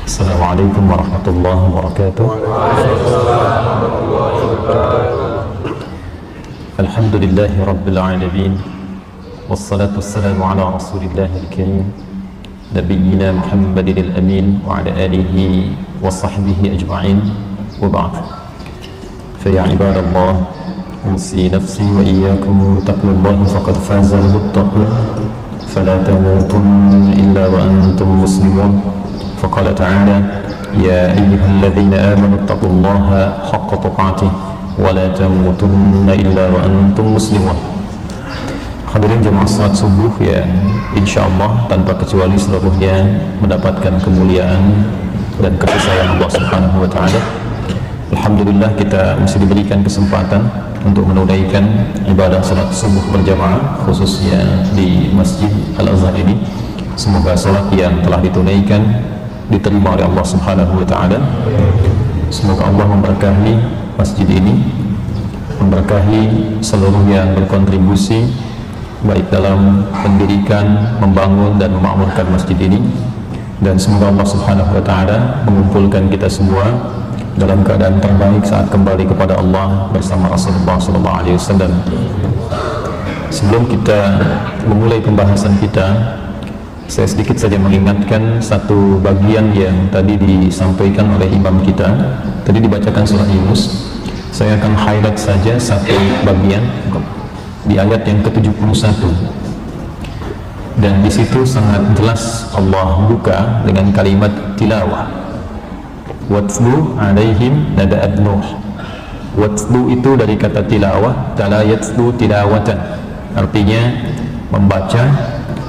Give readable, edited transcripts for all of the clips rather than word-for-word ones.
Assalamualaikum warahmatullahi wabarakatuh. Alhamdulillahi rabbil alamin. Wassalatu wassalamu ala rasulillahil karim nabiyyina Muhammadin al-amin wa ala alihi wa sahbihi ajma'in wa ba'd. Fa ya ibadallah, usi nafsi wa iyyakum taqwallahi faqad faza al-muttaqun fala tamutunna illa wa antum muslimun. فقال تعالى يا أيها الذين آمنوا اتقوا الله حق تقاته ولا تموتن إلا وأنتم مسلمون. Hadirin jemaah salat subuh yang insyaallah tanpa kecuali seluruhnya mendapatkan kemuliaan dan kasih sayang Allah Subhanahu wa taala. Alhamdulillah kita masih diberikan kesempatan untuk menunaikan ibadah salat subuh berjamaah khususnya di Masjid Al-Azhar ini. Semoga salat yang telah ditunaikan diterima oleh Allah Subhanahu wa taala. Semoga Allah memberkahi masjid ini, memberkahi seluruh yang berkontribusi baik dalam pendirikan, membangun dan memakmurkan masjid ini, dan semoga Allah Subhanahu wa taala mengumpulkan kita semua dalam keadaan terbaik saat kembali kepada Allah bersama Rasulullah sallallahu alaihi wasallam. Sebelum kita memulai pembahasan kita, saya sedikit saja mengingatkan satu bagian yang tadi disampaikan oleh imam kita. Tadi dibacakan surah Yunus. Saya akan highlight saja satu bagian di ayat yang ke-71. Dan di situ sangat jelas Allah buka dengan kalimat tilawah. Watlu alaihim naba'ad Nuh. Watlu itu dari kata tilawah, tala yatlu tilawatan. Artinya membaca,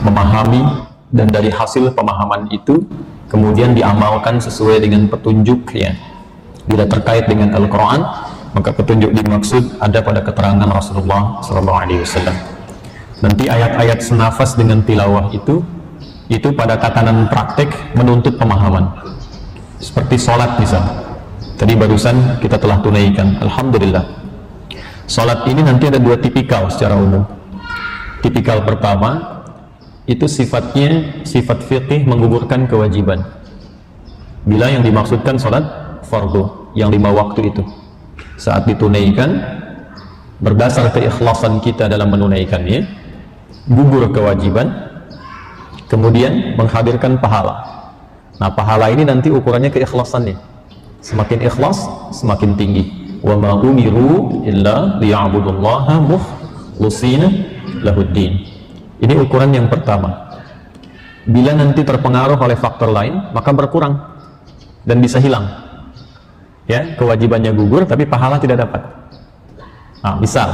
memahami, dan dari hasil pemahaman itu kemudian diamalkan sesuai dengan petunjuk ya. Bila terkait dengan Al-Quran, maka petunjuk dimaksud ada pada keterangan Rasulullah SAW. Nanti ayat-ayat senafas dengan tilawah itu pada tatanan praktek menuntut pemahaman. Seperti sholat misalnya. Tadi barusan kita telah tunaikan, alhamdulillah. Sholat ini nanti ada dua tipikal secara umum. Tipikal pertama itu sifatnya sifat fiqih menggugurkan kewajiban. Bila yang dimaksudkan sholat fardu yang 5 waktu itu saat ditunaikan berdasar keikhlasan kita dalam menunaikannya, gugur kewajiban, kemudian menghadirkan pahala. Nah, pahala ini nanti ukurannya keikhlasannya. Semakin ikhlas semakin tinggi. Wa ma umiru illa liya'budullaha mukhlishina lahuddin. Ini ukuran yang pertama. Bila nanti terpengaruh oleh faktor lain, maka berkurang dan bisa hilang. Ya, kewajibannya gugur tapi pahala tidak dapat. Nah, misal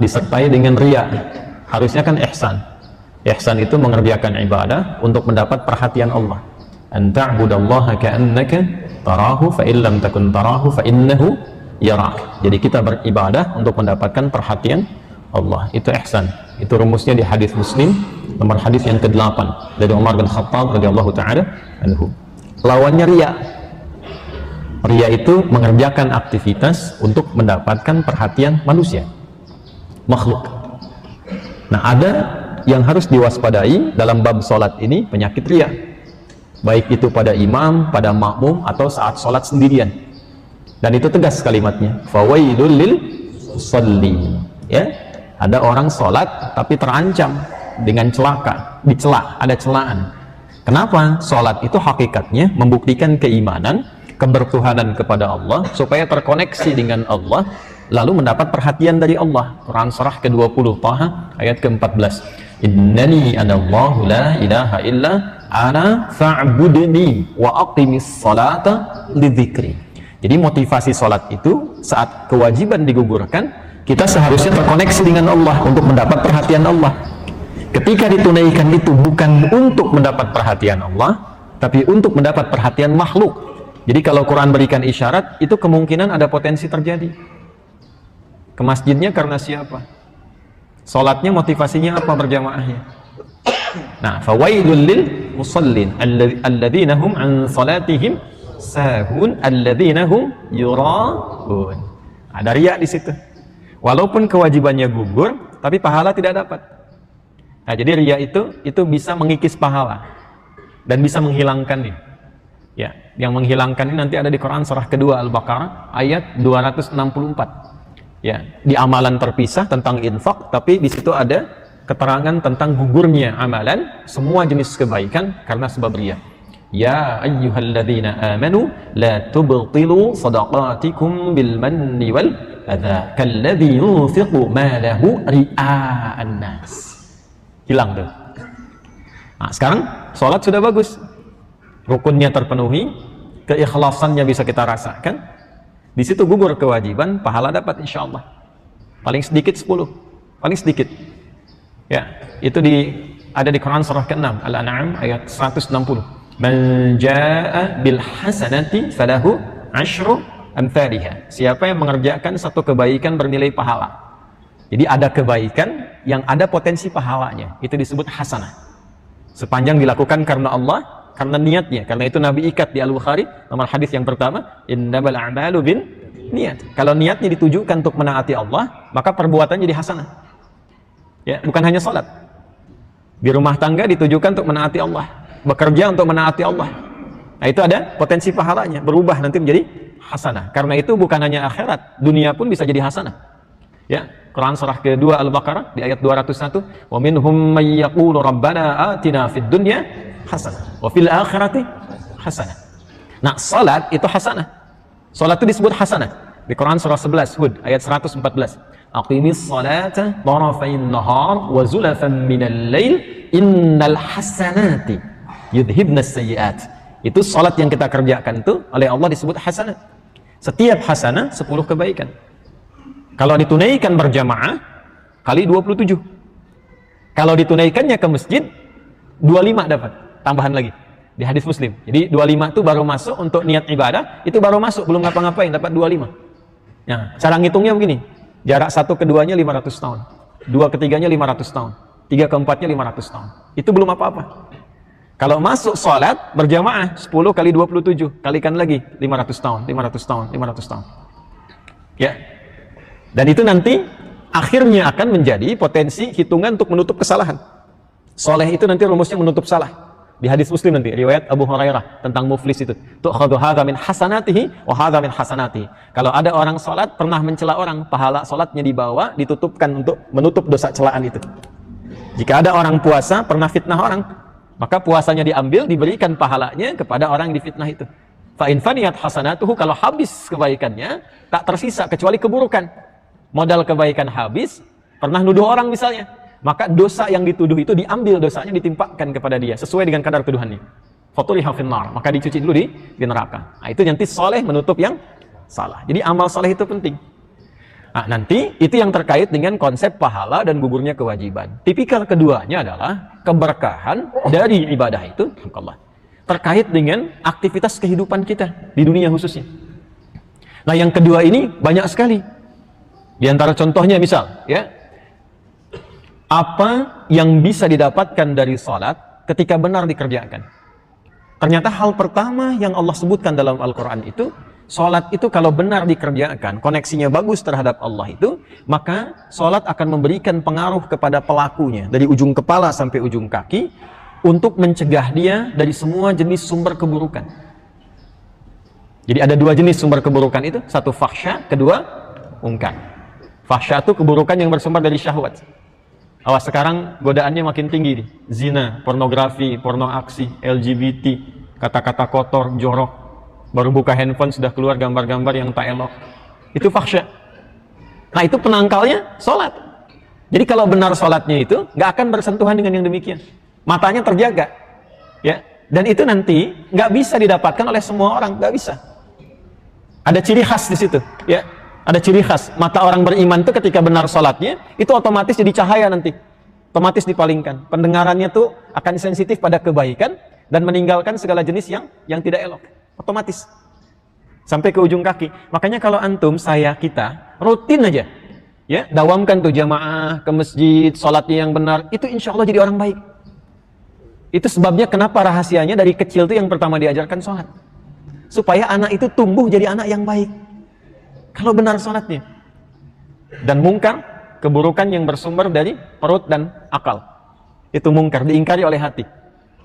disertai dengan riya, harusnya kan ihsan. Ihsan itu mengerjakan ibadah untuk mendapat perhatian Allah. An ta'budallaha ka'annaka tarahu fa in lam takun tarahu fa innahu yarak. Jadi kita beribadah untuk mendapatkan perhatian Allah, itu ihsan. Itu rumusnya di hadis Muslim nomor hadis yang ke-8 dari Umar bin Khattab radhiyallahu taala anhu. Lawannya riya. Riya itu mengerjakan aktivitas untuk mendapatkan perhatian manusia, makhluk. Nah, ada yang harus diwaspadai dalam bab salat ini, penyakit riya. Baik itu pada imam, pada makmum, atau saat salat sendirian. Dan itu tegas kalimatnya. Fawailul lil musallin. Ya. Ada orang sholat tapi terancam dengan celaka, dicela, ada celaan. Kenapa? Sholat itu hakikatnya membuktikan keimanan, kebertuhanan kepada Allah supaya terkoneksi dengan Allah, lalu mendapat perhatian dari Allah. Quran surah ke-20 Taha ayat ke-14. Innani anallahu la ilaha illa ana fa'budni wa aqimis salata lidzikri. Jadi motivasi sholat itu saat kewajiban digugurkan, kita seharusnya terkoneksi dengan Allah untuk mendapat perhatian Allah. Ketika ditunaikan itu bukan untuk mendapat perhatian Allah, tapi untuk mendapat perhatian makhluk. Jadi kalau Quran berikan isyarat, itu kemungkinan ada potensi terjadi. Ke masjidnya karena siapa? Sholatnya motivasinya apa berjamaahnya? Nah, fawailul lil musallin alladzina hum an salatihim sahun alladzina hum yura'un. Ada riya di situ. Walaupun kewajibannya gugur, tapi pahala tidak dapat. Nah, jadi riya itu bisa mengikis pahala dan bisa menghilangkannya. Ya, yang menghilangkan ini nanti ada di Quran surah kedua Al-Baqarah ayat 264. Ya, di amalan terpisah tentang infak, tapi di situ ada keterangan tentang gugurnya amalan semua jenis kebaikan karena sebab riya. Ya ayyuhalladzina amanu la tubtilu sadaqatikum bil manni wal adza kalladzi yunfiqu malahu ria'an nas. Hilang tuh. Nah, sekarang sholat sudah bagus, rukunnya terpenuhi, keikhlasannya bisa kita rasakan, di situ gugur kewajiban, pahala dapat insya Allah. Paling sedikit 10, paling sedikit. Ya, itu ada di Quran surah ke-6 Al-An'am ayat 160. Man jaa'a bil hasanati falahu asyru amthaliha. Siapa yang mengerjakan satu kebaikan bernilai pahala. Jadi ada kebaikan yang ada potensi pahalanya, itu disebut hasanah. Sepanjang dilakukan karena Allah, karena niatnya. Karena itu Nabi ikat di Al-Bukhari nomor hadis yang pertama, innamal a'malu bin niat. Kalau niatnya ditujukan untuk menaati Allah, maka perbuatannya jadi hasanah. Ya, bukan hanya salat. Di rumah tangga ditujukan untuk menaati Allah, bekerja untuk menaati Allah. Nah, itu ada potensi pahalanya, berubah nanti menjadi hasanah. Karena itu bukan hanya akhirat, dunia pun bisa jadi hasanah. Ya, Quran surah kedua Al-Baqarah di ayat 201, wa minhum may yaqulu rabbana atina fid dunya hasanah wa fil akhirati hasanah. Nah, salat itu hasanah. Salat itu disebut hasanah di Quran surah 11 Hud ayat 114. Aqimis salata tarafain nahar wa zulafan minal lail innal hasanati yudhibnas sayyi'at. Itu salat yang kita kerjakan itu oleh Allah disebut hasanah. Setiap hasanah 10 kebaikan. Kalau ditunaikan berjamaah kali 27. Kalau ditunaikannya ke masjid 25 dapat, tambahan lagi di hadis Muslim. Jadi 25 itu baru masuk untuk niat ibadah, itu baru masuk, belum ngapa-ngapain dapat 25. Nah, cara ngitungnya begini. Jarak satu keduanya 500 tahun. Dua ketiganya 500 tahun. Tiga keempatnya 500 tahun. Itu belum apa-apa. Kalau masuk sholat berjamaah 10 kali 27, kalikan lagi 500 tahun, 500 tahun, 500 tahun. Ya. Dan itu nanti akhirnya akan menjadi potensi hitungan untuk menutup kesalahan. Soleh itu nanti rumusnya menutup salah. Di hadis Muslim nanti, riwayat Abu Hurairah tentang muflis itu. Tu'khadhu hadza min hasanatihi wa hadza min hasanatihi. Kalau ada orang salat pernah mencela orang, pahala salatnya dibawa, ditutupkan untuk menutup dosa celaan itu. Jika ada orang puasa pernah fitnah orang, maka puasanya diambil, diberikan pahalanya kepada orang yang difitnah itu. Fa in faniyat hasanatuhu, kalau habis kebaikannya, tak tersisa kecuali keburukan. Modal kebaikan habis, pernah nuduh orang misalnya, maka dosa yang dituduh itu diambil, dosanya ditimpakan kepada dia sesuai dengan kadar tuduhannya. Faturiha finnar, maka dicuci dulu di neraka. Nah, itu nanti soleh menutup yang salah. Jadi amal soleh itu penting. Nah, nanti itu yang terkait dengan konsep pahala dan gugurnya kewajiban. Tipikal keduanya adalah keberkahan dari ibadah itu terkait dengan aktivitas kehidupan kita di dunia khususnya. Nah, yang kedua ini banyak sekali. Di antara contohnya misal, ya, apa yang bisa didapatkan dari salat ketika benar dikerjakan? Ternyata hal pertama yang Allah sebutkan dalam Al-Quran itu, salat itu kalau benar dikerjakan, koneksinya bagus terhadap Allah itu, maka salat akan memberikan pengaruh kepada pelakunya dari ujung kepala sampai ujung kaki untuk mencegah dia dari semua jenis sumber keburukan. Jadi ada dua jenis sumber keburukan itu, satu fahsya, kedua mungkar. Fahsya itu keburukan yang bersumber dari syahwat. Awas, sekarang godaannya makin tinggi nih. Zina, pornografi, porno aksi, LGBT, kata-kata kotor, jorok. Baru buka handphone sudah keluar gambar-gambar yang tak elok. Itu fahsya. Nah, itu penangkalnya sholat. Jadi kalau benar sholatnya itu nggak akan bersentuhan dengan yang demikian. Matanya terjaga, ya. Dan itu nanti nggak bisa didapatkan oleh semua orang, nggak bisa. Ada ciri khas di situ, ya. Ada ciri khas, mata orang beriman itu ketika benar sholatnya, itu otomatis jadi cahaya nanti. Otomatis dipalingkan. Pendengarannya tuh akan sensitif pada kebaikan, dan meninggalkan segala jenis yang tidak elok. Otomatis. Sampai ke ujung kaki. Makanya kalau antum, kita, rutin aja. Ya, dawamkan tuh jamaah, ke masjid, sholatnya yang benar, itu insya Allah jadi orang baik. Itu sebabnya kenapa rahasianya dari kecil tuh yang pertama diajarkan sholat. Supaya anak itu tumbuh jadi anak yang baik. Kalau benar sholatnya. Dan mungkar, keburukan yang bersumber dari perut dan akal. Itu mungkar, diingkari oleh hati.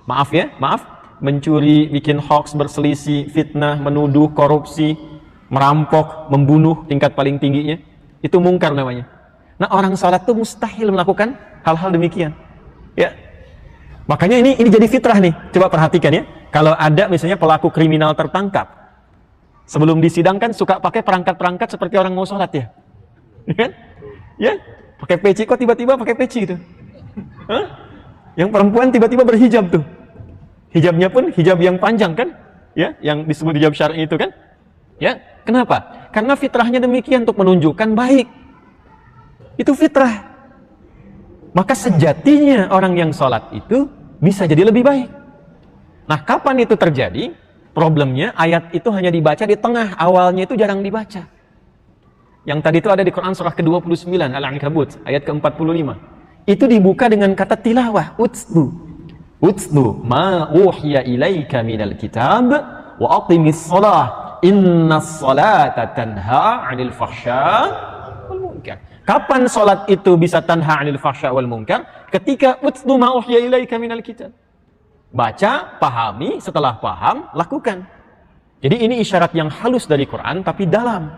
Maaf ya, maaf. mencuri, bikin hoax, berselisih, fitnah, menuduh, korupsi, merampok, membunuh tingkat paling tingginya, itu mungkar namanya. Nah, orang salat itu mustahil melakukan hal-hal demikian. Ya. Makanya ini jadi fitrah nih. Coba perhatikan ya. Kalau ada misalnya pelaku kriminal tertangkap, sebelum disidangkan suka pakai perangkat-perangkat seperti orang mau sholat ya. Kan? Ya, pakai peci, kok tiba-tiba pakai peci gitu. Hah? Yang perempuan tiba-tiba berhijab tuh. Hijabnya pun hijab yang panjang kan? Ya, yang disebut hijab syar'i itu kan? Ya, kenapa? Karena fitrahnya demikian untuk menunjukkan baik. Itu fitrah. Maka sejatinya orang yang sholat itu bisa jadi lebih baik. Nah, kapan itu terjadi? Problemnya ayat itu hanya dibaca di tengah, awalnya itu jarang dibaca. Yang tadi itu ada di Quran surah ke-29 Al-Ankabut ayat ke-45. Itu dibuka dengan kata tilawah, utslu ma uhiya ilaika minal kitab wa aqimis shalah innas salata tanha 'anil fahsya wal munkar. Kapan salat itu bisa tanha 'anil fahsya wal munkar? Ketika utslu ma uhiya ilaika minal kitab. Baca, pahami, setelah paham, lakukan. Jadi ini isyarat yang halus dari Quran tapi dalam.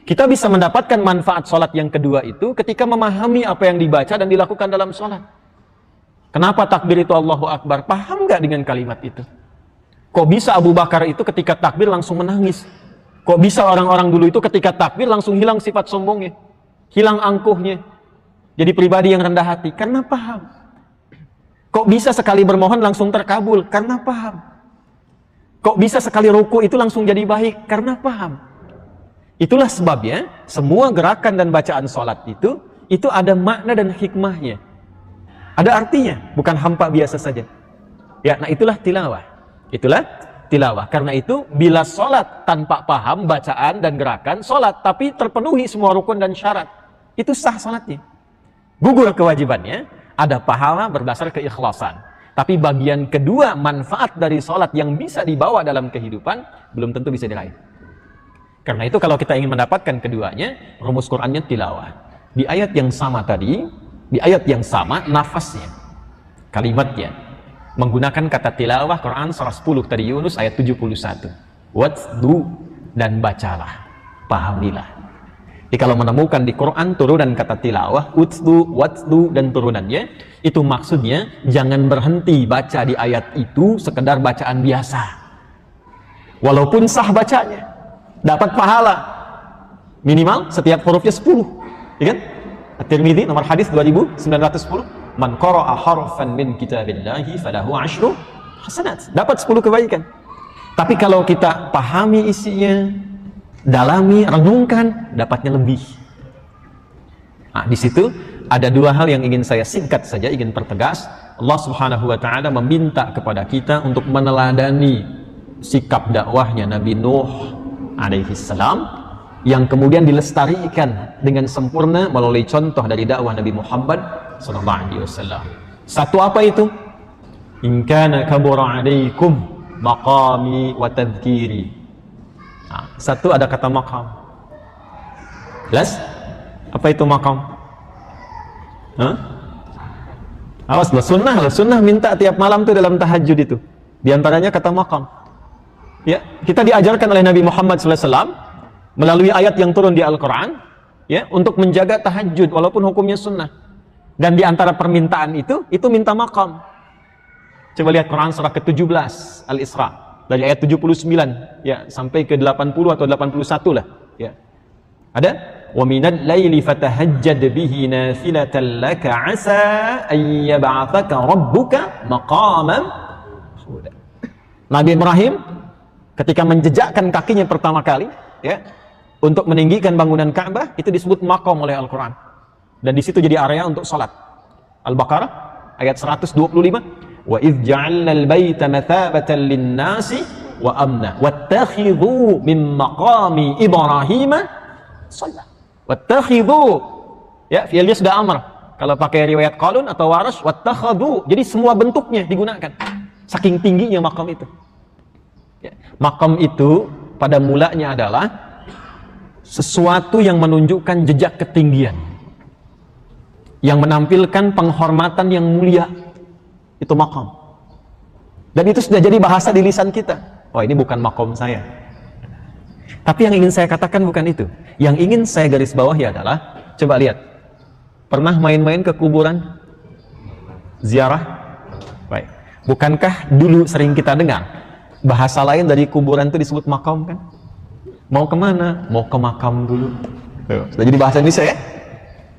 Kita bisa mendapatkan manfaat sholat yang kedua itu ketika memahami apa yang dibaca dan dilakukan dalam sholat. Kenapa takbir itu Allahu Akbar? Paham nggak dengan kalimat itu? Kok bisa Abu Bakar itu ketika takbir langsung menangis? Kok bisa orang-orang dulu itu ketika takbir langsung hilang sifat sombongnya? Hilang angkuhnya? Jadi pribadi yang rendah hati? Karena paham. Kok bisa sekali bermohon langsung terkabul? Karena paham. Kok bisa sekali ruku itu langsung jadi baik? Karena paham. Itulah sebabnya semua gerakan dan bacaan sholat itu ada makna dan hikmahnya. Ada artinya, bukan hampa biasa saja. Ya, nah itulah tilawah. Itulah tilawah. Karena itu bila sholat tanpa paham bacaan dan gerakan sholat, tapi terpenuhi semua rukun dan syarat, itu sah sholatnya. Gugur kewajibannya, ada pahala berdasar keikhlasan. Tapi bagian kedua manfaat dari sholat yang bisa dibawa dalam kehidupan belum tentu bisa diraih. Karena itu kalau kita ingin mendapatkan keduanya, rumus Qur'annya tilawah. Di ayat yang sama tadi, di ayat yang sama nafasnya, kalimatnya, menggunakan kata tilawah Quran surah 10 tadi Yunus ayat 71. Watsdu dan bacalah, pahamilah. Jadi kalau menemukan di Quran turunan kata tilawah, watsdu dan turunannya, itu maksudnya jangan berhenti baca di ayat itu sekedar bacaan biasa. Walaupun sah bacanya, dapat pahala minimal setiap hurufnya 10, ya kan? At-Tirmidzi nomor hadis 2910, man qara'a harfan min kitabillahi falahu 10 hasanat, dapat 10 kebaikan. Tapi kalau kita pahami isinya, dalami, renungkan, dapatnya lebih. Nah, di situ ada dua hal yang ingin saya singkat saja, ingin pertegas. Allah Subhanahu wa taala meminta kepada kita untuk meneladani sikap dakwahnya Nabi Nuh alaihi salam yang kemudian dilestarikan dengan sempurna melalui contoh dari dakwah Nabi Muhammad sallallahu alaihi wasallam. Satu apa itu? In kana kabura alaikum maqami wa tadhkiri. Nah, satu ada kata maqam. Jelas? Apa itu maqam? Awas loh, sunnah minta tiap malam tuh dalam tahajud itu. Di antaranya kata maqam. Ya, kita diajarkan oleh Nabi Muhammad SAW melalui ayat yang turun di Al-Quran, ya, untuk menjaga tahajud walaupun hukumnya sunnah. Dan di antara permintaan itu minta maqam. Coba lihat Quran surah ke-17 Al-Isra dari ayat 79 ya sampai ke 80 atau 81 lah. Ya. Ada? Wa minal laili fatahajjad bihi nafilatan laka 'asa an yab'atsaka rabbuka maqaman mahmuda. Nabi Ibrahim ketika menjejakkan kakinya pertama kali, ya, untuk meninggikan bangunan Ka'bah, itu disebut maqam oleh Al-Quran. Dan di situ jadi area untuk salat. Al-Baqarah ayat 125. Wa idh ja'alna al-baita mathabatan lin-nasi wa amna wattakhidhu min maqami Ibrahim shalah. Wattakhidhu, ya, fi'ilnya sudah amr. Kalau pakai riwayat Qalun atau Warash, wattakhadhu. Jadi semua bentuknya digunakan. Saking tingginya maqam itu. Ya. Maqam itu pada mulanya adalah sesuatu yang menunjukkan jejak ketinggian, yang menampilkan penghormatan yang mulia. Itu maqam. Dan itu sudah jadi bahasa di lisan kita. Oh, ini bukan makom saya. Tapi yang ingin saya katakan bukan itu. Yang ingin saya garis bawahi adalah, coba lihat. Pernah main-main ke kuburan? Ziarah? Baik. Bukankah dulu sering kita dengar bahasa lain dari kuburan itu disebut makom kan? Mau kemana? Mau ke makam dulu. Sudah jadi bahasa Indonesia ya?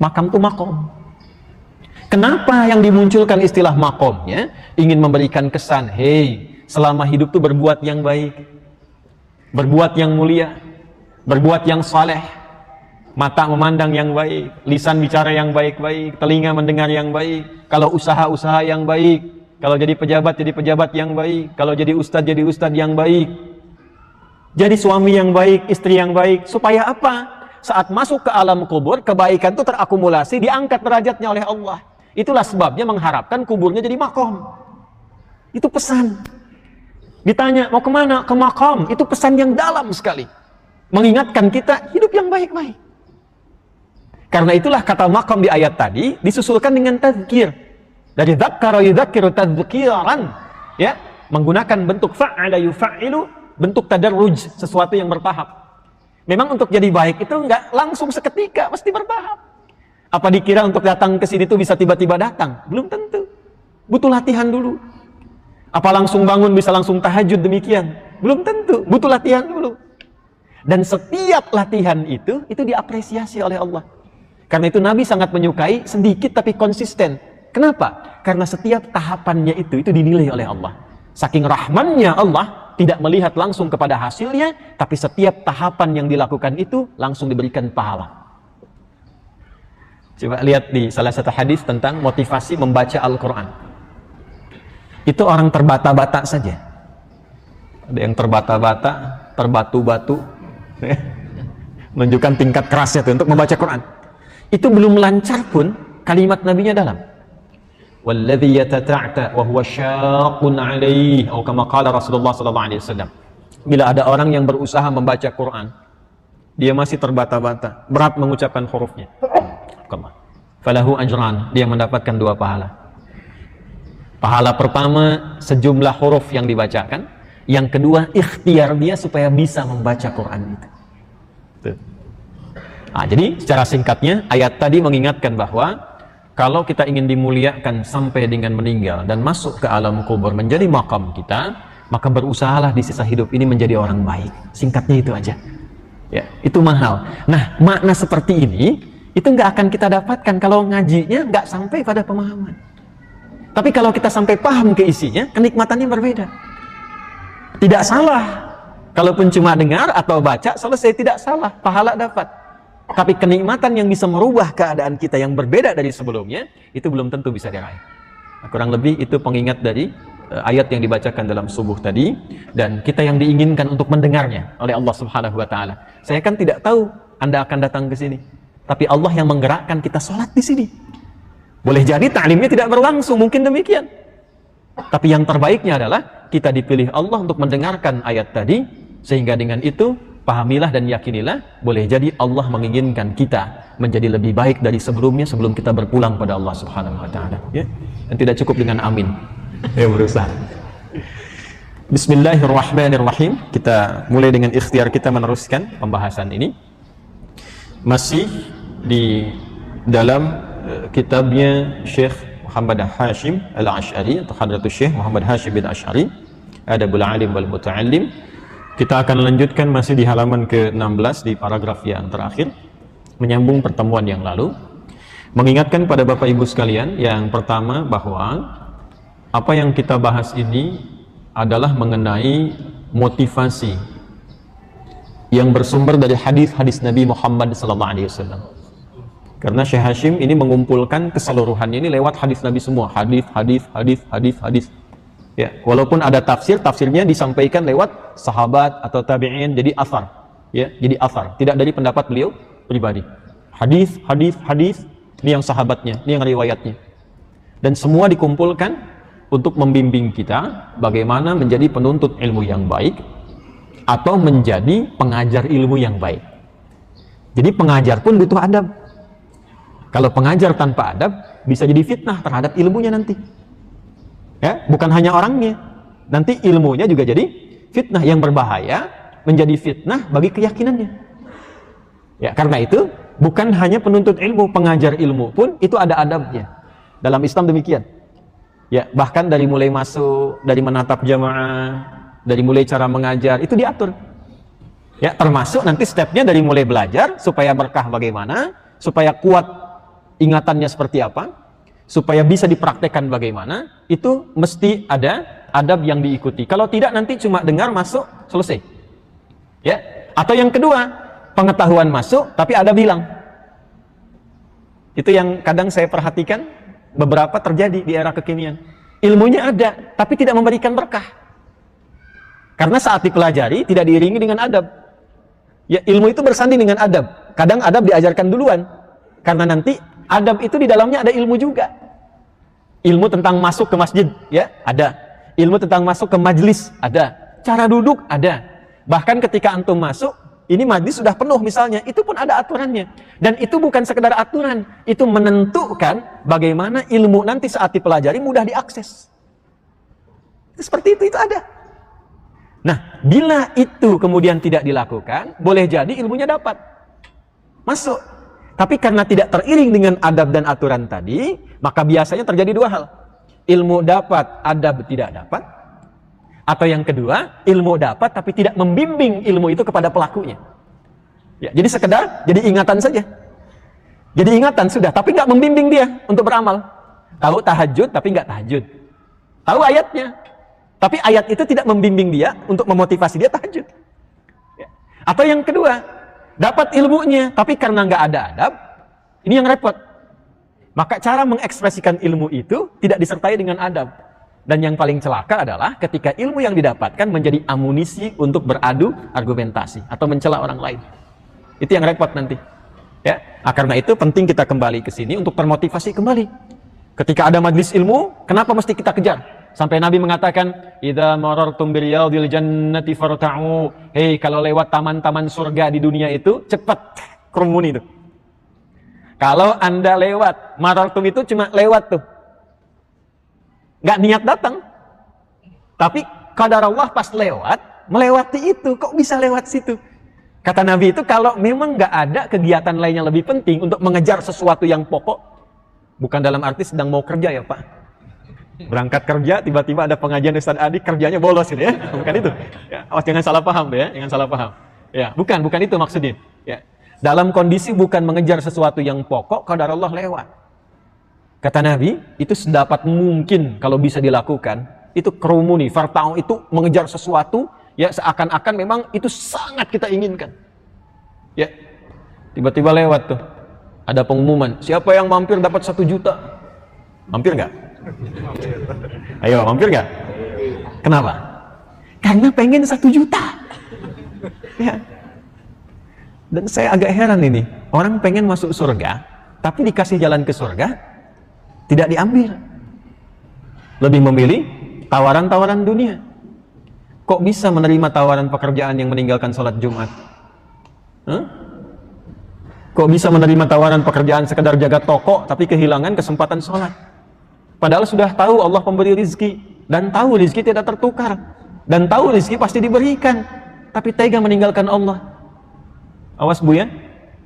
Makam itu makom. Kenapa yang dimunculkan istilah makom ya? Ingin memberikan kesan, hey, selama hidup tuh berbuat yang baik, berbuat yang mulia, berbuat yang saleh, mata memandang yang baik, lisan bicara yang baik-baik, telinga mendengar yang baik, kalau usaha-usaha yang baik, kalau jadi pejabat yang baik, kalau jadi ustadz yang baik, jadi suami yang baik, istri yang baik. Supaya apa? Saat masuk ke alam kubur, kebaikan itu terakumulasi, diangkat derajatnya oleh Allah. Itulah sebabnya mengharapkan kuburnya jadi makom. Itu pesan. Ditanya, mau kemana? Ke makom. Itu pesan yang dalam sekali. Mengingatkan kita hidup yang baik-baik. Karena itulah kata makom di ayat tadi disusulkan dengan tadzkir. Dari dzakkara yudzakiru tadzkiran. Ya, menggunakan bentuk fa'ala yufa'ilu, bentuk tadarruj, sesuatu yang bertahap. Memang untuk jadi baik itu enggak langsung seketika, mesti bertahap. Apa dikira untuk datang ke sini tuh bisa tiba-tiba datang? Belum tentu. Butuh latihan dulu. Apa langsung bangun bisa langsung tahajud demikian? Belum tentu. Butuh latihan dulu. Dan setiap latihan itu diapresiasi oleh Allah. Karena itu Nabi sangat menyukai sedikit tapi konsisten. Kenapa? Karena setiap tahapannya itu dinilai oleh Allah. Saking rahmannya Allah tidak melihat langsung kepada hasilnya, tapi setiap tahapan yang dilakukan itu langsung diberikan pahala. Coba lihat di salah satu hadis tentang motivasi membaca Al-Quran. Itu orang terbata-bata saja. Ada yang terbata-bata, terbatu-batu, menunjukkan tingkat kerasnya itu untuk membaca Quran. Itu belum lancar pun kalimat nabinya dalam. Walladzi yatata'ta wa huwa syaqqun 'alaihi, atau kama qala Rasulullah sallallahu alaihi wasallam. Bila ada orang yang berusaha membaca Quran, dia masih terbata-bata, berat mengucapkan hurufnya. Falahu ajran, dia mendapatkan 2 pahala. Pahala pertama sejumlah huruf yang dibacakan, yang kedua ikhtiar dia supaya bisa membaca Quran itu. Nah, jadi secara singkatnya ayat tadi mengingatkan bahwa kalau kita ingin dimuliakan sampai dengan meninggal dan masuk ke alam kubur menjadi makam kita, maka berusahalah di sisa hidup ini menjadi orang baik. Singkatnya itu aja. Ya, itu mahal. Nah, makna seperti ini itu nggak akan kita dapatkan kalau ngajinya nggak sampai pada pemahaman. Tapi kalau kita sampai paham keisinya, kenikmatannya berbeda. Tidak salah. Kalaupun cuma dengar atau baca, selesai, tidak salah. Pahala dapat. Tapi kenikmatan yang bisa merubah keadaan kita yang berbeda dari sebelumnya, itu belum tentu bisa diraih. Nah, kurang lebih itu pengingat dari ayat yang dibacakan dalam subuh tadi, dan kita yang diinginkan untuk mendengarnya oleh Allah Subhanahu wa Ta'ala. Saya kan tidak tahu Anda akan datang ke sini, tapi Allah yang menggerakkan kita sholat di sini. Boleh jadi ta'limnya tidak berlangsung, mungkin demikian. Tapi yang terbaiknya adalah kita dipilih Allah untuk mendengarkan ayat tadi, sehingga dengan itu pahamilah dan yakinilah, boleh jadi Allah menginginkan kita menjadi lebih baik dari sebelumnya sebelum kita berpulang pada Allah Subhanahu wa Ta'ala. Ya? Dan tidak cukup dengan amin. Ya, berusaha. Bismillahirrahmanirrahim. Kita mulai dengan ikhtiar kita meneruskan pembahasan ini. Masih di dalam kitabnya Syekh Muhammad Hashim Al-Ash'ari atau Hadratus Syekh Muhammad Hashim bin Ash'ari, Adabul Alim wal Muta'allim. Kita akan lanjutkan masih di halaman ke-16 di paragraf yang terakhir, menyambung pertemuan yang lalu, mengingatkan pada Bapak Ibu sekalian yang pertama bahwa apa yang kita bahas ini adalah mengenai motivasi yang bersumber dari hadis-hadis Nabi Muhammad SAW. Karena Syekh Hashim ini mengumpulkan keseluruhannya ini lewat hadis Nabi semua, hadis. Ya, walaupun ada tafsirnya disampaikan lewat sahabat atau tabi'in, jadi athar. Ya, jadi athar, tidak dari pendapat beliau pribadi. Hadis, ini yang sahabatnya, ini yang riwayatnya. Dan semua dikumpulkan untuk membimbing kita bagaimana menjadi penuntut ilmu yang baik atau menjadi pengajar ilmu yang baik. Jadi pengajar pun butuh adab. Kalau pengajar tanpa adab bisa jadi fitnah terhadap ilmunya nanti. Ya, bukan hanya orangnya, nanti ilmunya juga jadi fitnah yang berbahaya, menjadi fitnah bagi keyakinannya. Ya, karena itu bukan hanya penuntut ilmu, pengajar ilmu pun itu ada adabnya. Dalam Islam demikian. Ya, bahkan dari mulai masuk, dari menatap jamaah, dari mulai cara mengajar itu diatur. Ya, termasuk nanti stepnya dari mulai belajar supaya berkah bagaimana, supaya kuat ingatannya seperti apa, supaya bisa dipraktekkan bagaimana, itu mesti ada adab yang diikuti. Kalau tidak nanti cuma dengar masuk selesai. Ya, atau yang kedua, pengetahuan masuk tapi adab hilang. Itu yang kadang saya perhatikan beberapa terjadi di era kekinian. Ilmunya ada tapi tidak memberikan berkah. Karena saat dipelajari tidak diiringi dengan adab. Ya, ilmu itu bersanding dengan adab. Kadang adab diajarkan duluan. Karena nanti adab itu di dalamnya ada ilmu juga. Ilmu tentang masuk ke masjid, ya, ada. Ilmu tentang masuk ke majlis, ada. Cara duduk, ada. Bahkan ketika antum masuk, ini majlis sudah penuh misalnya, itu pun ada aturannya. Dan itu bukan sekedar aturan, itu menentukan bagaimana ilmu nanti saat dipelajari mudah diakses. Seperti itu ada. Nah, bila itu kemudian tidak dilakukan, boleh jadi ilmunya dapat masuk. Tapi karena tidak teriring dengan adab dan aturan tadi, maka biasanya terjadi dua hal. Ilmu dapat, adab tidak dapat. Atau yang kedua, ilmu dapat tapi tidak membimbing ilmu itu kepada pelakunya. Ya, jadi sekedar jadi ingatan saja. Jadi ingatan sudah, tapi nggak membimbing dia untuk beramal. Tahu tahajud tapi nggak tahajud. Tahu ayatnya, tapi ayat itu tidak membimbing dia untuk memotivasi dia tahajud. Ya. Atau yang kedua, dapat ilmunya, tapi karena nggak ada adab, ini yang repot. Maka cara mengekspresikan ilmu itu tidak disertai dengan adab. Dan yang paling celaka adalah ketika ilmu yang didapatkan menjadi amunisi untuk beradu argumentasi atau mencela orang lain. Itu yang repot nanti. Ya, karena itu penting kita kembali ke sini untuk termotivasi kembali. Ketika ada majlis ilmu, kenapa mesti kita kejar? Sampai Nabi mengatakan, "Idza marartum biriyadil jannati farta'u." Hei, kalau lewat taman-taman surga di dunia itu, cepat kerumuni itu. Kalau Anda lewat, marartum itu cuma lewat tuh. Nggak niat datang. Tapi qadarullah pas lewat, melewati itu, kok bisa lewat situ? Kata Nabi itu, kalau memang nggak ada kegiatan lain yang lebih penting untuk mengejar sesuatu yang pokok, bukan dalam arti sedang mau kerja ya Pak. Berangkat kerja, tiba-tiba ada pengajian Ustaz Adi, kerjanya bolos gitu ya. Bukan itu. Ya, jangan salah paham ya, jangan salah paham. Ya, bukan itu maksudnya. Ya. Dalam kondisi bukan mengejar sesuatu yang pokok, qadarullah lewat. Kata Nabi, itu sedapat mungkin kalau bisa dilakukan, itu kerumuni, farta'u itu mengejar sesuatu, ya seakan-akan memang itu sangat kita inginkan. Ya, tiba-tiba lewat tuh, ada pengumuman, siapa yang mampir dapat 1 juta? Mampir nggak? Ayo, mampir nggak? Kenapa? Karena pengen 1 juta. Ya. Dan saya agak heran ini, orang pengen masuk surga, tapi dikasih jalan ke surga, tidak diambil. Lebih memilih tawaran-tawaran dunia. Kok bisa menerima tawaran pekerjaan yang meninggalkan sholat Jumat? Kok bisa menerima tawaran pekerjaan sekedar jaga toko tapi kehilangan kesempatan sholat? Padahal sudah tahu Allah pemberi rizki, dan tahu rizki tidak tertukar, dan tahu rizki pasti diberikan, tapi tega meninggalkan Allah. Awas Bu ya,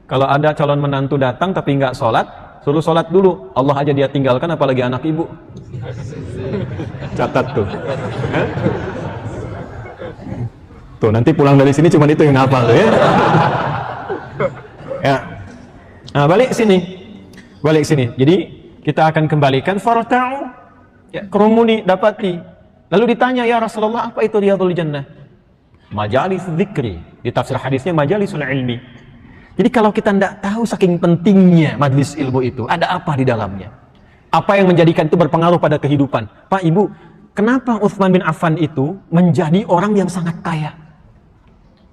kalau ada calon menantu datang tapi nggak sholat, suruh sholat dulu, Allah aja dia tinggalkan, apalagi anak ibu. Catat tuh. Tuh nanti pulang dari sini cuma itu yang hafal tuh ya. Ya. Nah, balik sini. Jadi kita akan kembalikan farta'u, ya, kerumuni, dapati. Lalu ditanya, ya Rasulullah, apa itu riyadul jannah? Majalis dzikri. Di tafsir hadisnya majalisul ilmi. Jadi kalau kita tidak tahu saking pentingnya majlis ilmu itu, ada apa di dalamnya? Apa yang menjadikan itu berpengaruh pada kehidupan? Pak, Ibu, kenapa Utsman bin Affan itu menjadi orang yang sangat kaya?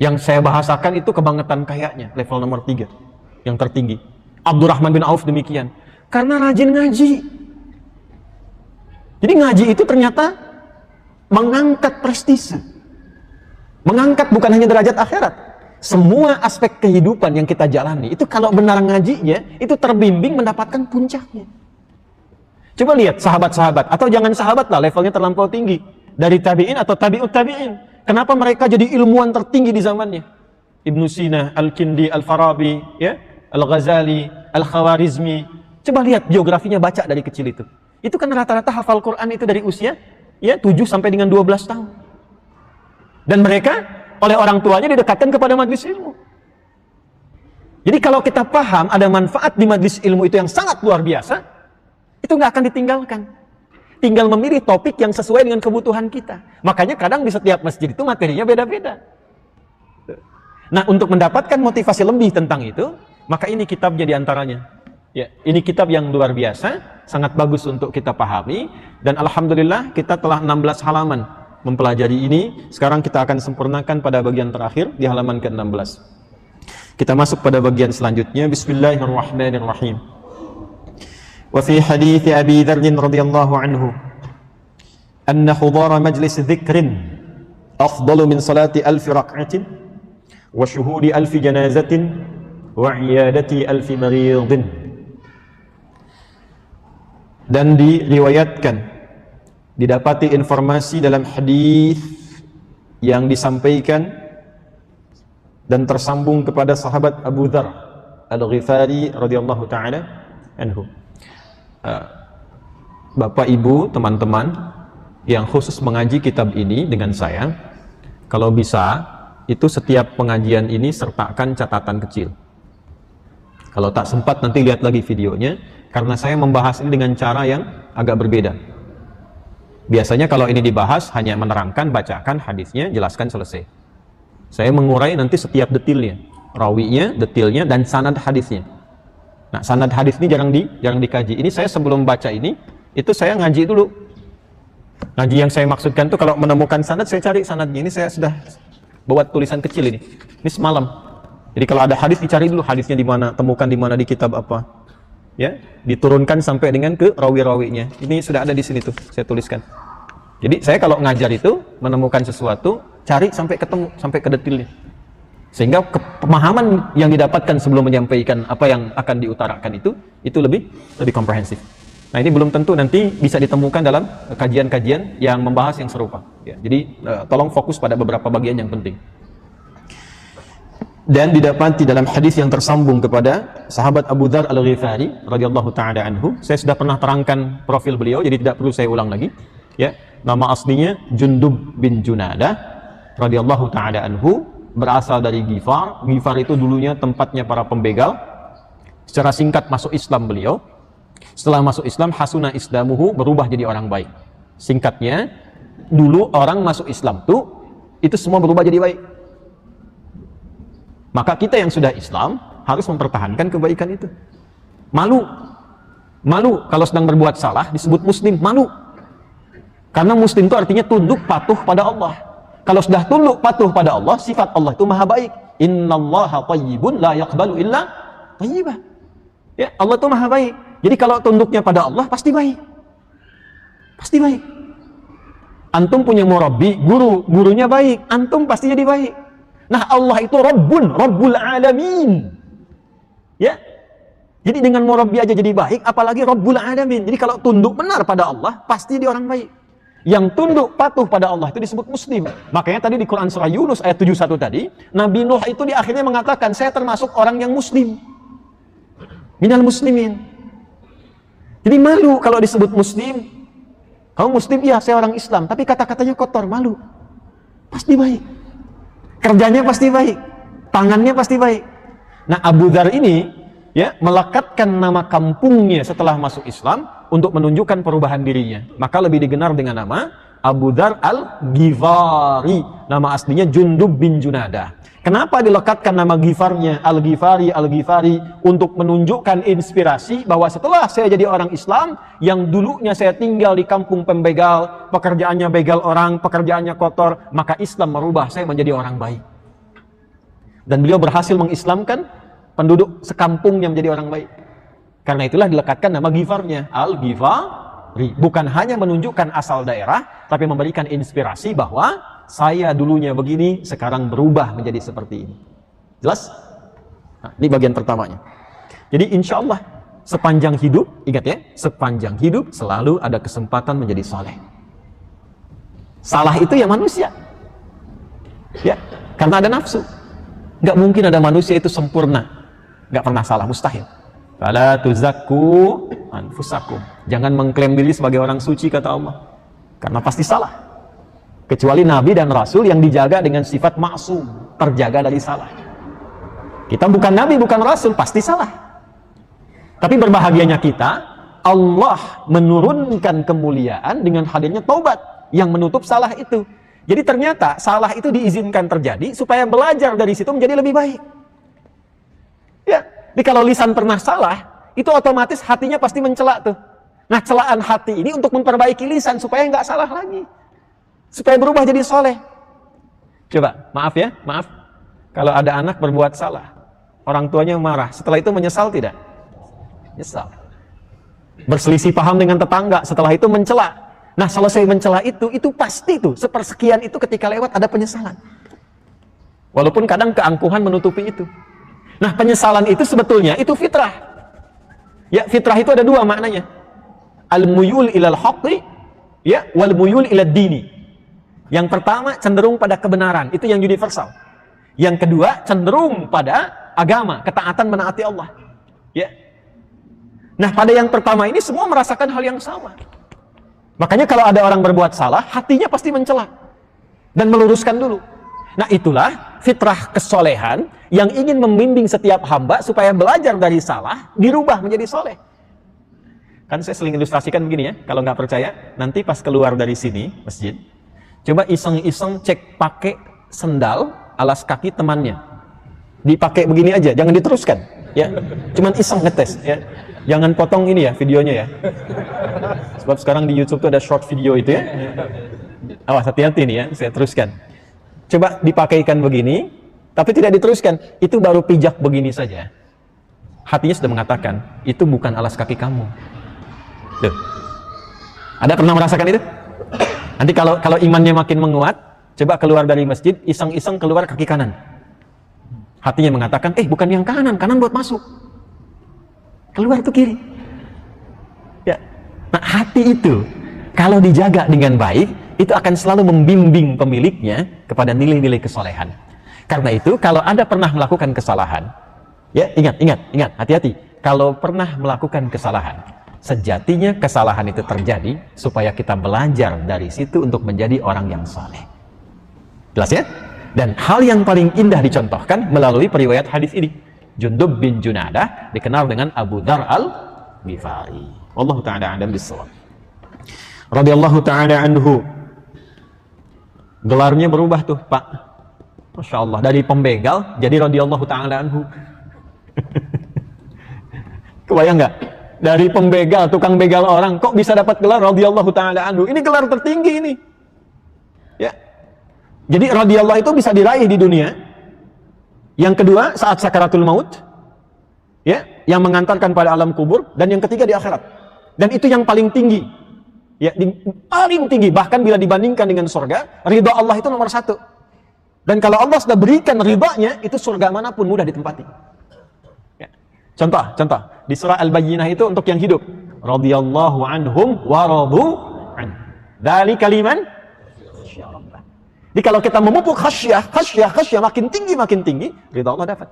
Yang saya bahasakan itu kebangetan kayanya, level nomor 3, yang tertinggi. Abdurrahman bin Auf demikian. Karena rajin ngaji. Jadi ngaji itu ternyata mengangkat prestise. Mengangkat bukan hanya derajat akhirat. Semua aspek kehidupan yang kita jalani itu kalau benar ngajinya itu terbimbing mendapatkan puncaknya. Coba lihat sahabat-sahabat, atau jangan sahabat lah, levelnya terlampau tinggi. Dari tabi'in atau tabi'ut tabi'in. Kenapa mereka jadi ilmuwan tertinggi di zamannya? Ibnu Sina, Al-Kindi, Al-Farabi, ya, Al-Ghazali, Al-Khawarizmi. Coba lihat biografinya, baca dari kecil itu. Itu kan rata-rata hafal Quran itu dari usia ya 7 sampai dengan 12 tahun. Dan mereka oleh orang tuanya didekatkan kepada majelis ilmu. Jadi kalau kita paham ada manfaat di majelis ilmu itu yang sangat luar biasa, itu nggak akan ditinggalkan. Tinggal memilih topik yang sesuai dengan kebutuhan kita. Makanya kadang di setiap masjid itu materinya beda-beda. Nah, untuk mendapatkan motivasi lebih tentang itu, maka ini kitabnya diantaranya. Ya, ini kitab yang luar biasa, sangat bagus untuk kita pahami. Dan alhamdulillah kita telah 16 halaman mempelajari ini. Sekarang kita akan sempurnakan pada bagian terakhir di halaman ke-16. Kita masuk pada bagian selanjutnya. Bismillahirrahmanirrahim. Wa fi hadits Abi Dzar radhiyallahu anhu anna hudara majlis dzikrin afdalu min salati 1000 rak'atin wa syuhudi 1000 janazatin wa iyadati 1000 maridin. Dan diriwayatkan, didapati informasi dalam hadis yang disampaikan dan tersambung kepada sahabat Abu Dzar Al-Ghifari radhiyallahu taala anhu. Bapak Ibu, teman-teman yang khusus mengaji kitab ini dengan saya, kalau bisa itu setiap pengajian ini sertakan catatan kecil. Kalau tak sempat nanti lihat lagi videonya, karena saya membahas ini dengan cara yang agak berbeda. Biasanya kalau ini dibahas hanya menerangkan, bacakan hadisnya, jelaskan, selesai. Saya mengurai nanti setiap detilnya, rawinya, detilnya, dan sanad hadisnya. Nah, sanad hadis ini jarang dikaji. Ini saya sebelum baca ini, itu saya ngaji dulu. Ngaji yang saya maksudkan tuh kalau menemukan sanad, saya cari sanadnya. Ini saya sudah buat tulisan kecil ini. Ini semalam. Jadi kalau ada hadis dicari dulu hadisnya di mana, temukan di mana di kitab apa. Ya, diturunkan sampai dengan ke rawi-rawinya. Ini sudah ada di sini tuh, saya tuliskan. Jadi saya kalau ngajar itu menemukan sesuatu, cari sampai ketemu, sampai ke detilnya. Sehingga pemahaman yang didapatkan sebelum menyampaikan apa yang akan diutarakan itu lebih komprehensif. Nah, ini belum tentu nanti bisa ditemukan dalam kajian-kajian yang membahas yang serupa. Ya, jadi tolong fokus pada beberapa bagian yang penting. Dan didapati dalam hadis yang tersambung kepada sahabat Abu Dzar Al-Ghifari radhiyallahu taala anhu. Saya sudah pernah terangkan profil beliau, jadi tidak perlu saya ulang lagi. Ya, nama aslinya Jundub bin Junadah radhiyallahu taala anhu, berasal dari Ghifar. Ghifar itu dulunya tempatnya para pembegal. Secara singkat masuk Islam beliau. Setelah masuk Islam, hasuna islamuhu, berubah jadi orang baik. Singkatnya, dulu orang masuk Islam itu semua berubah jadi baik. Maka kita yang sudah Islam harus mempertahankan kebaikan itu. Malu kalau sedang berbuat salah disebut muslim, malu. Karena muslim itu artinya tunduk patuh pada Allah. Kalau sudah tunduk patuh pada Allah, sifat Allah itu maha baik. Innallaha thayyibun la yaqbalu illa thayyiba. Ya, Allah itu maha baik. Jadi kalau tunduknya pada Allah pasti baik. Pasti baik. Antum punya murabbi, gurunya baik, antum pasti jadi baik. Nah, Allah itu Rabbul Alamin. Ya. Jadi dengan murabbi aja jadi baik, apalagi Rabbul Alamin. Jadi kalau tunduk benar pada Allah, pasti dia orang baik. Yang tunduk patuh pada Allah itu disebut muslim. Makanya tadi di Quran surah Yunus ayat 71 tadi, Nabi Nuh itu di akhirnya mengatakan, saya termasuk orang yang muslim. Minal muslimin. Jadi malu kalau disebut muslim. Kamu muslim, iya saya orang Islam, tapi kata-katanya kotor, malu. Pasti baik. Kerjanya pasti baik. Tangannya pasti baik. Nah, Abu Dzar ini ya melekatkan nama kampungnya setelah masuk Islam untuk menunjukkan perubahan dirinya. Maka lebih dikenal dengan nama Abu Dzar Al-Ghifari. Nama aslinya Jundub bin Junadah. Kenapa dilekatkan nama Ghifarnya Al-Ghifari untuk menunjukkan inspirasi bahwa setelah saya jadi orang Islam yang dulunya saya tinggal di kampung pembegal, pekerjaannya begal orang, pekerjaannya kotor, maka Islam merubah saya menjadi orang baik. Dan beliau berhasil mengislamkan penduduk sekampungnya menjadi orang baik. Karena itulah dilekatkan nama Ghifarnya Al-Ghifari. Bukan hanya menunjukkan asal daerah, tapi memberikan inspirasi bahwa saya dulunya begini, sekarang berubah menjadi seperti ini. Jelas? Nah, ini bagian pertamanya. Jadi insya Allah sepanjang hidup, ingat ya, sepanjang hidup selalu ada kesempatan menjadi saleh. Salah itu ya manusia. Ya, karena ada nafsu. Nggak mungkin ada manusia itu sempurna, nggak pernah salah, mustahil. Fala tuzakku anfusakum. Jangan mengklaim diri sebagai orang suci, kata Allah, karena pasti salah. Kecuali Nabi dan Rasul yang dijaga dengan sifat maksum, terjaga dari salah. Kita bukan Nabi, bukan Rasul, pasti salah. Tapi berbahagianya kita, Allah menurunkan kemuliaan dengan hadirnya taubat yang menutup salah itu. Jadi ternyata salah itu diizinkan terjadi supaya belajar dari situ menjadi lebih baik. Ya, jadi kalau lisan pernah salah, itu otomatis hatinya pasti mencela tuh. Nah, celaan hati ini untuk memperbaiki lisan supaya nggak salah lagi, supaya berubah jadi soleh. Coba, maaf ya, maaf. Kalau ada anak berbuat salah, orang tuanya marah, setelah itu menyesal tidak? Menyesal. Berselisih paham dengan tetangga, setelah itu mencela. Nah, selesai mencela itu pasti tuh sepersekian itu ketika lewat ada penyesalan. Walaupun kadang keangkuhan menutupi itu. Nah, penyesalan itu sebetulnya itu fitrah. Ya, fitrah itu ada dua maknanya. Al-muyul ilal haqqi, ya, wal muyul ilad dini. Yang pertama cenderung pada kebenaran, itu yang universal. Yang kedua cenderung pada agama, ketaatan menaati Allah. Ya. Nah, pada yang pertama ini semua merasakan hal yang sama. Makanya kalau ada orang berbuat salah, hatinya pasti mencela dan meluruskan dulu. Nah, itulah fitrah kesolehan yang ingin membimbing setiap hamba supaya belajar dari salah, dirubah menjadi soleh. Kan saya sering ilustrasikan begini ya, kalau nggak percaya, nanti pas keluar dari sini, masjid, coba iseng-iseng cek pakai sendal alas kaki temannya. Dipakai begini aja, jangan diteruskan. Ya, cuman iseng ngetes. Ya. Jangan potong ini ya videonya ya. Sebab sekarang di YouTube tuh ada short video itu ya. Awas, hati-hati nih ya, saya teruskan. Coba dipakaikan begini, tapi tidak diteruskan. Itu baru pijak begini saja. Hatinya sudah mengatakan, itu bukan alas kaki kamu. Duh. Ada pernah merasakan itu? Nanti kalau imannya makin menguat, coba keluar dari masjid, iseng-iseng keluar kaki kanan. Hatinya mengatakan, bukan yang kanan buat masuk. Keluar tuh kiri. Ya. Nah, hati itu kalau dijaga dengan baik, itu akan selalu membimbing pemiliknya kepada nilai-nilai kesolehan. Karena itu, kalau Anda pernah melakukan kesalahan, ya ingat, hati-hati. Kalau pernah melakukan kesalahan, sejatinya kesalahan itu terjadi supaya kita belajar dari situ untuk menjadi orang yang saleh. Jelas ya? Dan hal yang paling indah dicontohkan melalui periwayat hadis ini. Jundub bin Junadah dikenal dengan Abu Dar al-Ghifari. Wallahu ta'ala a'lam bissawab. Radhiyallahu ta'ala anhu. Gelarnya berubah tuh, Pak. Masya Allah, dari pembegal jadi radhiyallahu ta'ala anhu. Kebayang nggak? Dari pembegal, tukang begal orang, kok bisa dapat gelar radhiyallahu ta'ala anhu? Ini gelar tertinggi ini. Ya. Jadi radhiyallahu itu bisa diraih di dunia. Yang kedua saat sakaratul maut, ya, yang mengantarkan pada alam kubur, dan yang ketiga di akhirat. Dan itu yang paling tinggi, ya, paling tinggi. Bahkan bila dibandingkan dengan surga, ridha Allah itu nomor 1. Dan kalau Allah sudah berikan ridhanya, itu surga manapun mudah ditempati. Ya. Contoh di surah Al-Bayyinah itu untuk yang hidup, radhiyallahu anhum wa radu an. Dzalika liman. Jadi kalau kita memupuk khasyah makin tinggi, ridha Allah dapat.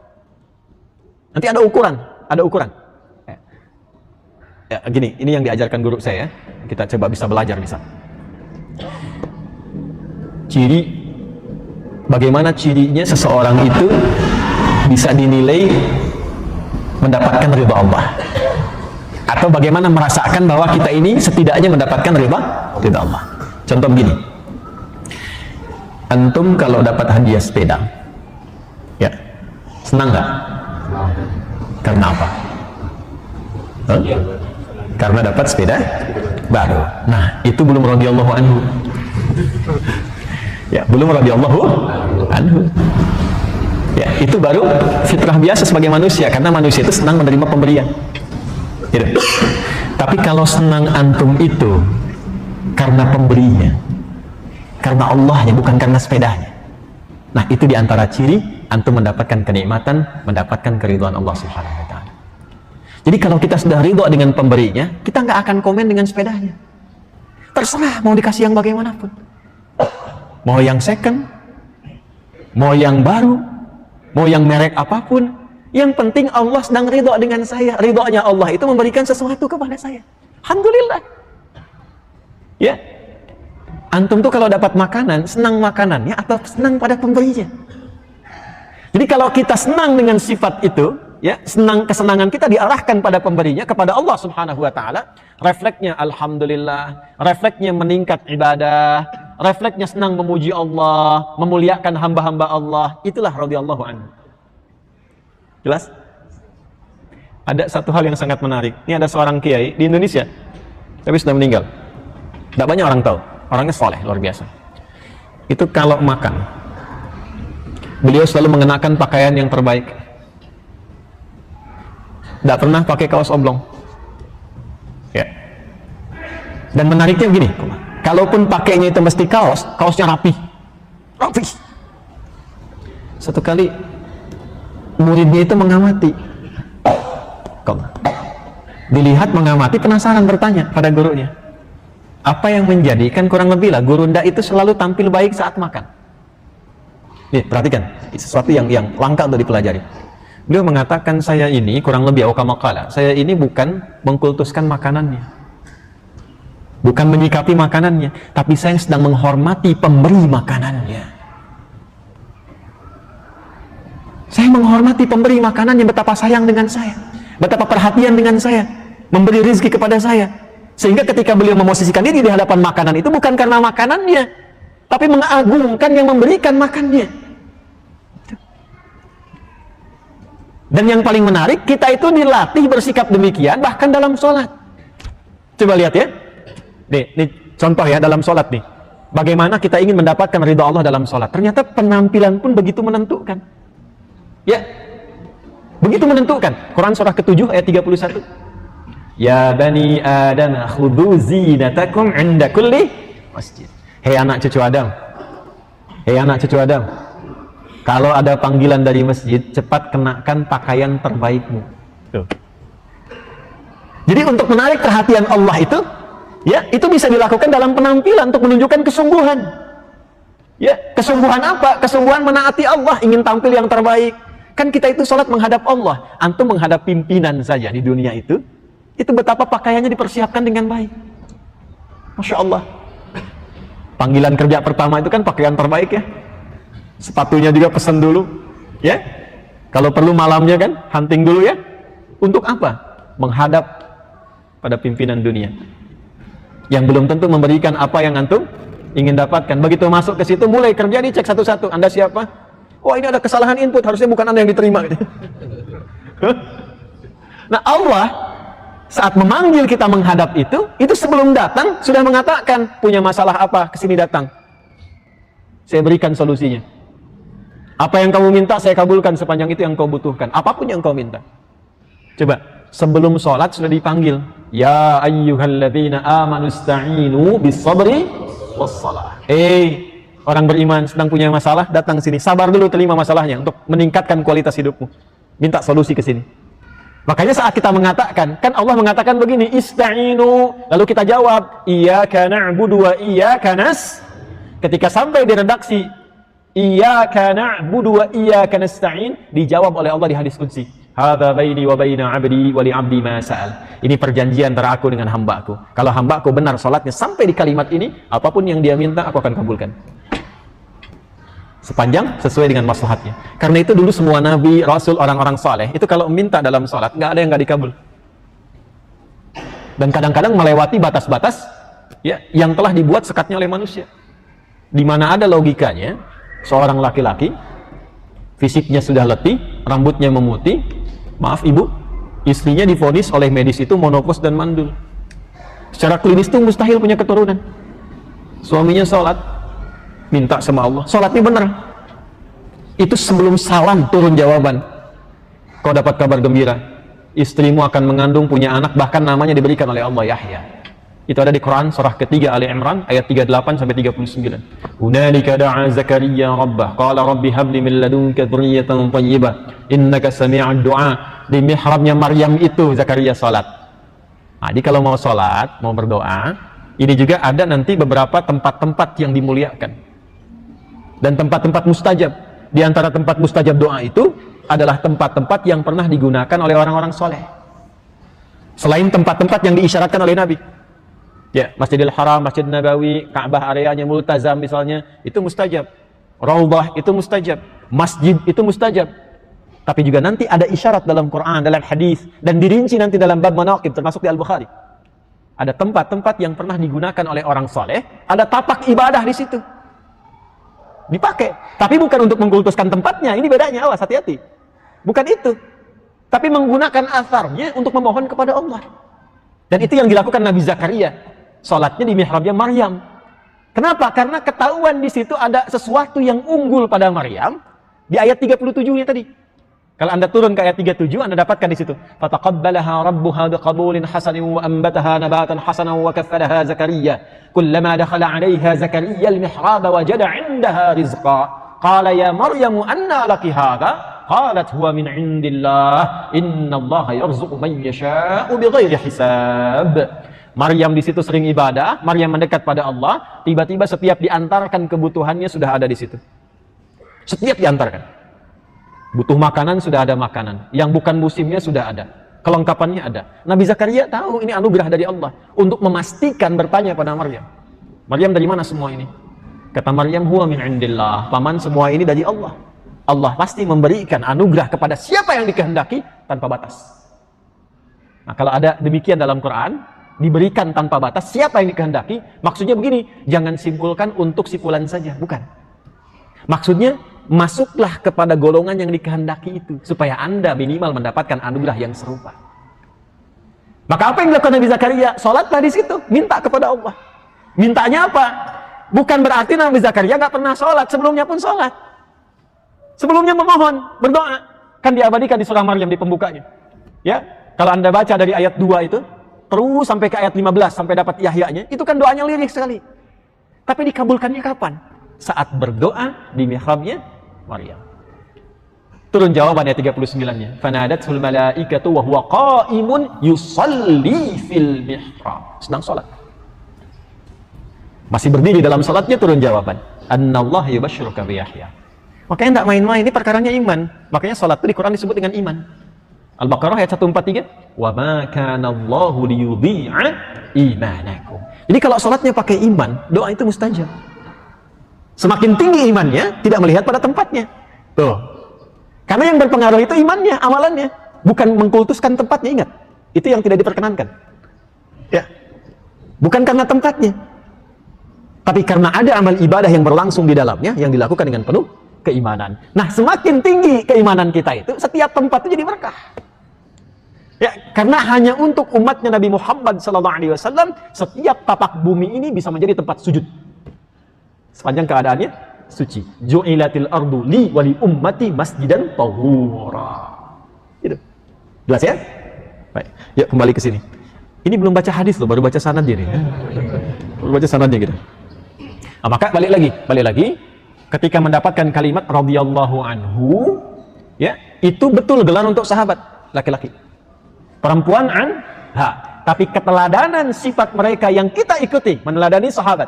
Nanti ada ukuran. Ya, gini, ini yang diajarkan guru saya. Kita coba bisa belajar bisa. Bagaimana cirinya seseorang itu bisa dinilai mendapatkan ridha Allah, atau bagaimana merasakan bahwa kita ini setidaknya mendapatkan ridha Allah. Contoh begini. Antum kalau dapat hadiah sepeda, ya, senang nggak? Karena apa? Karena dapat sepeda baru. Nah, itu belum radhiyallahu anhu. Ya, belum radhiyallahu anhu. Ya, itu baru fitrah biasa sebagai manusia, karena manusia itu senang menerima pemberian. Gitu. Tapi kalau senang antum itu karena pemberinya, karena Allahnya, bukan karena sepedanya. Nah, itu diantara ciri antum mendapatkan kenikmatan, mendapatkan keridhaan Allah Subhanahu wa ta'ala. Jadi kalau kita sudah ridha dengan pemberinya, kita nggak akan komen dengan sepedanya. Terserah mau dikasih yang bagaimanapun. Mau yang second, mau yang baru, mau yang merek apapun, yang penting Allah sedang ridho dengan saya. Ridhonya Allah itu memberikan sesuatu kepada saya. Alhamdulillah. Ya, antum tuh kalau dapat makanan, senang makanannya atau senang pada pemberinya? Jadi kalau kita senang dengan sifat itu, ya, kesenangan kita diarahkan pada pemberinya, kepada Allah Subhanahu wa taala, refleksnya alhamdulillah, refleksnya meningkat ibadah, refleksnya senang memuji Allah, memuliakan hamba-hamba Allah, itulah radhiyallahu anhu. Jelas? Ada satu hal yang sangat menarik. Ini ada seorang kiai di Indonesia, tapi sudah meninggal. Tidak banyak orang tahu. Orangnya soleh, luar biasa. Itu kalau makan, beliau selalu mengenakan pakaian yang terbaik. Tidak pernah pakai kaos oblong. Ya. Dan menariknya begini, kalaupun pakainya itu mesti kaosnya rapi. Satu kali muridnya itu mengamati. Dilihat mengamati, penasaran, bertanya pada gurunya. Apa yang menjadikan kurang lebih lah guru ndak itu selalu tampil baik saat makan? Nih, perhatikan, sesuatu yang langka untuk dipelajari. Beliau mengatakan, saya ini kurang lebih awkamakala, saya ini bukan mengkultuskan makanannya, bukan menyikapi makanannya, tapi saya sedang menghormati pemberi makanannya. Saya menghormati pemberi makanannya, betapa sayang dengan saya, betapa perhatian dengan saya, memberi rezeki kepada saya. Sehingga ketika beliau memosisikan diri di hadapan makanan itu bukan karena makanannya, tapi mengagungkan yang memberikan makannya. Dan yang paling menarik, kita itu dilatih bersikap demikian bahkan dalam sholat. Coba lihat ya. Nih contoh ya, dalam sholat nih. Bagaimana kita ingin mendapatkan ridha Allah dalam sholat. Ternyata penampilan pun begitu menentukan. Ya, begitu menentukan. Quran surah ke-7 ayat 31. Ya bani Adam khudhu zinatakum 'inda kulli masjid. Hei anak cucu Adam. Hei anak cucu Adam. Kalau ada panggilan dari masjid, cepat kenakan pakaian terbaikmu. Tuh. Jadi untuk menarik perhatian Allah itu, ya, itu bisa dilakukan dalam penampilan untuk menunjukkan kesungguhan. Ya, kesungguhan apa? Kesungguhan menaati Allah, ingin tampil yang terbaik. Kan kita itu sholat menghadap Allah. Antum menghadap pimpinan saja di dunia itu betapa pakaiannya dipersiapkan dengan baik. Masya Allah. Panggilan kerja pertama itu kan pakaian terbaik ya. Sepatunya juga pesan dulu, ya. Kalau perlu malamnya kan hunting dulu ya. Untuk apa? Menghadap pada pimpinan dunia yang belum tentu memberikan apa yang antum ingin dapatkan. Begitu masuk ke situ, mulai kerja dicek satu-satu. Anda siapa? Wah, ini ada kesalahan input, harusnya bukan Anda yang diterima. Nah, Allah saat memanggil kita menghadap itu sebelum datang sudah mengatakan, punya masalah apa? Kesini datang. Saya berikan solusinya. Apa yang kamu minta saya kabulkan sepanjang itu yang kau butuhkan. Apapun yang kau minta. Coba, sebelum sholat sudah dipanggil. Ya ayyuhalladzina amanu ista'inu bis-sabri was-salah. Orang beriman sedang punya masalah, datang sini. Sabar dulu terima masalahnya untuk meningkatkan kualitas hidupmu. Minta solusi ke sini. Makanya saat kita mengatakan, kan Allah mengatakan begini, ista'inu. Lalu kita jawab, iyyaka na'budu wa iyyaka nas. Ketika sampai di redaksi iyyaka na'budu wa iyyaka nasta'in, dijawab oleh Allah di hadis qudsi, hadza baini wa baina 'abdi wa li 'abdi ma sa'al. Ini perjanjian antara aku dengan hambaku. Kalau hambaku benar salatnya sampai di kalimat ini, apapun yang dia minta aku akan kabulkan. Sepanjang sesuai dengan maslahatnya. Karena itu dulu semua nabi, rasul, orang-orang saleh itu kalau minta dalam salat nggak ada yang nggak dikabul. Dan kadang-kadang melewati batas-batas ya yang telah dibuat sekatnya oleh manusia. Di mana ada logikanya, seorang laki-laki fisiknya sudah letih, rambutnya memutih, maaf ibu, istrinya divonis oleh medis itu monopos dan mandul. Secara klinis itu mustahil punya keturunan. Suaminya sholat, minta sama Allah, sholatnya benar. Itu sebelum salam turun jawaban, kau dapat kabar gembira, istrimu akan mengandung, punya anak, bahkan namanya diberikan oleh Allah Yahya. Itu ada di Quran surah ketiga Ali Imran ayat 38 sampai 39. Hunalika da'a Zakaria rabbah qala rabbi habli min ladunka dzurriyyatan thayyibah innaka sami'ud du'a. Di mihrabnya Maryam itu Zakaria salat. Jadi kalau mau salat, mau berdoa, Ini juga ada nanti beberapa tempat-tempat yang dimuliakan dan tempat-tempat mustajab. Di antara tempat mustajab doa itu adalah tempat-tempat yang pernah digunakan oleh orang-orang soleh, selain tempat-tempat yang diisyaratkan oleh Nabi. Ya, Masjidil Haram, Masjid Nabawi, Ka'bah areanya multazam misalnya, itu mustajab. Raudhah itu mustajab, masjid itu mustajab. Tapi juga nanti ada isyarat dalam Quran, dalam hadis, dan dirinci nanti dalam bab manaqib, termasuk di Al-Bukhari. Ada tempat-tempat yang pernah digunakan oleh orang soleh, ada tapak ibadah di situ, dipakai. Tapi bukan untuk mengkultuskan tempatnya, ini bedanya, awas, hati-hati. Bukan itu, tapi menggunakan asarnya untuk memohon kepada Allah. Dan itu yang dilakukan Nabi Zakaria, sholatnya di mihrabnya Maryam. Kenapa? Karena ketahuan di situ ada sesuatu yang unggul pada Maryam di ayat 37-nya tadi. Kalau Anda turun ke ayat 37, Anda dapatkan di situ. Fataqabbalaha rabbuha biqabulin hasanin wa anbataha nabatan hasanan wa kaffalaha Zakaria. Kullama dakhala 'alayha Zakaria al-mihrab wajada 'indaha rizqa. Qala ya Maryam anna laki hadha? Qalat huwa min 'indillah. Innallaha yarzuqu man yasha'u bighairi hisab. Maryam di situ sering ibadah, Maryam mendekat pada Allah, tiba-tiba setiap diantarkan kebutuhannya sudah ada di situ. Setiap diantarkan. Butuh makanan sudah ada makanan, yang bukan musimnya sudah ada, kelengkapannya ada. Nabi Zakaria tahu ini anugerah dari Allah untuk memastikan, bertanya pada Maryam, Maryam dari mana semua ini? Kata Maryam, huwa min indillah, paman semua ini dari Allah. Allah pasti memberikan anugerah kepada siapa yang dikehendaki tanpa batas. Nah, kalau ada demikian dalam Quran, diberikan tanpa batas siapa yang dikehendaki, maksudnya begini, jangan simpulkan untuk si fulan saja, bukan. Maksudnya masuklah kepada golongan yang dikehendaki itu, supaya Anda minimal mendapatkan anugerah yang serupa. Maka apa yang dilakukan Nabi Zakaria? Sholatlah di situ, minta kepada Allah. Mintanya apa? Bukan berarti Nabi Zakaria nggak pernah sholat, sebelumnya pun sholat. Sebelumnya memohon, berdoa. Kan diabadikan di surah Maryam di pembukanya. Ya, kalau Anda baca dari ayat 2 itu, terus sampai ke ayat 15, sampai dapat Yahya-nya, itu kan doanya lirik sekali. Tapi dikabulkannya kapan? Saat berdoa di mihrabnya Maryam. Turun jawaban ayat 39-nya. Fanadatul malaikatu wa huwa qa'imun yusalli fil mihrab. Sedang salat. Masih berdiri dalam salatnya, turun jawaban. Annallahu yubashshiruka bi Yahya. Makanya tidak main-main, ini perkaranya iman. Makanya salat itu di Quran disebut dengan iman. Al-Baqarah ayat 143. Wa ma kana Allahu liyudhi'a imanakum. Jadi kalau salatnya pakai iman, doa itu mustajab. Semakin tinggi imannya, tidak melihat pada tempatnya. Tuh. Karena yang berpengaruh itu imannya, amalannya. Bukan mengkultuskan tempatnya, ingat. Itu yang tidak diperkenankan. Ya. Bukan karena tempatnya. Tapi karena ada amal ibadah yang berlangsung di dalamnya, yang dilakukan dengan penuh keimanan. Nah, semakin tinggi keimanan kita itu, setiap tempat itu jadi berkah. Ya, karena hanya untuk umatnya Nabi Muhammad SAW, setiap tapak bumi ini bisa menjadi tempat sujud. Sepanjang keadaannya suci. Ju'ilatil ardu li wali ummati masjidan tahura. Gitu. Jelas ya? Baik. Yuk kembali ke sini. Ini belum baca hadis loh, baru baca sanadnya nih. Baru baca sanadnya gitu. Nah, maka balik lagi. Ketika mendapatkan kalimat radhiyallahu anhu, ya, itu betul gelar untuk sahabat laki-laki. Perempuan anha. Tapi keteladanan sifat mereka yang kita ikuti meneladani sahabat.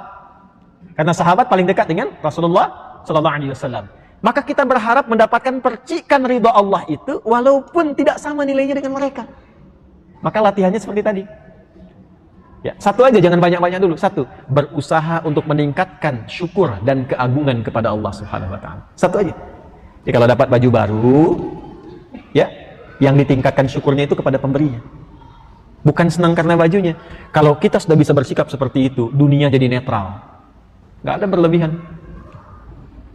Karena sahabat paling dekat dengan Rasulullah sallallahu alaihi wasallam. Maka kita berharap mendapatkan percikan ridha Allah itu walaupun tidak sama nilainya dengan mereka. Maka latihannya seperti tadi. Ya, satu aja, jangan banyak-banyak dulu. Satu, berusaha untuk meningkatkan syukur dan keagungan kepada Allah Subhanahu wa taala. Satu aja. Jadi kalau dapat baju baru, ya, yang ditingkatkan syukurnya itu kepada pemberinya. Bukan senang karena bajunya. Kalau kita sudah bisa bersikap seperti itu, dunia jadi netral. Nggak ada berlebihan.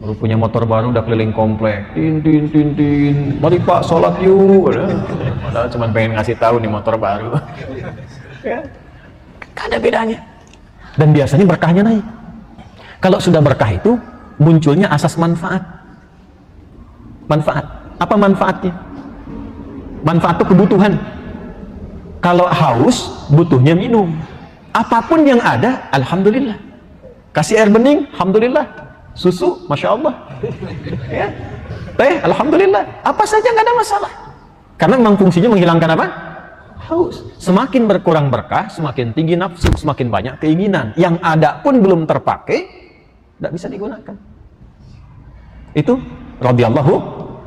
Baru punya motor baru udah keliling komplek. Tin. Mari Pak, sholat yuk. Padahal cuma pengen ngasih tahu nih motor baru. Ya. Gak ada bedanya. Dan biasanya berkahnya naik. Kalau sudah berkah itu munculnya asas manfaat. Manfaat. Apa manfaatnya? Manfaat itu kebutuhan. Kalau haus, butuhnya minum. Apapun yang ada, alhamdulillah. Kasih air bening, alhamdulillah. Susu, masya Allah. Ya. Teh, alhamdulillah. Apa saja nggak ada masalah. Karena memang fungsinya menghilangkan apa? haus. Semakin berkurang berkah, semakin tinggi nafsu, semakin banyak keinginan. Yang ada pun belum terpakai, tidak bisa digunakan. Itu radhiyallahu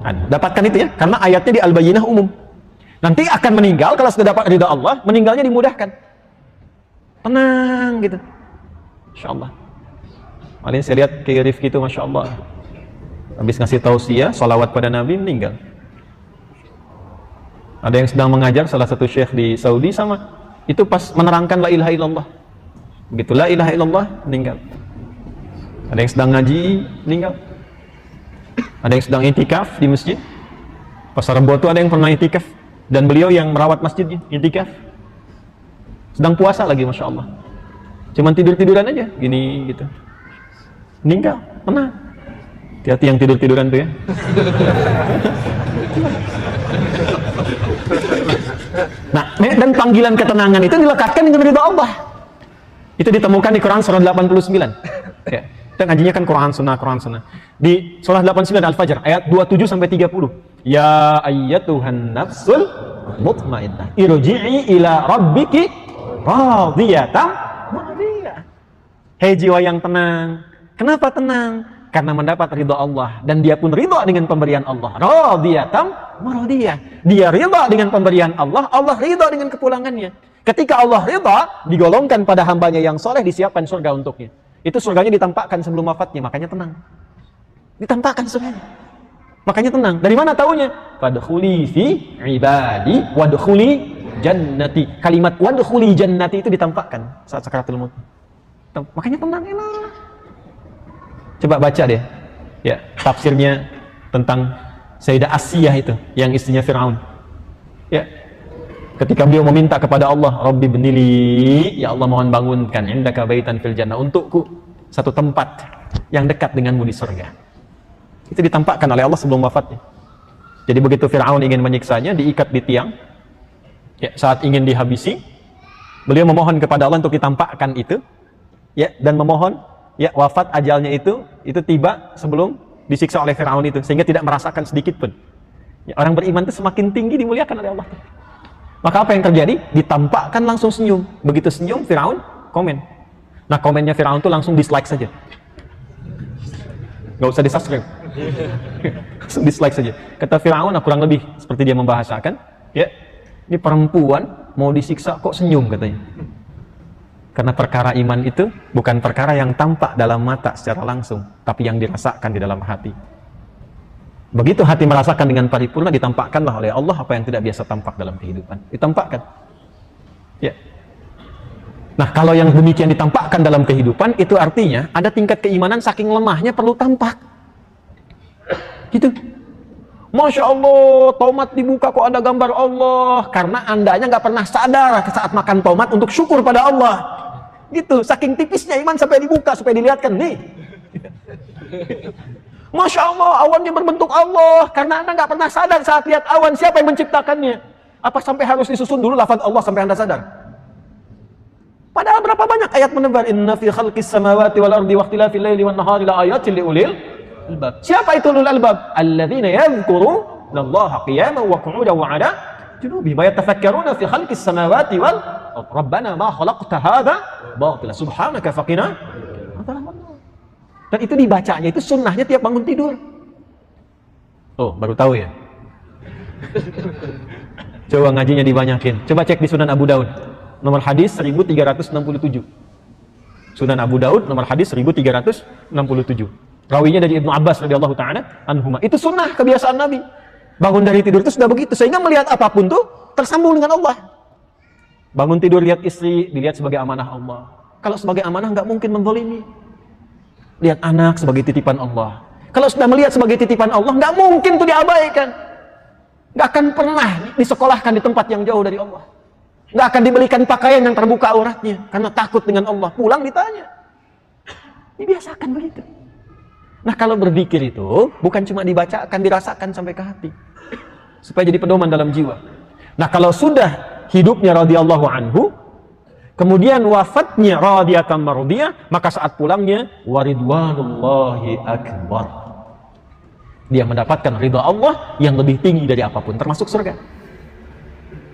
anhu. Dapatkan itu ya, karena ayatnya di Al-Bayyinah umum. Nanti akan meninggal, kalau sudah dapat ridha Allah, meninggalnya dimudahkan. Tenang gitu. Masya Allah. Malin saya lihat kayak Rifki itu, Masya Allah. Habis ngasih tausiah, salawat pada Nabi, meninggal. Ada yang sedang mengajar, salah satu syekh di Saudi sama. Itu pas menerangkan la ilaha illallah. Begitu la ilaha illallah, meninggal. Ada yang sedang ngaji, meninggal. Ada yang sedang itikaf di masjid. Pasar Rebo itu ada yang pernah itikaf. Dan beliau yang merawat masjidnya, itikaf. Sedang puasa lagi, Masya Allah. Cuman tidur-tiduran aja, gini gitu. Meninggal, tenang. Hati-hati yang tidur-tiduran tuh ya. Nah, dan panggilan ketenangan itu dilekatkan dengan ridha Allah. Itu ditemukan di Quran surah 89. Ya. Kita ngajinya kan Quran Sunnah. Di surah 89 Al-Fajr ayat 27 sampai 30. Ya ayyatuhan nafsul mutmainnah, irji'i ila rabbiki radiyatan mardiyah. Hei jiwa yang tenang. Kenapa tenang? Karena mendapat ridha Allah dan dia pun ridha dengan pemberian Allah. Radiyatan mardiyah. Dia ridha dengan pemberian Allah, Allah ridha dengan kepulangannya. Ketika Allah ridha, digolongkan pada hambanya yang soleh, disiapkan surga untuknya. Itu surganya ditampakkan sebelum wafatnya, makanya tenang. Ditampakkan surganya. Makanya tenang. Dari mana taunya? Fadkhuli fi ibadi wadkhuli jannati. Kalimat wadkhuli jannati itu ditampakkan saat sakaratul maut. Makanya tenang, enak. Coba baca deh. Ya, tafsirnya tentang Sayyidah Asiyah itu, yang istrinya Firaun. Ya. Ketika beliau meminta kepada Allah, Rabbi benili, ya Allah mohon bangunkan indaka baitan fil jannah, untukku satu tempat yang dekat denganmu di surga. Itu ditampakkan oleh Allah sebelum wafatnya. Jadi begitu Firaun ingin menyiksanya, diikat di tiang. Ya, saat ingin dihabisi, beliau memohon kepada Allah untuk ditampakkan itu. Ya, dan memohon ya wafat ajalnya itu tiba sebelum disiksa oleh Firaun itu, sehingga tidak merasakan sedikit pun. Ya, orang beriman itu semakin tinggi dimuliakan oleh Allah. Maka apa yang terjadi? Ditampakkan langsung senyum. Begitu senyum, Firaun komen. Nah, komennya Firaun itu langsung dislike saja. Nggak usah di-subscribe. Langsung dislike saja. Kata Firaun, nah, kurang lebih seperti dia membahasakan, ya, ini perempuan mau disiksa kok senyum katanya. Karena perkara iman itu bukan perkara yang tampak dalam mata secara langsung, tapi yang dirasakan di dalam hati. Begitu hati merasakan dengan paripurna, ditampakkanlah oleh Allah apa yang tidak biasa tampak dalam kehidupan. Ditampakkan. Ya. Nah, kalau yang demikian ditampakkan dalam kehidupan, itu artinya ada tingkat keimanan saking lemahnya perlu tampak. Gitu. Masya Allah, tomat dibuka kok ada gambar Allah. Karena andanya nggak pernah sadar saat makan tomat untuk syukur pada Allah. Gitu, saking tipisnya iman sampai dibuka, supaya dilihatkan. Nih. Masya Allah, awannya berbentuk Allah. Karena Anda nggak pernah sadar saat lihat awan, siapa yang menciptakannya? Apa sampai harus disusun dulu lafaz Allah sampai Anda sadar? Padahal berapa banyak ayat menebar, inna fi khalqis samawati wal ardi waqtilafil laili wan nahari la ayatin liulil albab. Siapa itu ulul albab? Alladzina yadhkurunallaha qiyaman wa qu'udan wa 'ala junubihim wa yatafakkaruna fi khalqis samawati wal ardi. Rabbana ma khalaqta hadza batila subhanaka faqina adzabannar. Dan itu dibacanya, itu sunnahnya tiap bangun tidur. Oh, baru tahu ya? Coba ngajinya dibanyakin. Coba cek di Sunan Abu Daud. Nomor hadis 1367. Sunan Abu Daud, nomor hadis 1367. Rawinya dari Ibnu Abbas radhiyallahu ta'ala anhuma. Itu sunnah, kebiasaan Nabi. Bangun dari tidur itu sudah begitu. Sehingga melihat apapun tuh tersambung dengan Allah. Bangun tidur lihat istri, dilihat sebagai amanah Allah. Kalau sebagai amanah nggak mungkin menzalimi. Lihat anak sebagai titipan Allah. Kalau sudah melihat sebagai titipan Allah, nggak mungkin itu diabaikan. Nggak akan pernah disekolahkan di tempat yang jauh dari Allah. Nggak akan dibelikan pakaian yang terbuka auratnya karena takut dengan Allah. Pulang ditanya. Dibiasakan begitu. Nah, kalau berzikir itu bukan cuma dibacakan, dirasakan sampai ke hati, supaya jadi pedoman dalam jiwa. Nah, kalau sudah hidupnya radhiyallahu anhu, kemudian wafatnya radiyatan mardiyah, maka saat pulangnya waridwanullahi akbar. Dia mendapatkan ridha Allah yang lebih tinggi dari apapun, termasuk surga.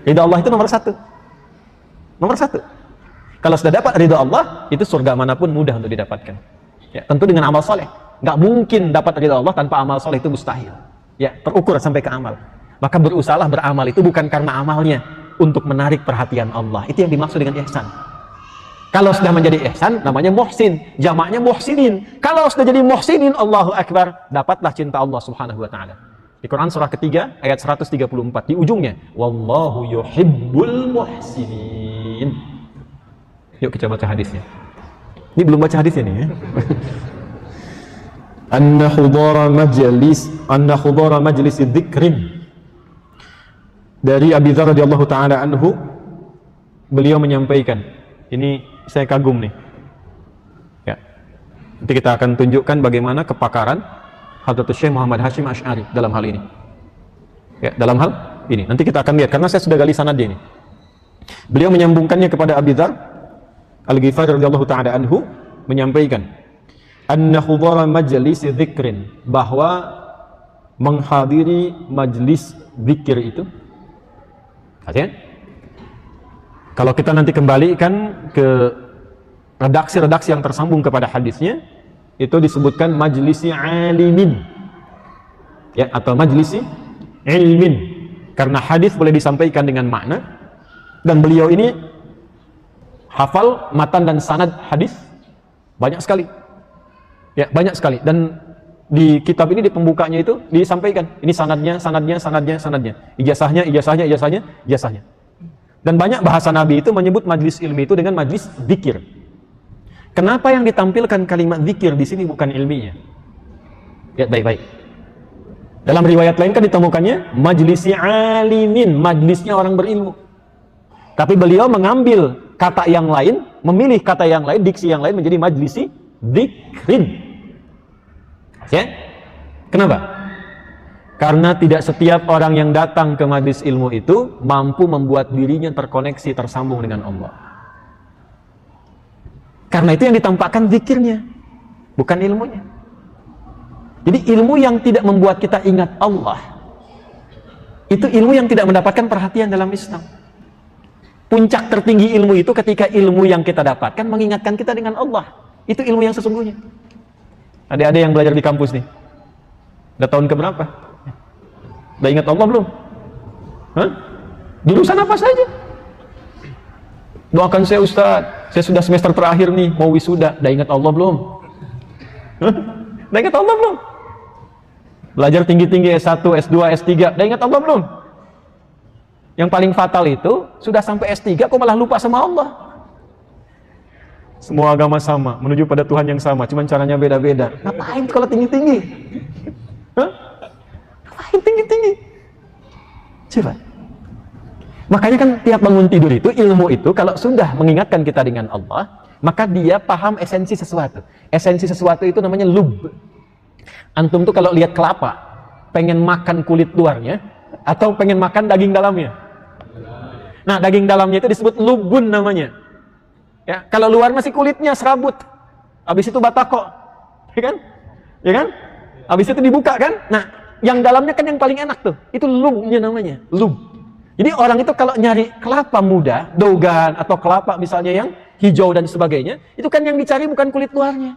Ridha Allah itu nomor satu. Nomor satu. Kalau sudah dapat ridha Allah, itu surga manapun mudah untuk didapatkan. Ya, tentu dengan amal soleh. Nggak mungkin dapat ridha Allah tanpa amal soleh, itu mustahil. Ya, terukur sampai ke amal. Maka berusahalah beramal itu bukan karena amalnya, untuk menarik perhatian Allah. Itu yang dimaksud dengan ihsan. Kalau sudah menjadi ihsan, namanya muhsin. Jamaknya muhsinin. Kalau sudah jadi muhsinin, Allahu Akbar, dapatlah cinta Allah Subhanahu wa Ta'ala. Di Quran surah ketiga ayat 134 di ujungnya, wallahu yuhibbul muhsinin. Yuk kita baca hadisnya. Ini belum baca hadisnya nih ya. Anna khudara majlis dzikrin. Dari Abi Dzar radhiyallahu taala anhu, beliau menyampaikan, ini saya kagum nih. Ya. Nanti kita akan tunjukkan bagaimana kepakaran Hadratus Syekh Muhammad Hashim Asy'ari dalam hal ini. Ya, dalam hal ini. Nanti kita akan lihat karena saya sudah gali sanadnya ini. Beliau menyambungkannya kepada Abi Dzar Al-Ghifari radhiyallahu taala anhu, menyampaikan anna hudara majlis dzikrin, bahwa menghadiri majlis zikir itu, artinya kalau kita nanti kembalikan ke redaksi-redaksi yang tersambung kepada hadisnya, itu disebutkan majlisi alimin, ya, atau majlisi ilmin, karena hadis boleh disampaikan dengan makna, dan beliau ini hafal matan dan sanad hadis banyak sekali, ya, banyak sekali. Dan di kitab ini, di pembukanya itu disampaikan ini sanadnya, ijazahnya. Dan banyak bahasa Nabi itu menyebut majlis ilmi itu dengan majlis zikir. Kenapa yang ditampilkan kalimat zikir di sini bukan ilminya? Ya, baik-baik. Dalam riwayat lain kan ditemukannya majlisi alimin, majlisnya orang berilmu. Tapi beliau mengambil kata yang lain, memilih kata yang lain, diksi yang lain menjadi majlisi dzikrin. Ya? Kenapa? Karena tidak setiap orang yang datang ke majlis ilmu itu mampu membuat dirinya terkoneksi, tersambung dengan Allah. Karena itu yang ditampakkan zikirnya, bukan ilmunya. Jadi ilmu yang tidak membuat kita ingat Allah, itu ilmu yang tidak mendapatkan perhatian dalam Islam. Puncak tertinggi ilmu itu ketika ilmu yang kita dapatkan mengingatkan kita dengan Allah. Itu ilmu yang sesungguhnya. Adik-adik yang belajar di kampus nih, udah tahun keberapa? Udah ingat Allah belum? Hah? Jurusan apa saja? Doakan saya Ustaz, saya sudah semester terakhir nih, mau wisuda. Udah ingat Allah belum? Hah? Udah ingat Allah belum? Belajar tinggi-tinggi S1, S2, S3, udah ingat Allah belum? Yang paling fatal itu, sudah sampai S3 kok malah lupa sama Allah. Semua agama sama, menuju pada Tuhan yang sama, cuman caranya beda-beda. Ngapain kalau tinggi-tinggi? Hah? Ngapain tinggi-tinggi? Coba. Makanya kan tiap bangun tidur itu, ilmu itu kalau sudah mengingatkan kita dengan Allah, maka dia paham esensi sesuatu. Esensi sesuatu itu namanya lub. Antum tuh kalau lihat kelapa, pengen makan kulit luarnya atau pengen makan daging dalamnya? Nah, daging dalamnya itu disebut lubun namanya. Ya, kalau luar masih kulitnya serabut, habis itu batako, ya kan? Ya kan? Habis itu dibuka kan? Nah, yang dalamnya kan yang paling enak tuh, itu lubnya namanya, lub. Jadi orang itu kalau nyari kelapa muda, dogan atau kelapa misalnya yang hijau dan sebagainya, itu kan yang dicari bukan kulit luarnya,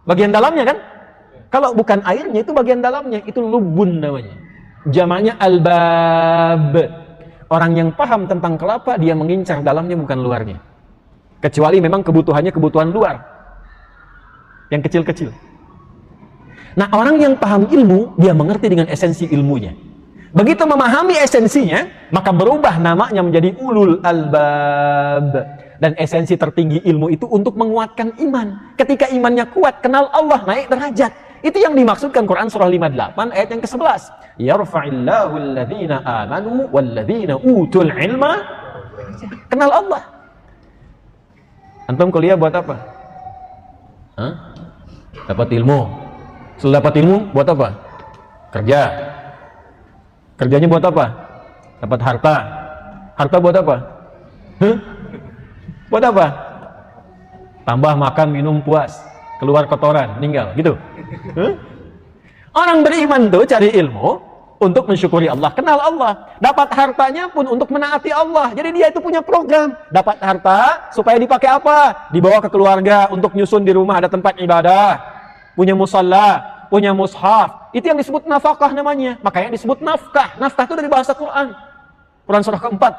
bagian dalamnya kan? Kalau bukan airnya, itu bagian dalamnya, itu lubun namanya. Jamaknya albab. Orang yang paham tentang kelapa, dia mengincar dalamnya bukan luarnya. Kecuali memang kebutuhannya kebutuhan luar, yang kecil-kecil. Nah, orang yang paham ilmu, dia mengerti dengan esensi ilmunya. Begitu memahami esensinya, maka berubah namanya menjadi ulul albab. Dan esensi tertinggi ilmu itu untuk menguatkan iman. Ketika imannya kuat, kenal Allah, naik derajat. Itu yang dimaksudkan Quran surah 58 ayat yang ke-11. Yarfa'illahu alladhina amanu walladhina utul ilma. Kenal Allah. Antum kuliah buat apa? Hah? Dapat ilmu. Setelah dapat ilmu buat apa? Kerja. Kerjanya buat apa? Dapat harta. Harta buat apa? Huh? Buat apa? Tambah makan, minum, puas. Keluar kotoran, meninggal, gitu. Huh? Orang beriman tuh cari ilmu, untuk mensyukuri Allah, kenal Allah. Dapat hartanya pun untuk menaati Allah. Jadi dia itu punya program. Dapat harta supaya dipakai apa? Dibawa ke keluarga untuk nyusun di rumah, ada tempat ibadah, punya musalla, punya mushaf. Itu yang disebut nafkah namanya. Makanya disebut nafkah. Nafkah itu dari bahasa Quran. Quran surah keempat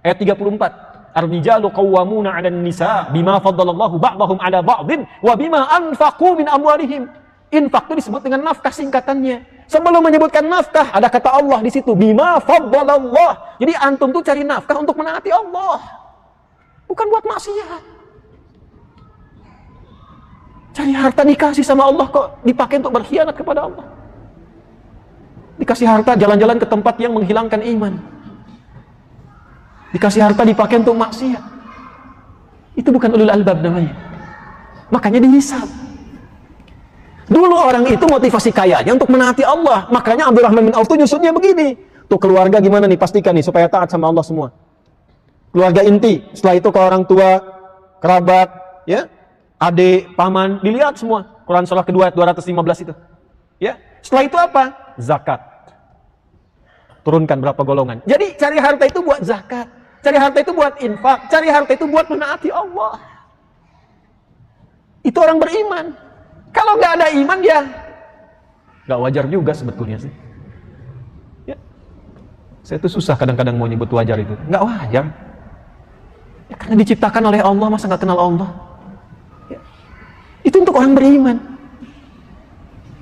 ayat 34. Ar-rijalu qawwamuna 'alan nisa bima faddalallahu ba'dahum 'ala ba'din wa bima anfaqu min amwalihim. Infak itu disebut dengan nafkah singkatannya. Sebelum menyebutkan nafkah ada kata Allah di situ, bima faddalallah. Jadi antum tuh cari nafkah untuk menaati Allah. Bukan buat maksiat. Cari harta dikasih sama Allah kok dipakai untuk berkhianat kepada Allah. Dikasih harta jalan-jalan ke tempat yang menghilangkan iman. Dikasih harta dipakai untuk maksiat. Itu bukan ulul albab namanya. Makanya dihisab. Dulu orang itu motivasi kayanya untuk menaati Allah. Makanya Abdurrahman bin Auf itu nyusunnya begini. Tuh keluarga gimana nih, pastikan nih supaya taat sama Allah semua. Keluarga inti, setelah itu ke orang tua, kerabat, ya, adik, paman, dilihat semua. Quran surah kedua ayat 215 itu. Ya, setelah itu apa? Zakat. Turunkan berapa golongan. Jadi cari harta itu buat zakat. Cari harta itu buat infak, cari harta itu buat menaati Allah. Itu orang beriman. Kalau nggak ada iman ya nggak wajar juga sebetulnya sih. Ya. Saya tuh susah kadang-kadang mau nyebut wajar itu. Nggak wajar. Ya, karena diciptakan oleh Allah, masa nggak kenal Allah? Ya. Itu untuk orang beriman.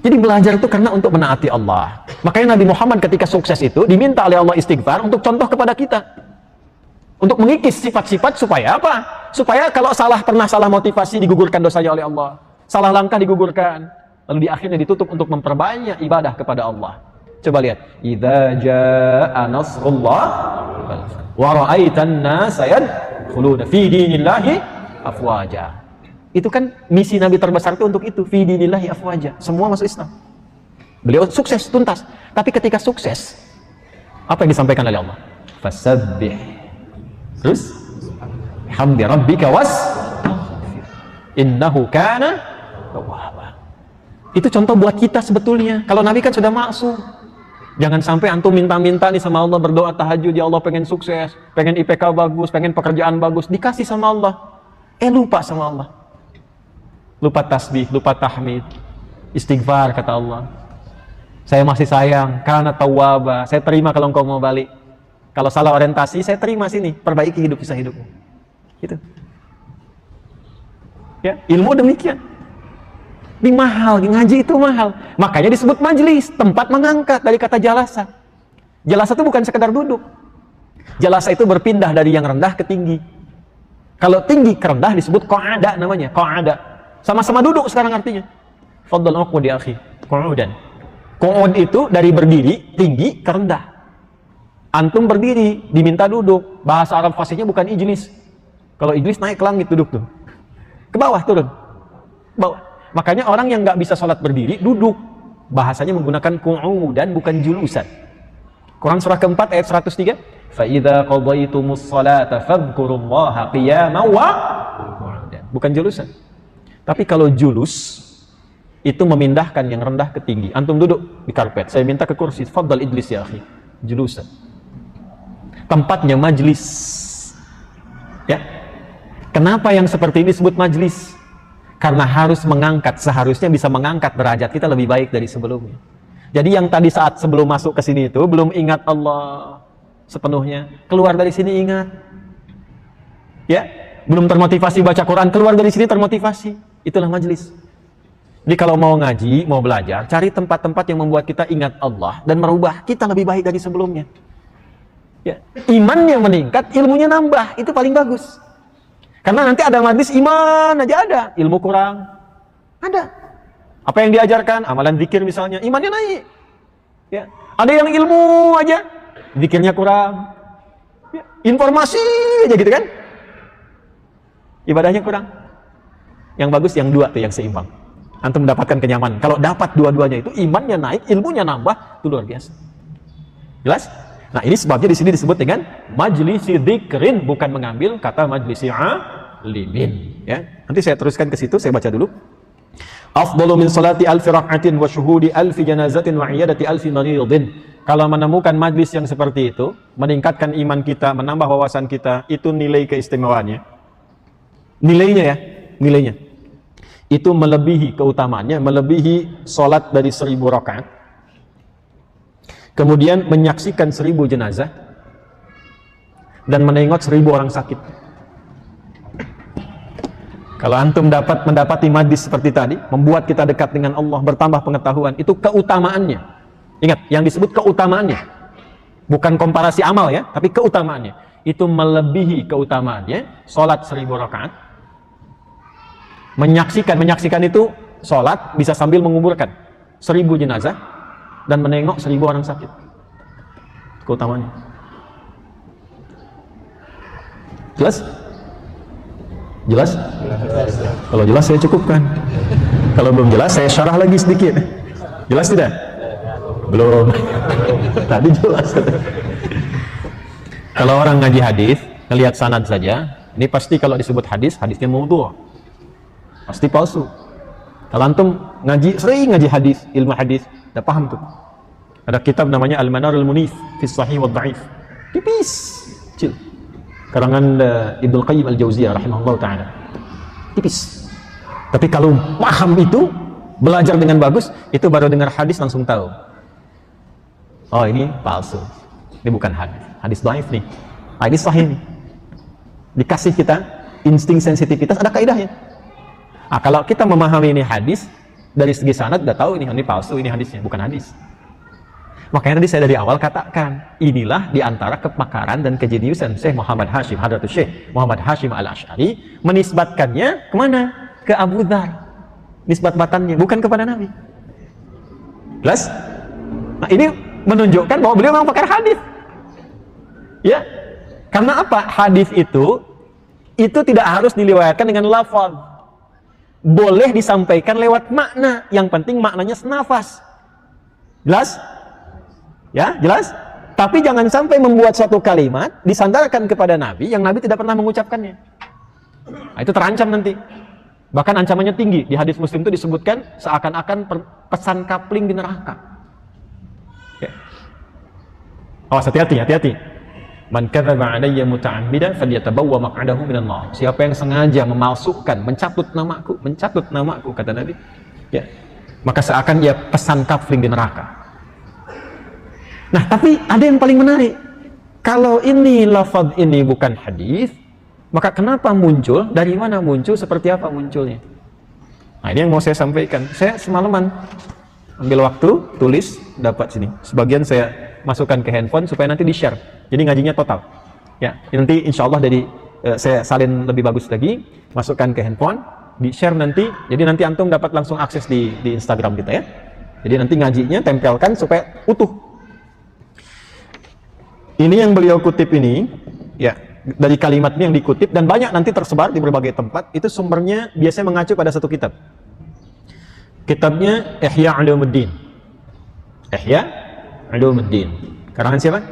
Jadi belajar itu karena untuk menaati Allah. Makanya Nabi Muhammad ketika sukses itu diminta oleh Allah istighfar untuk contoh kepada kita. Untuk mengikis sifat-sifat supaya apa? Supaya kalau pernah salah motivasi digugurkan dosanya oleh Allah. Salah langkah digugurkan. Lalu di akhirnya ditutup untuk memperbanyak ibadah kepada Allah. Coba lihat. Idza jaa nasrullah wa ra'aitan nasa yadkhuluna fi dinillahi afwaja. Itu kan misi Nabi terbesar itu untuk itu. Fi dinillahi afwaja. Semua masuk Islam. Beliau sukses tuntas. Tapi ketika sukses, apa yang disampaikan oleh Allah? Fasabbih. Terus hamdi rabbika innahu kana tawwaba. Itu contoh buat kita sebetulnya. Kalau Nabi kan sudah maksum. Jangan sampai antum minta-minta nih sama Allah, berdoa tahajud, ya Allah pengen sukses, pengen IPK bagus, pengen pekerjaan bagus, dikasih sama Allah. Lupa sama Allah. Lupa tasbih, lupa tahmid, istighfar kata Allah. Saya masih sayang, karena tawwaba. Saya terima kalau engkau mau balik. Kalau salah orientasi, saya terima sini, perbaiki kisah hidupmu. Gitu. Ya, ilmu demikian. Ini mahal, ngaji itu mahal. Makanya disebut majlis, tempat mengangkat dari kata jalasa. Jalasa itu bukan sekedar duduk. Jalasa itu berpindah dari yang rendah ke tinggi. Kalau tinggi ke rendah disebut qa'ada namanya, qa'ada. Sama-sama duduk sekarang artinya. Fadhal uqud ya akhi, qu'udan. Qu'ud itu dari berdiri, tinggi ke rendah. Antum berdiri, diminta duduk. Bahasa Arab fasihnya bukan ijlis. Kalau ijlis naik ke langit duduk tuh. Ke bawah turun. Bawah. Makanya orang yang nggak bisa sholat berdiri, duduk. Bahasanya menggunakan qu'udan bukan julusan. Quran surah keempat ayat 103. فَإِذَا قَضَيْتُمُ الصَّلَاةَ فَاذْكُرُوا اللَّهَ قِيَامًا وَقُعُودًا. Bukan julusan. Tapi kalau julus, itu memindahkan yang rendah ke tinggi. Antum duduk di karpet, saya minta ke kursi. Fadhal ijlis ya akhi. Julusan. Tempatnya majlis. Ya. Kenapa yang seperti ini disebut majlis? Karena harus mengangkat, seharusnya bisa mengangkat derajat kita lebih baik dari sebelumnya. Jadi yang tadi saat sebelum masuk ke sini itu belum ingat Allah sepenuhnya, keluar dari sini ingat. Ya, belum termotivasi baca Quran, keluar dari sini termotivasi. Itulah majlis. Jadi kalau mau ngaji, mau belajar, cari tempat-tempat yang membuat kita ingat Allah dan merubah kita lebih baik dari sebelumnya. Ya, imannya meningkat, ilmunya nambah, itu paling bagus. Karena nanti ada majlis iman aja ada, ilmu kurang. Ada. Apa yang diajarkan? Amalan zikir misalnya, imannya naik. Ya. Ada yang ilmu aja, zikirnya kurang. Ya. Informasi aja gitu kan. Ibadahnya kurang. Yang bagus yang dua tuh, yang seimbang. Antum mendapatkan kenyamanan. Kalau dapat dua-duanya itu, imannya naik, ilmunya nambah, itu luar biasa. Jelas? Nah, ini sebabnya di sini disebut dengan majlisi dzikrin, bukan mengambil kata majlisi alimin. Ya. Nanti saya teruskan ke situ, saya baca dulu. Afdalu min salati alfi rak'atin wa syuhudi alfi janazatin wa iyadati alfi maridin kalau menemukan majlis yang seperti itu, meningkatkan iman kita, menambah wawasan kita, itu nilai keistimewaannya. Nilainya ya, nilainya. Itu melebihi keutamaannya, melebihi sholat dari 1000 rakaat. Kemudian menyaksikan 1000 jenazah dan menengok 1000 orang sakit. Kalau antum mendapati majlis seperti tadi, membuat kita dekat dengan Allah, bertambah pengetahuan, itu keutamaannya. Ingat, yang disebut keutamaannya, bukan komparasi amal ya, tapi keutamaannya. Itu melebihi keutamaannya sholat 1000 rakaat. Menyaksikan itu sholat bisa sambil menguburkan 1000 jenazah dan menengok 1000 orang sakit. Keutamaannya. Jelas? Jelas? Kalau jelas saya cukupkan. Kalau belum jelas saya syarah lagi sedikit. Jelas tidak? Belum. Tadi jelas. Kalau orang ngaji hadis, ngelihat sanad saja, ini pasti kalau disebut hadis, hadisnya maudhu'. Pasti palsu. Kalau antum sering ngaji hadis, ilmu hadis, udah paham tuh. Ada kitab namanya Al-Manarul Munif fi Sahih wa Dhaif. Tipis, kecil. Karangan Ibnu Qayyim Al-Jauziyah rahimahullah taala. Tipis. Tapi kalau paham itu, belajar dengan bagus, itu baru dengar hadis langsung tahu. Oh, ini palsu. Ini bukan hadis. Hadis dhaif nih. Ini sahih nih. Dikasih kita insting sensitivitas, ada kaidahnya. Kalau kita memahami ini hadis dari segi sanad, udah tahu ini palsu, ini hadisnya, bukan hadis. Makanya tadi saya dari awal katakan, inilah diantara kepakaran dan kejeniusan Syekh Muhammad Hashim, Hadratus Syekh Muhammad Hashim Al-Asy'ari, menisbatkannya kemana? Ke Abu Dzar. Nisbat batannya, bukan kepada Nabi. Jelas? Nah, ini menunjukkan bahwa beliau memang pakar hadis. Ya. Karena apa? Hadis itu tidak harus diriwayatkan dengan lafaz. Boleh disampaikan lewat makna. Yang penting maknanya senafas. Jelas? Ya, jelas? Tapi jangan sampai membuat suatu kalimat disandarkan kepada Nabi yang Nabi tidak pernah mengucapkannya. Nah, itu terancam nanti. Bahkan ancamannya tinggi. Di hadis Muslim itu disebutkan seakan-akan pesan kapling di neraka. Ya. Awas, hati-hati. Man kadzaba 'alayya muta'ammidan falyatabawwa maq'adahu minan nar. Siapa yang sengaja memalsukan, mencatut namaku kata Nabi, ya, maka seakan dia pesan kapling di neraka. Nah, tapi ada yang paling menarik. Kalau ini lafaz ini bukan hadis, maka kenapa muncul? Dari mana muncul? Seperti apa munculnya? Nah, ini yang mau saya sampaikan. Saya semalaman ambil waktu, tulis, dapat sini. Sebagian saya masukkan ke handphone supaya nanti di-share. Jadi ngajinya total. Ya, nanti insya Allah saya salin lebih bagus lagi, masukkan ke handphone, di-share nanti. Jadi nanti antum dapat langsung akses di Instagram kita ya. Jadi nanti ngajinya tempelkan supaya utuh. Ini yang beliau kutip ini, ya, dari kalimatnya yang dikutip dan banyak nanti tersebar di berbagai tempat. Itu sumbernya biasanya mengacu pada satu kitab. Kitabnya Ihya Ulumuddin. Ihya Ulumuddin. Karangan siapa?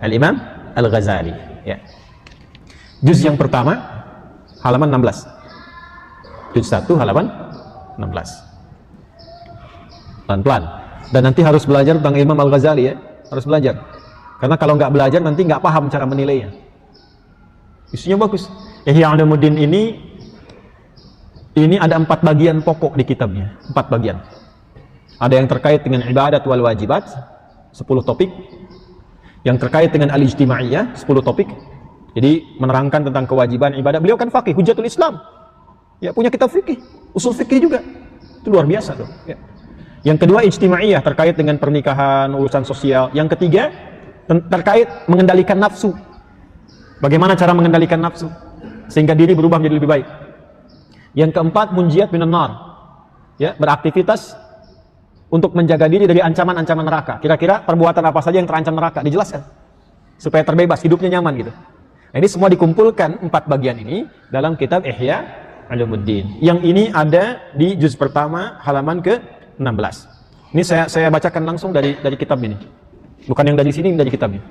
Al-Imam Al-Ghazali. Ya. Juz yang pertama, halaman 16. Juz 1, halaman 16. Pelan-pelan. Dan nanti harus belajar tentang Imam Al-Ghazali ya. Harus belajar. Karena kalau nggak belajar nanti nggak paham cara menilainya. Isinya bagus. Ihya Ulumuddin ini ada 4 bagian pokok di kitabnya. 4 bagian. Ada yang terkait dengan ibadat wal wajibat, 10 topik. Yang terkait dengan al-ijtimaiyah, 10 topik. Jadi menerangkan tentang kewajiban ibadah. Beliau kan faqih, Hujatul Islam. Ya, punya kitab fikih, usul fikih juga. Itu luar biasa tuh. Ya. Yang kedua ijtimaiyah, terkait dengan pernikahan, urusan sosial. Yang ketiga terkait mengendalikan nafsu. Bagaimana cara mengendalikan nafsu sehingga diri berubah menjadi lebih baik. Yang keempat munjiat minan nar. Ya, beraktivitas untuk menjaga diri dari ancaman-ancaman neraka. Kira-kira perbuatan apa saja yang terancam neraka dijelaskan supaya terbebas, hidupnya nyaman gitu. Nah, ini semua dikumpulkan 4 bagian ini dalam kitab Ihya Ulumuddin. Yang ini ada di juz pertama halaman ke-16. Ini saya bacakan langsung dari kitab ini. Bukan yang dari sini, dari kitabnya.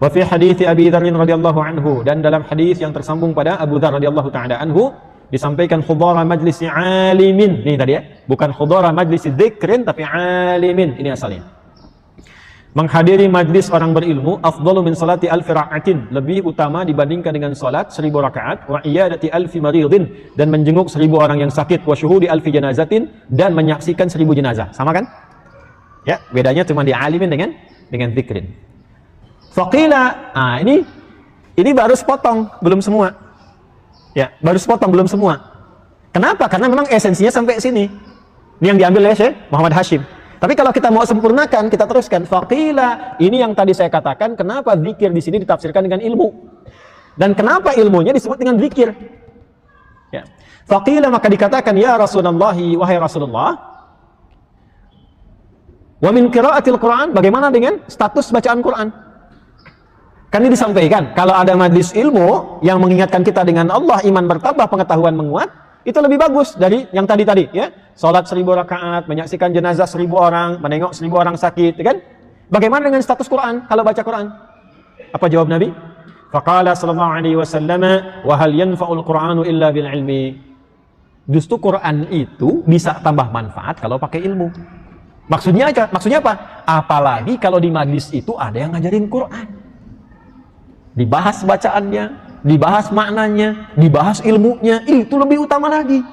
Wa fi hadits Abi Dzar radhiyallahu anhu, dan dalam hadis yang tersambung pada Abu Dzar radhiyallahu taala anhu disampaikan khudara majlisi alimin. Ini tadi ya, bukan khudara majlisi dzikrin tapi alimin. Ini asalnya. menghadiri majlis orang berilmu afdalu min salati alfi raka'atin, lebih utama dibandingkan dengan salat 1000 rakaat, wa iyadati alfi maridin, dan menjenguk 1000 orang yang sakit, wa syuhudi alfi janazatin, dan menyaksikan 1000 jenazah. Sama kan? Ya, bedanya cuma dialimin dengan zikrin. Faqila, ini baru sepotong, belum semua. Ya, baru sepotong, belum semua. Kenapa? Karena memang esensinya sampai sini. Ini yang diambil oleh Syekh Muhammad Hashim. Tapi kalau kita mau sempurnakan, kita teruskan. Faqila, ini yang tadi saya katakan, kenapa zikir di sini ditafsirkan dengan ilmu? Dan kenapa ilmunya disebut dengan zikir? Ya. Faqila, maka dikatakan, ya Rasulullah, wahai Rasulullah, wa min qiraatil Quran, bagaimana dengan status bacaan Quran? Kan ini disampaikan, kalau ada majlis ilmu yang mengingatkan kita dengan Allah, iman bertambah, pengetahuan menguat, itu lebih bagus dari yang tadi ya. Salat 1000 rakaat, menyaksikan jenazah 1000 orang, menengok 1000 orang sakit, kan? Bagaimana dengan status Quran kalau baca Quran? Apa jawab Nabi? Faqala sallallahu alaihi wasallam, wa hal yanfa'ul Qur'anu illa bil ilmi. Justru Quran itu bisa tambah manfaat kalau pakai ilmu. Maksudnya apa? Apalagi kalau di majlis itu ada yang ngajarin Quran. Dibahas bacaannya, dibahas maknanya, dibahas ilmunya, itu lebih utama lagi.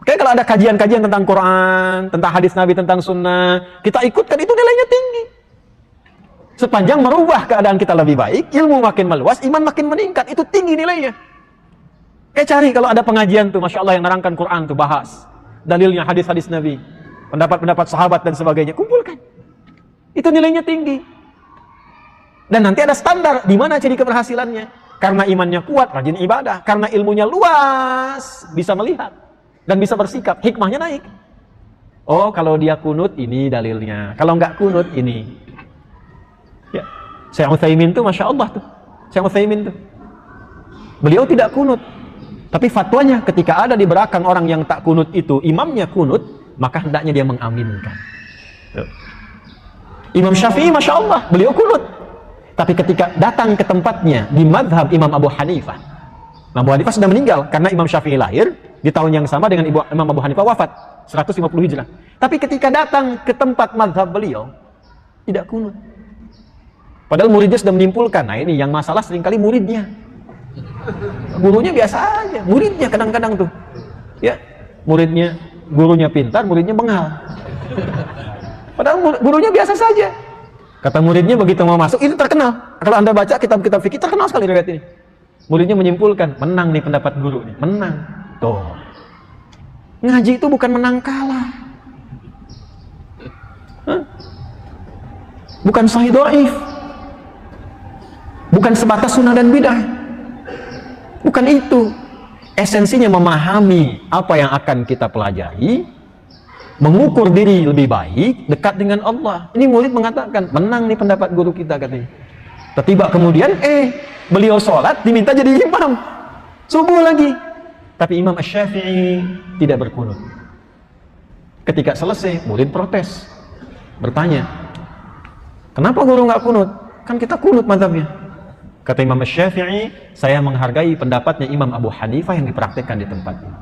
Kayak kalau ada kajian-kajian tentang Quran, tentang hadis Nabi, tentang sunnah, kita ikutkan, itu nilainya tinggi. Sepanjang merubah keadaan kita lebih baik, ilmu makin meluas, iman makin meningkat, itu tinggi nilainya. Kayak cari kalau ada pengajian tuh, Masya Allah yang nerangkan Quran tuh, bahas dalilnya hadis-hadis Nabi, pendapat-pendapat sahabat dan sebagainya, kumpulkan. Itu nilainya tinggi. Dan nanti ada standar, di mana ciri keberhasilannya. Karena imannya kuat, rajin ibadah. Karena ilmunya luas, bisa melihat. Dan bisa bersikap, hikmahnya naik. Oh, kalau dia kunut, ini dalilnya. Kalau nggak kunut, ini. Ya, Syekh Utsaimin tuh, Masya Allah tuh. Syekh Utsaimin tuh. Beliau tidak kunut. Tapi fatwanya, ketika ada di belakang orang yang tak kunut itu, imamnya kunut, maka hendaknya dia mengaminkan. Tuh. Imam Syafi'i, Masya Allah, beliau kunut. Tapi ketika datang ke tempatnya di madhab Imam Abu Hanifah, Imam Abu Hanifah sudah meninggal karena Imam Syafi'i lahir di tahun yang sama dengan Imam Abu Hanifah wafat 150 Hijrah. Tapi ketika datang ke tempat madhab beliau, tidak kunut. Padahal muridnya sudah menyimpulkan, nah ini yang masalah seringkali muridnya. Gurunya biasa aja, muridnya kadang-kadang tuh. Ya, gurunya pintar, muridnya bengal. Padahal gurunya biasa saja. Kata muridnya begitu mau masuk, ini terkenal. Kalau Anda baca kitab-kitab fikih, terkenal sekali riwayat ini. Muridnya menyimpulkan, menang nih pendapat guru nih, menang. Tuh. Ngaji itu bukan menang kalah. Bukan sahih dhaif. Bukan sebatas sunnah dan bidah. Bukan itu. Esensinya memahami apa yang akan kita pelajari, mengukur diri lebih baik, dekat dengan Allah. Ini murid mengatakan, menang nih pendapat guru kita katanya. Tiba kemudian, beliau sholat, diminta jadi imam. Subuh lagi. Tapi Imam Asy-Syafi'i tidak berkunut. Ketika selesai, murid protes. Bertanya, kenapa guru nggak kunut? Kan kita kunut mazhabnya. Kata Imam Asy-Syafi'i, saya menghargai pendapatnya Imam Abu Hanifah yang dipraktikkan di tempatnya.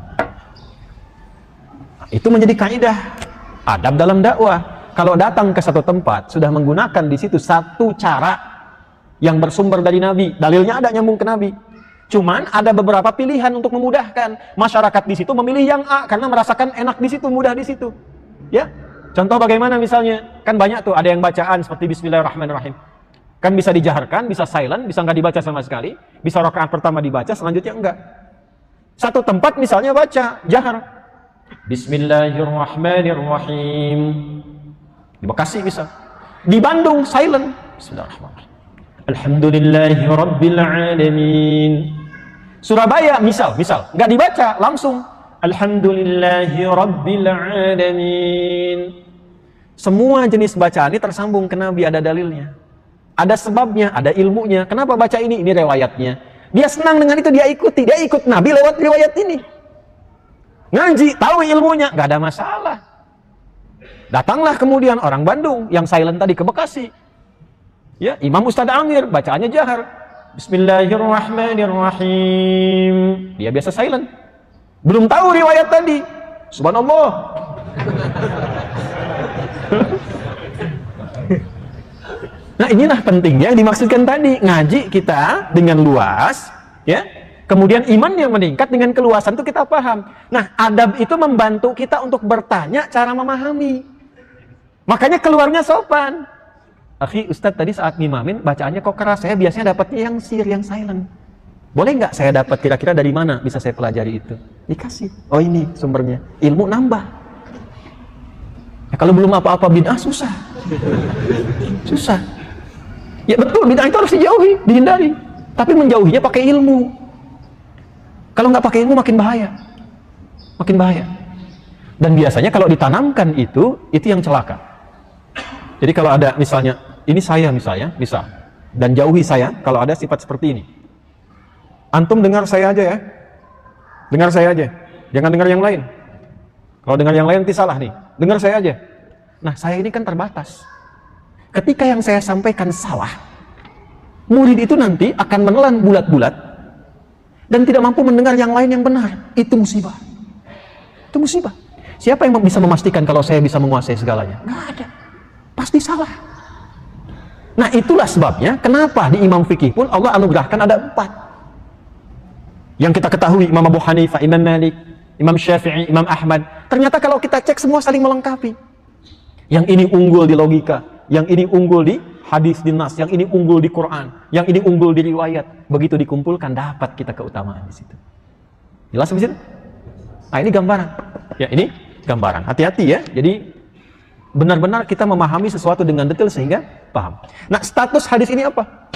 Itu menjadi kaidah adab dalam dakwah. Kalau datang ke satu tempat, sudah menggunakan di situ satu cara yang bersumber dari Nabi, dalilnya ada nyambung ke Nabi. Cuman ada beberapa pilihan untuk memudahkan masyarakat di situ memilih yang A karena merasakan enak di situ, mudah di situ. Ya, contoh bagaimana misalnya, kan banyak tuh ada yang bacaan seperti Bismillahirrahmanirrahim. Kan bisa dijaharkan, bisa silent, bisa nggak dibaca sama sekali, bisa rakaat pertama dibaca, selanjutnya enggak. Satu tempat misalnya baca jahar. Bismillahirrahmanirrahim. Di Bekasi bisa. Di Bandung silent. Bismillahirrahmanirrahim. Alhamdulillahirabbil alamin. Surabaya misal nggak dibaca langsung Alhamdulillahirabbil alamin. Semua jenis bacaan ini tersambung ke Nabi, ada dalilnya. Ada sebabnya, ada ilmunya. Kenapa baca ini? Ini riwayatnya. Dia senang dengan itu, dia ikuti. Dia ikut Nabi lewat riwayat ini. Ngaji, tahu ilmunya, nggak ada masalah. Datanglah kemudian orang Bandung yang silent tadi ke Bekasi. Ya, Imam Ustadz Amir, bacaannya jahar. Bismillahirrahmanirrahim. Dia biasa silent. Belum tahu riwayat tadi. Subhanallah. Nah, inilah pentingnya yang dimaksudkan tadi, ngaji kita dengan luas, ya. Kemudian iman yang meningkat dengan keluasan itu kita paham. Nah, adab itu membantu kita untuk bertanya cara memahami. Makanya keluarnya sopan. Akhi, Ustadz tadi saat ngimamin bacaannya kok keras, saya biasanya dapatnya yang sir, yang silent. Boleh nggak saya dapat kira-kira dari mana bisa saya pelajari itu? Dikasih. Oh, ini sumbernya. Ilmu nambah. Ya, kalau belum apa-apa bid'ah susah. Susah. Ya betul, bid'ah itu harus dijauhi, dihindari. Tapi menjauhinya pakai ilmu. Kalau nggak pakai ilmu makin bahaya. Makin bahaya. Dan biasanya kalau ditanamkan itu yang celaka. Jadi kalau ada misalnya, ini saya misalnya, dan jauhi saya kalau ada sifat seperti ini. Antum dengar saya aja ya. Dengar saya aja. Jangan dengar yang lain. Kalau dengar yang lain nanti salah nih. Dengar saya aja. Nah, saya ini kan terbatas. Ketika yang saya sampaikan salah, murid itu nanti akan menelan bulat-bulat dan tidak mampu mendengar yang lain yang benar. Itu musibah. Itu musibah. Siapa yang bisa memastikan kalau saya bisa menguasai segalanya? Nggak ada. Pasti salah. Nah, itulah sebabnya kenapa di Imam Fikih pun Allah anugerahkan ada 4. Yang kita ketahui, Imam Abu Hanifah, Imam Malik, Imam Syafi'i, Imam Ahmad. Ternyata kalau kita cek semua saling melengkapi. Yang ini unggul di logika, yang ini unggul di hadis di nas, yang ini unggul di Quran, yang ini unggul di riwayat. Begitu dikumpulkan dapat kita keutamaan di situ. Jelas di situ? Nah, ini gambaran. Ya, ini gambaran. Hati-hati ya. Jadi benar-benar kita memahami sesuatu dengan detail sehingga paham. Nah, status hadis ini apa?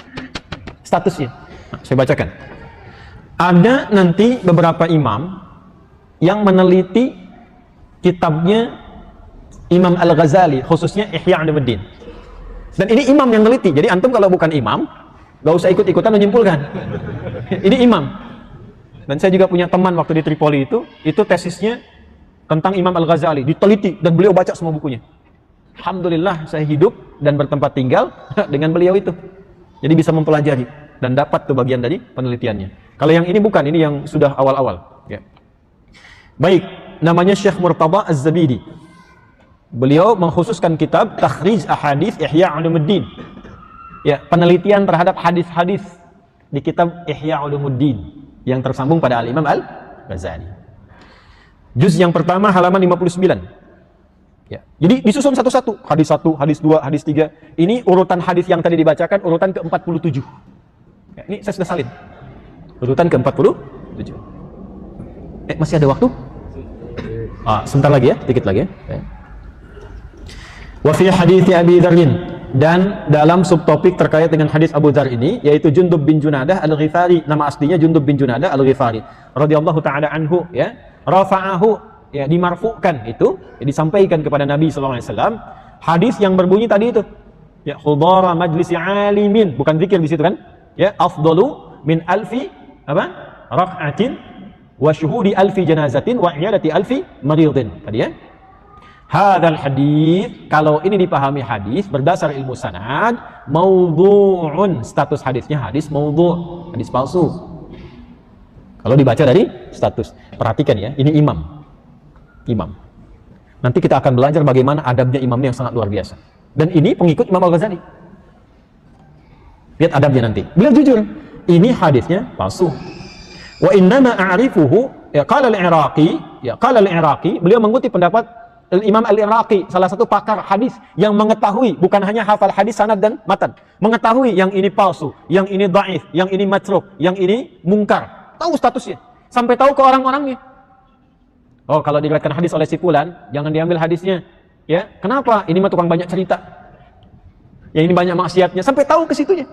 Statusnya. Nah, saya bacakan. Ada nanti beberapa imam yang meneliti kitabnya Imam Al-Ghazali, khususnya Ihya Ulumuddin. Dan ini imam yang neliti. Jadi antum kalau bukan imam, gak usah ikut-ikutan menyimpulkan. Ini imam. Dan saya juga punya teman waktu di Tripoli itu tesisnya tentang Imam Al-Ghazali, diteliti dan beliau baca semua bukunya. Alhamdulillah saya hidup dan bertempat tinggal dengan beliau itu. Jadi bisa mempelajari dan dapat tuh bagian dari penelitiannya. Kalau yang ini bukan, ini yang sudah awal-awal. Ya. Baik, namanya Syekh Murtada Az-Zabidi. Beliau mengkhususkan kitab Takhrij Ahadits Ihya Ulumuddin. Ya, penelitian terhadap hadis-hadis di kitab Ihya Ulumuddin yang tersambung pada Al-Imam Al-Ghazali. Juz yang pertama halaman 59. Ya. Jadi disusun satu-satu, hadis 1, hadis 2, hadis 3. Ini urutan hadis yang tadi dibacakan urutan ke-47. Ya, ini saya sudah salin. Urutan ke-47. Masih ada waktu? Sebentar lagi ya, dikit lagi ya. Wa fi hadits Abi Dzar, dan dalam subtopik terkait dengan hadis Abu Dzar ini yaitu Jundub bin Junadah Al-Ghifari, nama aslinya Jundub bin Junadah Al-Ghifari radhiyallahu taala anhu, ya. Rafa'ahu, ya, dimarfu'kan itu, ya, disampaikan kepada Nabi sallallahu alaihi wasallam hadis yang berbunyi tadi itu. Ya, khudara majlisi alimin, bukan zikir di situ kan? Ya, afdalu min alfi apa? Rak'atin wa syuhudi alfi janazatin wa iyadati alfi maridin. Tadi ya. Hadzal hadis, kalau ini dipahami hadis berdasar ilmu sanad, maudhu'un, status hadisnya hadis maudhu', hadis palsu. Kalau dibaca dari status. Perhatikan ya, ini imam. Imam. Nanti kita akan belajar bagaimana adabnya imamnya yang sangat luar biasa. Dan ini pengikut Imam Al-Ghazali. Lihat adabnya nanti. Beliau jujur, ini hadisnya palsu. Wa innama a'rifuhu, ya qala al-Iraqi, beliau mengutip pendapat Imam Al-Iraqi, salah satu pakar hadis yang mengetahui, bukan hanya hafal hadis sanad dan matan, mengetahui yang ini palsu, yang ini dhaif, yang ini matruk, yang ini mungkar, tahu statusnya, sampai tahu ke orang-orangnya. Oh, kalau diriwayatkan hadis oleh si fulan, jangan diambil hadisnya. Ya, kenapa? Ini mah tukang banyak cerita. Yang ini banyak maksiatnya, sampai tahu ke situnya.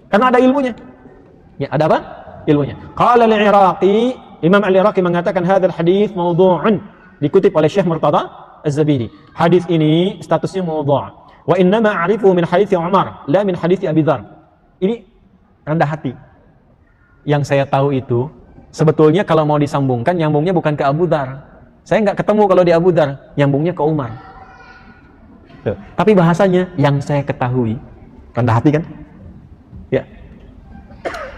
Karena ada ilmunya. Ya, ada apa? Ilmunya. Qala al-Iraqi, Imam Al-Iraqi mengatakan hadzal hadis maudhu'un. Dikutip oleh Syekh Murtada Az-Zabidi. Hadis ini statusnya maudhu'. Wa innama a'rifu min hadits Umar, la min hadits Abi Dzar. Ini rendah hati. Yang saya tahu itu sebetulnya kalau mau disambungkan nyambungnya bukan ke Abu Dzar. Saya nggak ketemu kalau di Abu Dzar, nyambungnya ke Umar. Tuh. Tapi bahasanya yang saya ketahui. Rendah hati kan? Ya.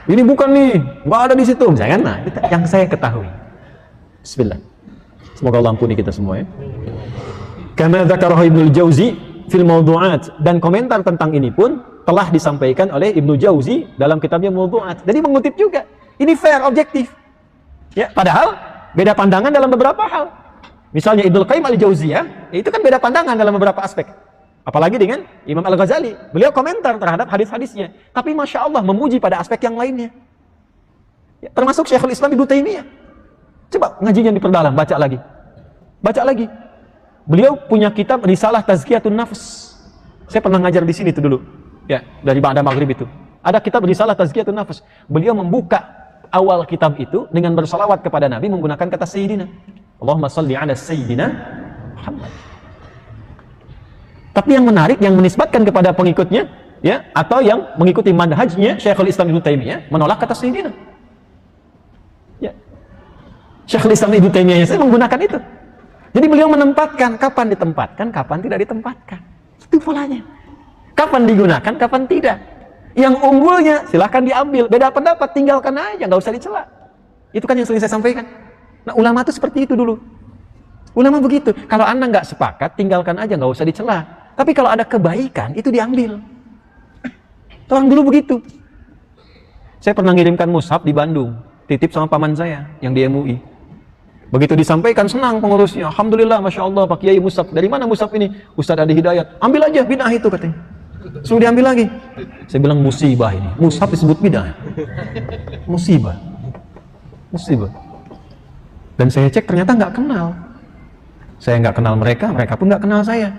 Ini bukan nih, nggak ada di situ. Jangan, nah, itu yang saya ketahui. Bismillah. Semoga Allah ampuni kita semua ya. Kama dzakarahu Ibnu Jauzi fil mawdu'at, dan komentar tentang ini pun telah disampaikan oleh Ibnu Jauzi dalam kitabnya Mawdu'at. Jadi mengutip juga. Ini fair, objektif. Ya, padahal beda pandangan dalam beberapa hal. Misalnya Ibnu Qayyim al-Jauziyah, itu kan beda pandangan dalam beberapa aspek. Apalagi dengan Imam Al-Ghazali. Beliau komentar terhadap hadis-hadisnya, tapi Masya Allah memuji pada aspek yang lainnya. Ya, termasuk Syekhul Islam Ibnu Taimiyah. Coba ngajinya diperdalam, baca lagi. Baca lagi. Beliau punya kitab Risalah Tazkiyatun Nafs. Saya pernah ngajar di sini itu dulu. Ya, dari ba'da maghrib itu. Ada kitab Risalah Tazkiyatun Nafs. Beliau membuka awal kitab itu dengan bersalawat kepada Nabi menggunakan kata Sayyidina. Allahumma salli ala Sayyidina Muhammad. Tapi yang menarik, yang menisbatkan kepada pengikutnya, ya, atau yang mengikuti manhajnya Syekhul Islam Ibnu Taimiyah, menolak kata Sayyidina. Ya. Syekhul Islam Ibnu Taimiyah saya menggunakan itu. Jadi beliau menempatkan, kapan ditempatkan, kapan tidak ditempatkan. Itu polanya. Kapan digunakan, kapan tidak. Yang unggulnya silahkan diambil, beda pendapat tinggalkan aja, nggak usah dicela. Itu kan yang sering saya sampaikan. Nah, ulama itu seperti itu dulu. Ulama begitu. Kalau Anda nggak sepakat, tinggalkan aja, nggak usah dicela. Tapi kalau ada kebaikan, itu diambil. Orang dulu begitu. Saya pernah ngirimkan mushaf di Bandung, titip sama paman saya yang di MUI. Begitu disampaikan, senang pengurusnya. Alhamdulillah, Masya Allah, Pak Kiai mushaf. Dari mana mushaf ini? Ustadz Adi Hidayat. Ambil aja, bid'ah itu katanya. Suruh diambil lagi. Saya bilang musibah ini. Mushaf disebut bid'ah. Musibah. Musibah. Dan saya cek ternyata nggak kenal. Saya nggak kenal mereka, mereka pun nggak kenal saya.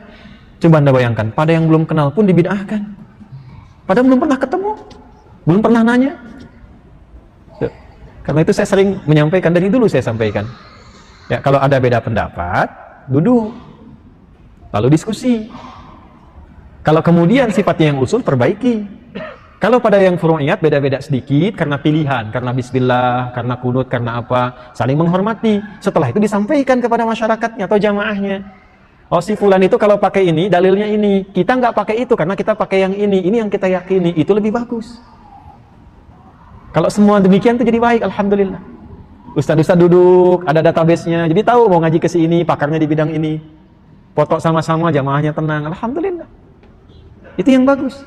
Coba Anda bayangkan, pada yang belum kenal pun dibid'ahkan. Padahal belum pernah ketemu, belum pernah nanya. Karena itu saya sering menyampaikan, dari dulu saya sampaikan. Ya, kalau ada beda pendapat, duduk, lalu diskusi. Kalau kemudian sifatnya yang usul, perbaiki. Kalau pada yang furu'iyat beda-beda sedikit karena pilihan, karena bismillah, karena kunut, karena apa, saling menghormati. Setelah itu disampaikan kepada masyarakatnya atau jamaahnya. Oh, si fulan itu kalau pakai ini, dalilnya ini. Kita nggak pakai itu karena kita pakai yang ini yang kita yakini, itu lebih bagus. Kalau semua demikian itu jadi baik, alhamdulillah. Ustadz-ustadz duduk, ada database-nya, jadi tahu mau ngaji ke sini, pakarnya di bidang ini. Foto sama-sama, jamaahnya tenang, alhamdulillah. Itu yang bagus.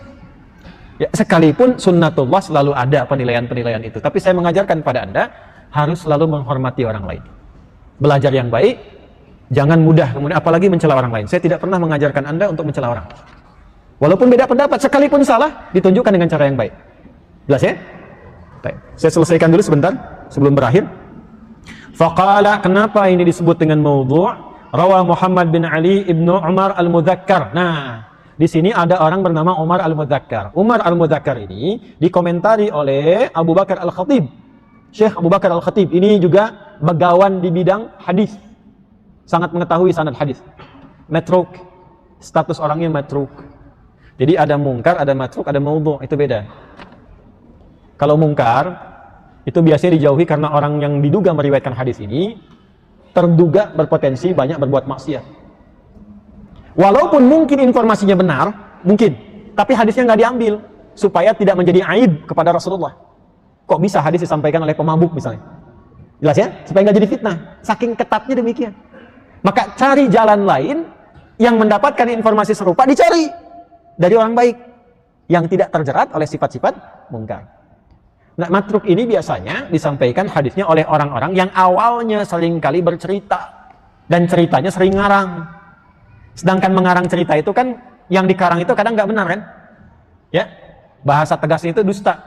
Ya, sekalipun sunnatullah selalu ada penilaian-penilaian itu, tapi saya mengajarkan pada Anda harus selalu menghormati orang lain. Belajar yang baik, jangan mudah kemudian apalagi mencela orang lain. Saya tidak pernah mengajarkan Anda untuk mencela orang. Walaupun beda pendapat, sekalipun salah, ditunjukkan dengan cara yang baik. Jelas ya? Baik. Saya selesaikan dulu sebentar sebelum berakhir. Faqala, kenapa ini disebut dengan maudhu'? Rawa Muhammad bin Ali ibnu Umar al-Mudzakkar. Nah, di sini ada orang bernama Umar al-Mudzakkar. Umar al-Mudzakkar ini dikomentari oleh Abu Bakar al-Khatib. Syekh Abu Bakar al-Khatib ini juga begawan di bidang hadis. Sangat mengetahui sanad hadis. Matruk. Status orangnya matruk. Jadi ada mungkar, ada matruk, ada maudhu', itu beda. Kalau mungkar itu biasanya dijauhi karena orang yang diduga meriwayatkan hadis ini terduga berpotensi banyak berbuat maksiat. Walaupun mungkin informasinya benar, mungkin, tapi hadisnya nggak diambil supaya tidak menjadi aib kepada Rasulullah. Kok bisa hadis disampaikan oleh pemabuk misalnya? Jelas ya? Supaya nggak jadi fitnah. Saking ketatnya demikian. Maka cari jalan lain yang mendapatkan informasi serupa, dicari dari orang baik yang tidak terjerat oleh sifat-sifat mungkar. Nah, matruk ini biasanya disampaikan hadisnya oleh orang-orang yang awalnya seringkali bercerita dan ceritanya sering ngarang. Sedangkan mengarang cerita itu kan, yang dikarang itu kadang nggak benar kan? Ya, bahasa tegasnya itu dusta.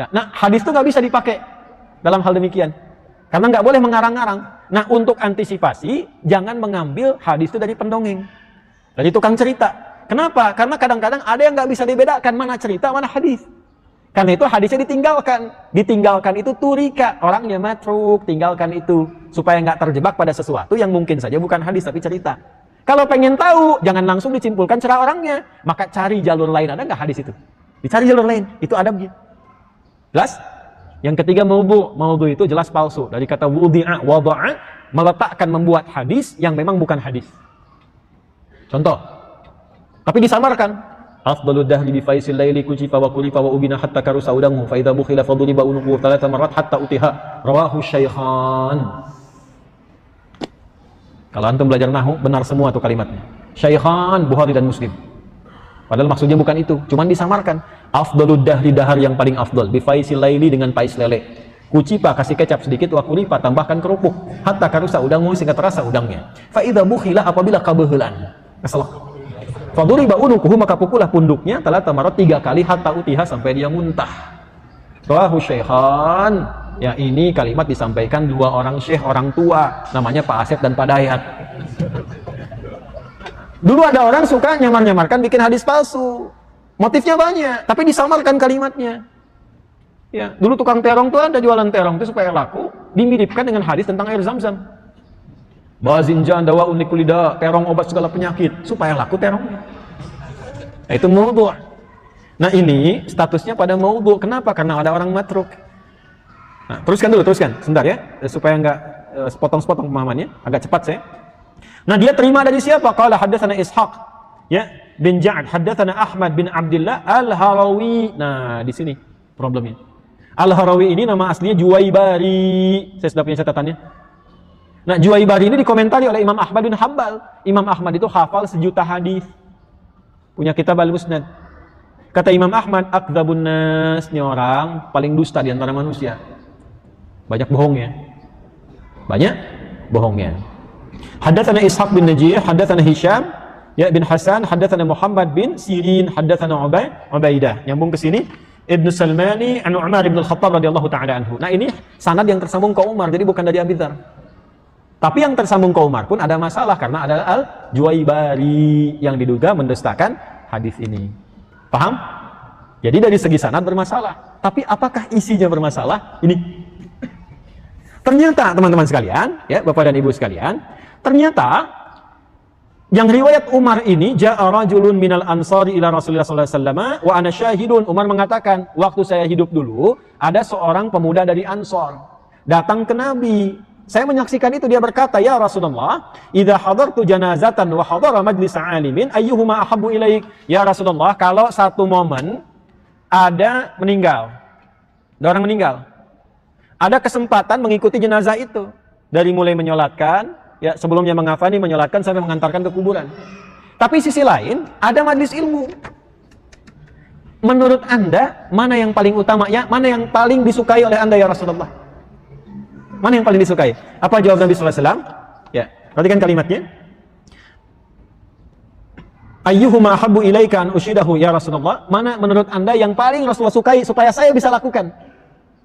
Ya, nah, hadis itu nggak bisa dipakai dalam hal demikian, karena nggak boleh mengarang-ngarang. Nah, untuk antisipasi, jangan mengambil hadis itu dari pendongeng, dari tukang cerita. Kenapa? Karena kadang-kadang ada yang nggak bisa dibedakan mana cerita, mana hadis. Karena itu hadisnya ditinggalkan. Ditinggalkan itu turika, orangnya matruk, tinggalkan itu supaya nggak terjebak pada sesuatu yang mungkin saja bukan hadis tapi cerita. Kalau pengen tahu, jangan langsung disimpulkan cerita orangnya, maka cari jalur lain. Ada nggak hadis itu? Dicari jalur lain, itu adabnya. Jelas? Yang ketiga maudhu'. Maudhu' itu jelas palsu. Dari kata wudi'a, wada'a, meletakkan, membuat hadis yang memang bukan hadis. Contoh, tapi disamarkan. Afdalud dahri bi faisil laili kujifa wa kulifa wa ubina hatta karusa udamu fa idza bukhila fadriba unuqu thalatha marrat hatta utiha rawahu syaikhan. Kalau antum belajar nahwu benar semua tuh kalimatnya. Syaikhan Bukhari dan Muslim. Padahal maksudnya bukan itu, cuman disamarkan. Afdalud dahri, dahar yang paling afdal, bifaisil laili, dengan pais lele. Kucipa kasih kecap sedikit, wa kulipa tambahkan kerupuk, hatta karusa udangmu sehingga terasa udangnya. Fa idza bukhila, apabila kabeuheulan. Masalah. Faduriba unukuhu, maka pukullah punduknya telah tamarat 3 kali, hatta utiha, sampai dia muntah. Rawahu Syaikhan. Ya, ini kalimat disampaikan 2 orang syekh, orang tua, namanya Pak Asep dan Pak Dayat. Dulu ada orang suka nyamar-nyamarkan bikin hadis palsu. Motifnya banyak, tapi disamarkan kalimatnya. Ya, dulu tukang terong tuh ada jualan terong itu supaya laku, dimiripkan dengan hadis tentang air Zam-Zam. Bazinjan dawa unikulida, terong obat segala penyakit, supaya laku terongnya. Nah, itu maudhu'. Nah, ini statusnya pada maudhu'. Kenapa? Karena ada orang matruk. Nah, teruskan, sebentar ya, supaya enggak sepotong-sepotong pemahamannya, agak cepat saya. Nah, dia terima dari siapa? Qala haddatsana Ishaq, ya, bin Ja'ad, haddatsana Ahmad bin Abdullah Al-Harawi. Nah, di sini problemnya. Al-Harawi ini nama aslinya Juwaibari. Saya sudah punya catatannya. Nah, Juwaibari ini dikomentari oleh Imam Ahmad bin Hanbal. Imam Ahmad itu hafal 1.000.000 hadis. Punya kitab Al-Musnad. Kata Imam Ahmad, akdzabun nas, ini orang paling dusta di antara manusia. Banyak bohongnya. Haddatsana Ishaq bin Najih, haddatsana Hisham ya bin Hasan, haddatsana Muhammad bin Sirin, haddatsana Ubaidah. Nyambung ke sini, Ibnu Salmani an Umar bin Al-Khattab radhiyallahu taala anhu. Nah, ini sanad yang tersambung ke Umar, jadi bukan dari Abi Dzar. Tapi yang tersambung ke Umar pun ada masalah karena ada Al-Juwaibari yang diduga mendustakan hadis ini. Paham? Jadi dari segi sanad bermasalah. Tapi apakah isinya bermasalah? Ini ternyata teman-teman sekalian, ya, Bapak dan Ibu sekalian, ternyata yang riwayat Umar ini, ja'a rajulun minal ansari ila Rasulullah sallallahu alaihi wasallam wa ana syahidun. Umar mengatakan, waktu saya hidup dulu, ada seorang pemuda dari Ansor datang ke Nabi. Saya menyaksikan itu, dia berkata, ya Rasulullah, idza hadartu janazatan wa hadara majlis alimin ayyuhuma ahabbu ilaik? Ya Rasulullah, kalau satu momen ada orang meninggal, ada kesempatan mengikuti jenazah itu, dari mulai menyolatkan, ya, sebelumnya mengafani, menyolatkan sampai mengantarkan ke kuburan. Tapi sisi lain ada majlis ilmu. Menurut Anda mana yang paling utama, ya? Mana yang paling disukai oleh Anda ya Rasulullah? Mana yang paling disukai? Apa jawab Nabi sallallahu alaihi wasallam? Ya, perhatikan kalimatnya. Ayyuhuma ahabbu ilaika an usyidahu ya Rasulullah? Mana menurut Anda yang paling Rasulullah sukai supaya saya bisa lakukan?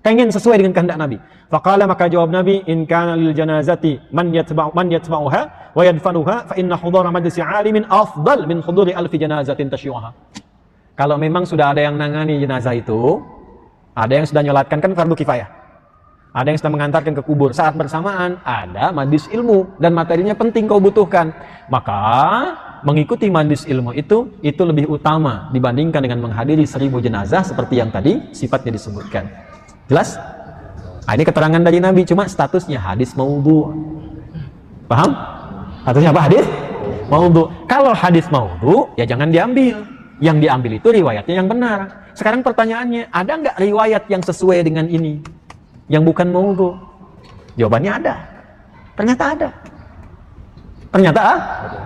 Pengen sesuai dengan kehendak Nabi. Faqala, maka jawab Nabi, in kana lil janazati man yatba'uha wa yadfanuha fa inna hudura majlisi 'alimin afdal min huduri alfi janazatin tasyuha. Kalau memang sudah ada yang nangani jenazah itu, ada yang sudah nyolatkan, kan fardu kifayah. Ada yang sudah mengantarkan ke kubur, saat bersamaan ada majlis ilmu dan materinya penting kau butuhkan. Maka mengikuti majlis ilmu itu lebih utama dibandingkan dengan menghadiri 1000 jenazah seperti yang tadi sifatnya disebutkan. Jelas? Nah, ini keterangan dari Nabi, cuma statusnya hadis maudhu'. Paham? Statusnya apa hadis? Maudhu'. Kalau hadis maudhu', ya jangan diambil. Yang diambil itu riwayatnya yang benar. Sekarang pertanyaannya, ada nggak riwayat yang sesuai dengan ini? Yang bukan maudhu'? Jawabannya ada. Ternyata ada.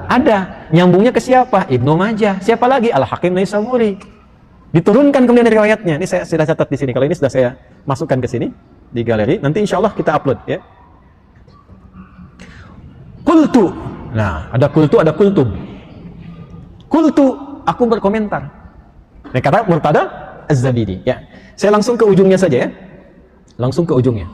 Ada. Nyambungnya ke siapa? Ibnu Majah. Siapa lagi? Al-Hakim Naisaburi. Diturunkan kemudian riwayatnya. Ini saya sudah catat di sini. Kalau ini sudah saya masukkan ke sini di galeri. Nanti insya Allah kita upload ya. Qultu. Nah, ada qultu, ada kultum. Qultu, aku berkomentar. Nah, kata Murtada Az-Zabidi. Ya. Saya langsung ke ujungnya saja ya. Langsung ke ujungnya.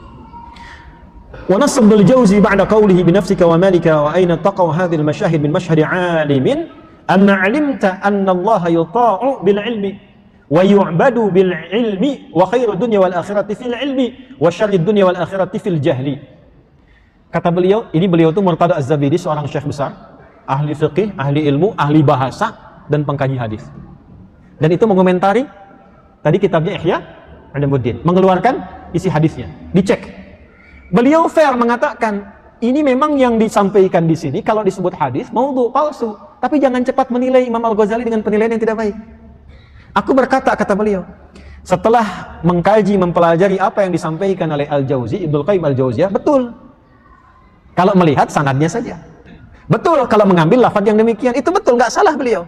Wa nasab al-Jawzi ba'da qawlihi bi nafsika wa malika wa aina taqaw hadhihi al-mashahid min mashhad 'alimin amma 'alimta anna Allah yuta'u bil 'ilmi wa yu'badu bil 'ilmi wa khairu dunya wal akhirati fil 'ilmi wa syarri dunya wal akhirati fil jahli. Kata beliau, ini beliau itu Murtada Az-Zabidi, seorang syekh besar, ahli fiqih, ahli ilmu, ahli bahasa dan pengkaji hadis. Dan itu mengomentari tadi kitabnya Ihya Ulumuddin, mengeluarkan isi hadisnya, dicek. Beliau fair mengatakan, ini memang yang disampaikan di sini kalau disebut hadis maudhu', palsu. Tapi jangan cepat menilai Imam Al-Ghazali dengan penilaian yang tidak baik. Aku berkata, kata beliau, setelah mengkaji, mempelajari apa yang disampaikan oleh Al-Jauzi, Ibnu Qayyim Al-Jauziyah, betul. Kalau melihat sanadnya saja. Betul kalau mengambil lafaz yang demikian, itu betul, nggak salah beliau.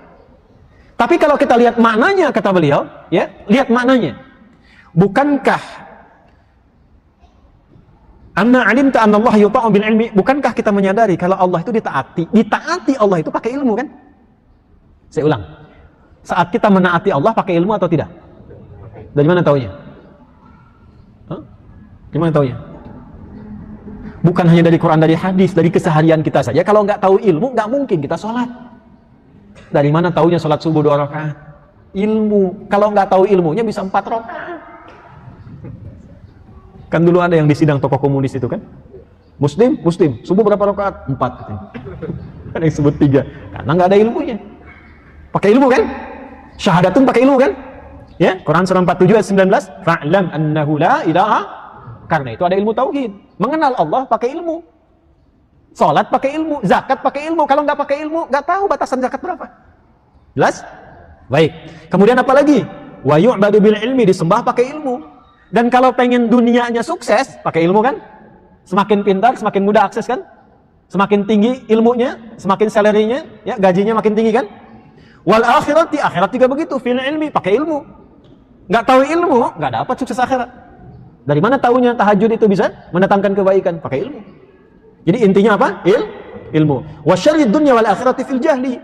Tapi kalau kita lihat maknanya, kata beliau, ya, lihat maknanya. Bukankah anna alimta anna Allah yuta'u bil ilmi, bukankah kita menyadari kalau Allah itu ditaati Allah itu pakai ilmu kan? Saya ulang. Saat kita menaati Allah pakai ilmu atau tidak? Dari mana taunya? Dari mana taunya? Bukan hanya dari Quran, dari hadis, dari keseharian kita saja. Kalau nggak tahu ilmu, nggak mungkin kita sholat. Dari mana taunya sholat subuh 2 rakaat? Ilmu. Kalau nggak tahu ilmunya bisa 4 rakaat. Kan dulu ada yang di sidang tokoh komunis itu kan? Muslim, subuh berapa rakaat? 4. Kan yang sebut 3. Karena nggak ada ilmunya. Pakai ilmu kan? Syahadatun pakai ilmu kan? Ya, Quran surah 47 ayat 19, fa'lam annahu la ilaha. Karena itu ada ilmu tauhid. Mengenal Allah pakai ilmu. Salat pakai ilmu, zakat pakai ilmu. Kalau nggak pakai ilmu, nggak tahu batasan zakat berapa. Jelas? Baik. Kemudian apa lagi? Wa yu'badu bil ilmi, disembah pakai ilmu. Dan kalau pengen dunianya sukses, pakai ilmu kan? Semakin pintar, semakin mudah akses kan? Semakin tinggi ilmunya, semakin salary-nya, ya, gajinya makin tinggi kan? Wal akhirati, akhirat juga begitu, fil ilmi, pakai ilmu. Nggak tahu ilmu, nggak dapat sukses akhirat. Dari mana tahunya tahajud itu bisa mendatangkan kebaikan? Pakai ilmu. Jadi intinya apa? Ilmu. Wa syarrid dunya wal akhirati fil jahli.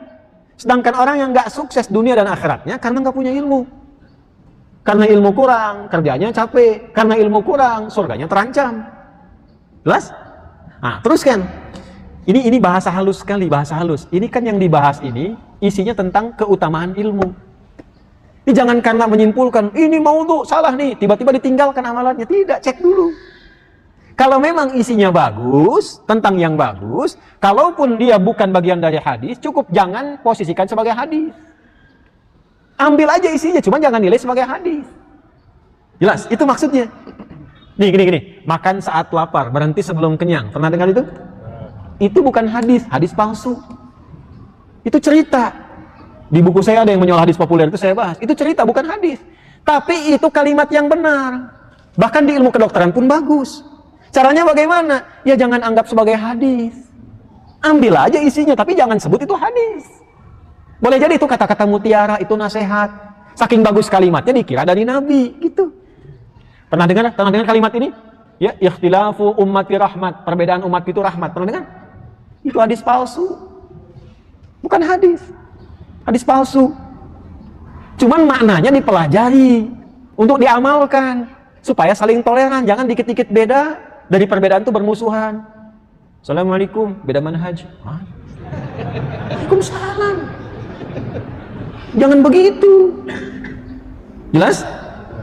Sedangkan orang yang nggak sukses dunia dan akhiratnya karena nggak punya ilmu. Karena ilmu kurang, kerjanya capek. Karena ilmu kurang, surganya terancam. Jelas? Nah, teruskan. Ini bahasa halus sekali, bahasa halus. Ini kan yang dibahas ini isinya tentang keutamaan ilmu. Ini jangan karena menyimpulkan, ini maudhu, salah nih, tiba-tiba ditinggalkan amalannya. Tidak, cek dulu. Kalau memang isinya bagus, tentang yang bagus, kalaupun dia bukan bagian dari hadis, cukup jangan posisikan sebagai hadis. Ambil aja isinya, cuma jangan nilai sebagai hadis. Jelas, itu maksudnya. Nih, gini. Makan saat lapar, berhenti sebelum kenyang. Pernah dengar itu? Itu bukan hadis, hadis palsu. Itu cerita. Di buku saya ada yang menyoal hadis populer, itu saya bahas. Itu cerita, bukan hadis. Tapi itu kalimat yang benar. Bahkan di ilmu kedokteran pun bagus. Caranya bagaimana? Ya jangan anggap sebagai hadis. Ambil aja isinya, tapi jangan sebut itu hadis. Boleh jadi itu kata-kata mutiara, itu nasihat. Saking bagus kalimatnya dikira dari Nabi, gitu. Pernah dengar kalimat ini? Ya, ikhtilafu ummati rahmat. Perbedaan umat itu rahmat. Pernah dengar? Itu hadis palsu. Bukan hadis. Hadis palsu. Cuman maknanya dipelajari untuk diamalkan supaya saling toleran, jangan dikit-dikit beda, dari perbedaan itu bermusuhan. Assalamualaikum, beda manhaj. Waalaikumsalam. Jangan begitu. Jelas?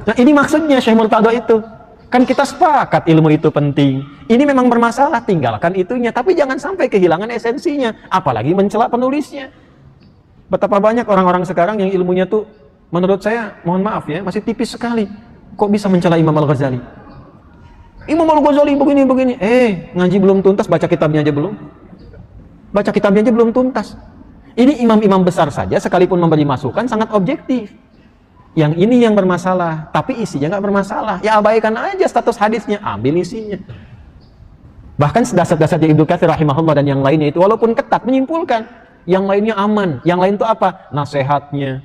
Nah, ini maksudnya Syekh Murtado itu. Kan kita sepakat ilmu itu penting. Ini memang bermasalah, tinggalkan itunya, tapi jangan sampai kehilangan esensinya, apalagi mencela penulisnya. Betapa banyak orang-orang sekarang yang ilmunya tuh menurut saya, mohon maaf ya, masih tipis sekali. Kok bisa mencela Imam Al-Ghazali? Imam Al-Ghazali begini. Ngaji belum tuntas, baca kitabnya aja belum. Baca kitabnya aja belum tuntas. Ini imam-imam besar saja sekalipun memberi masukan sangat objektif. Yang ini yang bermasalah, tapi isinya nggak bermasalah. Ya abaikan aja status hadisnya, ambil isinya. Bahkan dasar-dasarnya Ibnu Katsir rahimahullah dan yang lainnya itu walaupun ketat menyimpulkan. Yang lainnya aman, yang lain itu apa? Nasihatnya.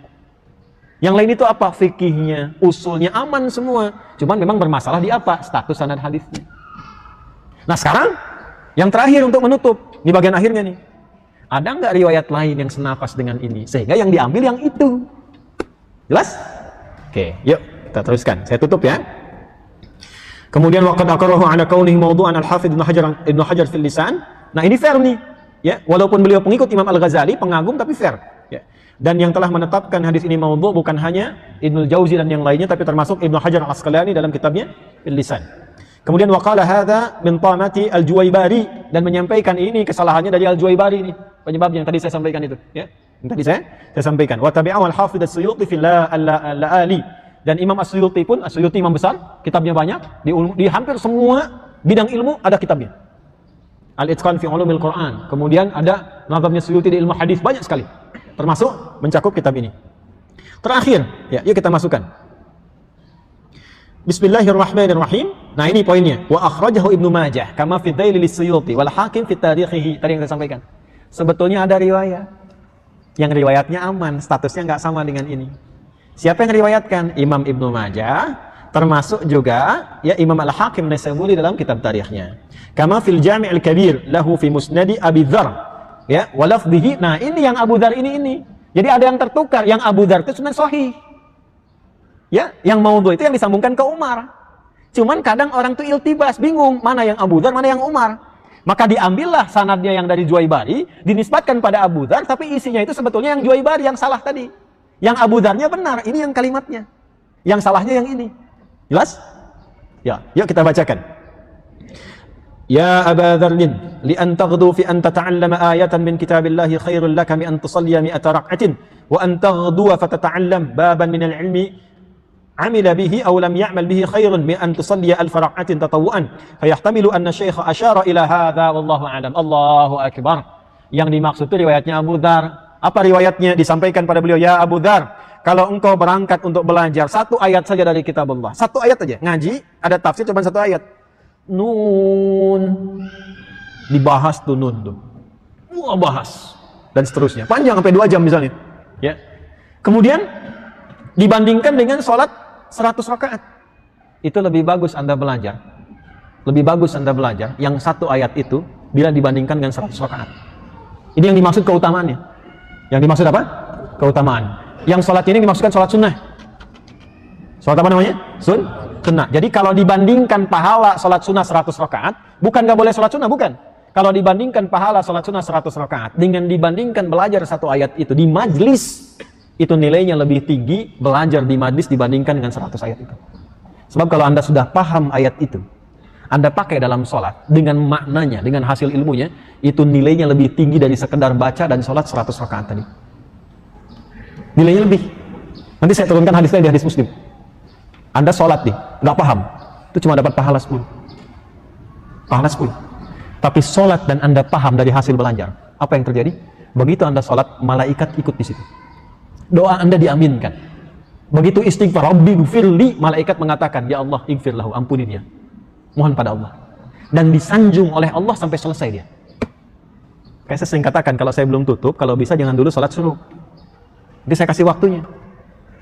Yang lain itu apa? Fikihnya, usulnya aman semua. Cuman memang bermasalah di apa? Status sanad hadisnya. Nah sekarang, yang terakhir untuk menutup, di bagian akhirnya nih. Ada nggak riwayat lain yang senafas dengan ini? Sehingga yang diambil yang itu. Jelas? Oke, yuk kita teruskan. Saya tutup ya. Kemudian waqad aqarrahu ala kaunihi mawdu'an al-Hafidz Ibnu Hajar fil Lisan. Nah ini fair nih. Ya, walaupun beliau pengikut Imam Al-Ghazali, pengagum tapi fair. Ya. Dan yang telah menetapkan hadis ini maudhu bukan hanya Ibnu Jauzi dan yang lainnya, tapi termasuk Ibnu Hajar Al-Asqalani dalam kitabnya Al-Lisan. Kemudian waqala hadza min tamati Al-Juwaybari, dan menyampaikan ini kesalahannya dari Al-Juwaybari ini. Penyebabnya yang tadi saya sampaikan itu, ya. Yang tadi saya sampaikan. Wa tabi'ahu Al-Hafidz As-Suyuti fil La'ali. Dan Imam As-Suyuti pun, As-Suyuti imam besar, kitabnya banyak, di hampir semua bidang ilmu ada kitabnya. Al-Itqan fi Ulumil Quran. Kemudian ada nazamnya Suyuti di ilmu hadis, banyak sekali. Termasuk mencakup kitab ini. Terakhir, ya, yuk kita masukkan. Bismillahirrahmanirrahim. Nah, ini poinnya. Wa akhrajahu Ibnu Majah kama fi Dzailil Suyuti wal Hakim fi tarikhihi. Tadi yang saya sampaikan. Sebetulnya ada riwayat. Yang riwayatnya aman, statusnya nggak sama dengan ini. Siapa yang riwayatkan? Imam Ibnu Majah, termasuk juga ya Imam Al-Hakim Naisaburi dalam kitab tarikhnya. Kama fil Jami' al-Kabir lahu fi Musnadi Abi Dzar. Ya, wa lafdhihi. Nah, ini yang Abu Dzar ini. Jadi ada yang tertukar, yang Abu Dzar itu sunan sahih. Ya, yang maudhu itu yang disambungkan ke Umar. Cuman kadang orang tuh iltibas, bingung mana yang Abu Dzar, mana yang Umar. Maka diambillah sanadnya yang dari Juwaibari, dinisbatkan pada Abu Dzar, tapi isinya itu sebetulnya yang Juwaibari yang salah tadi. Yang Abu Dzarnya benar, ini yang kalimatnya. Yang salahnya yang ini. Jelas? Ya, yuk kita bacakan. Ya Aba Dzarrin, li an taghdu fi an tata'allama ayatan min kitabillahi khairul laka min an tusalliya mi'ata rak'atin wa an taghdu fa tata'allam baban min al-'ilmi amila bihi aw lam ya'mal bihi khairun min an tusalliya alf rak'atin tatawwu'an fayahtamilu anna syaikha asyara ila hadha wallahu a'lam. Allahu akbar. Yang dimaksud itu riwayatnya Abu Dzar. Apa riwayatnya? Disampaikan pada beliau, ya Abu Dzar, kalau engkau berangkat untuk belajar satu ayat saja dari kitab Allah, satu ayat aja, ngaji, ada tafsir cuma satu ayat. Nun. Dibahas tuh nun tuh. Wah, bahas. Dan seterusnya. Panjang sampai 2 jam misalnya. Ya. Kemudian dibandingkan dengan sholat 100 rakaat. Itu lebih bagus Anda belajar. Lebih bagus Anda belajar yang satu ayat itu bila dibandingkan dengan 100 rakaat. Ini yang dimaksud keutamaannya. Yang dimaksud apa? Keutamaan. Yang sholat ini dimaksudkan sholat sunnah. Sholat apa namanya? Sunnah. Jadi kalau dibandingkan pahala sholat sunnah 100 rakaat, bukan nggak boleh sholat sunnah, bukan. Kalau dibandingkan pahala sholat sunnah 100 rakaat, dengan dibandingkan belajar satu ayat itu di majlis, itu nilainya lebih tinggi belajar di majlis dibandingkan dengan 100 ayat itu. Sebab kalau Anda sudah paham ayat itu, Anda pakai dalam sholat dengan maknanya, dengan hasil ilmunya, itu nilainya lebih tinggi dari sekedar baca dan sholat 100 rakaat tadi. Nilainya lebih. Nanti saya turunkan hadisnya di hadis Muslim. Anda sholat nih, nggak paham, itu cuma dapat pahala 10. Pahala 10. Tapi sholat dan Anda paham dari hasil belajar, apa yang terjadi? Begitu Anda sholat, malaikat ikut di situ. Doa Anda diaminkan. Begitu istighfar, Rabbi gfirli, malaikat mengatakan, ya Allah, ighfir lahu, ampuni dia. Mohon pada Allah. Dan disanjung oleh Allah sampai selesai dia. Kayak saya sering katakan, kalau saya belum tutup, kalau bisa jangan dulu sholat suruh. Jadi saya kasih waktunya.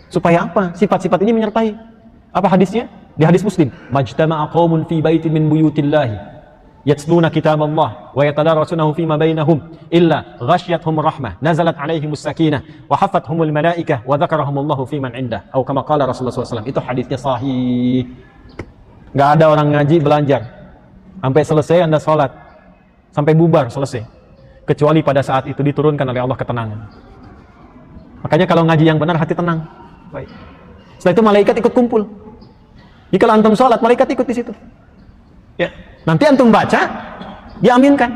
Supaya apa? Sifat-sifat ini menyertai. Apa hadisnya? Di hadis Muslim. Majtama'a qaumun fi baitin min buyutillahi yatluna kitab Allah wa yatadarasunahu fima bainahum illa ghasyiyatuhum rahmah nazalat alaihimus sakinah wa hafathumul malaikah wa dzakarahumullahu fi man indah. Atau kama qala Rasulullah SAW. Itu hadisnya sahih. Nggak ada orang ngaji belajar sampai selesai Anda sholat, sampai bubar selesai, kecuali pada saat itu diturunkan oleh Allah ketenangan. Makanya kalau ngaji yang benar hati tenang. Baik. Setelah itu malaikat ikut kumpul. Jika antum sholat, malaikat ikut di situ. Ya. Nanti antum baca, diaminkan.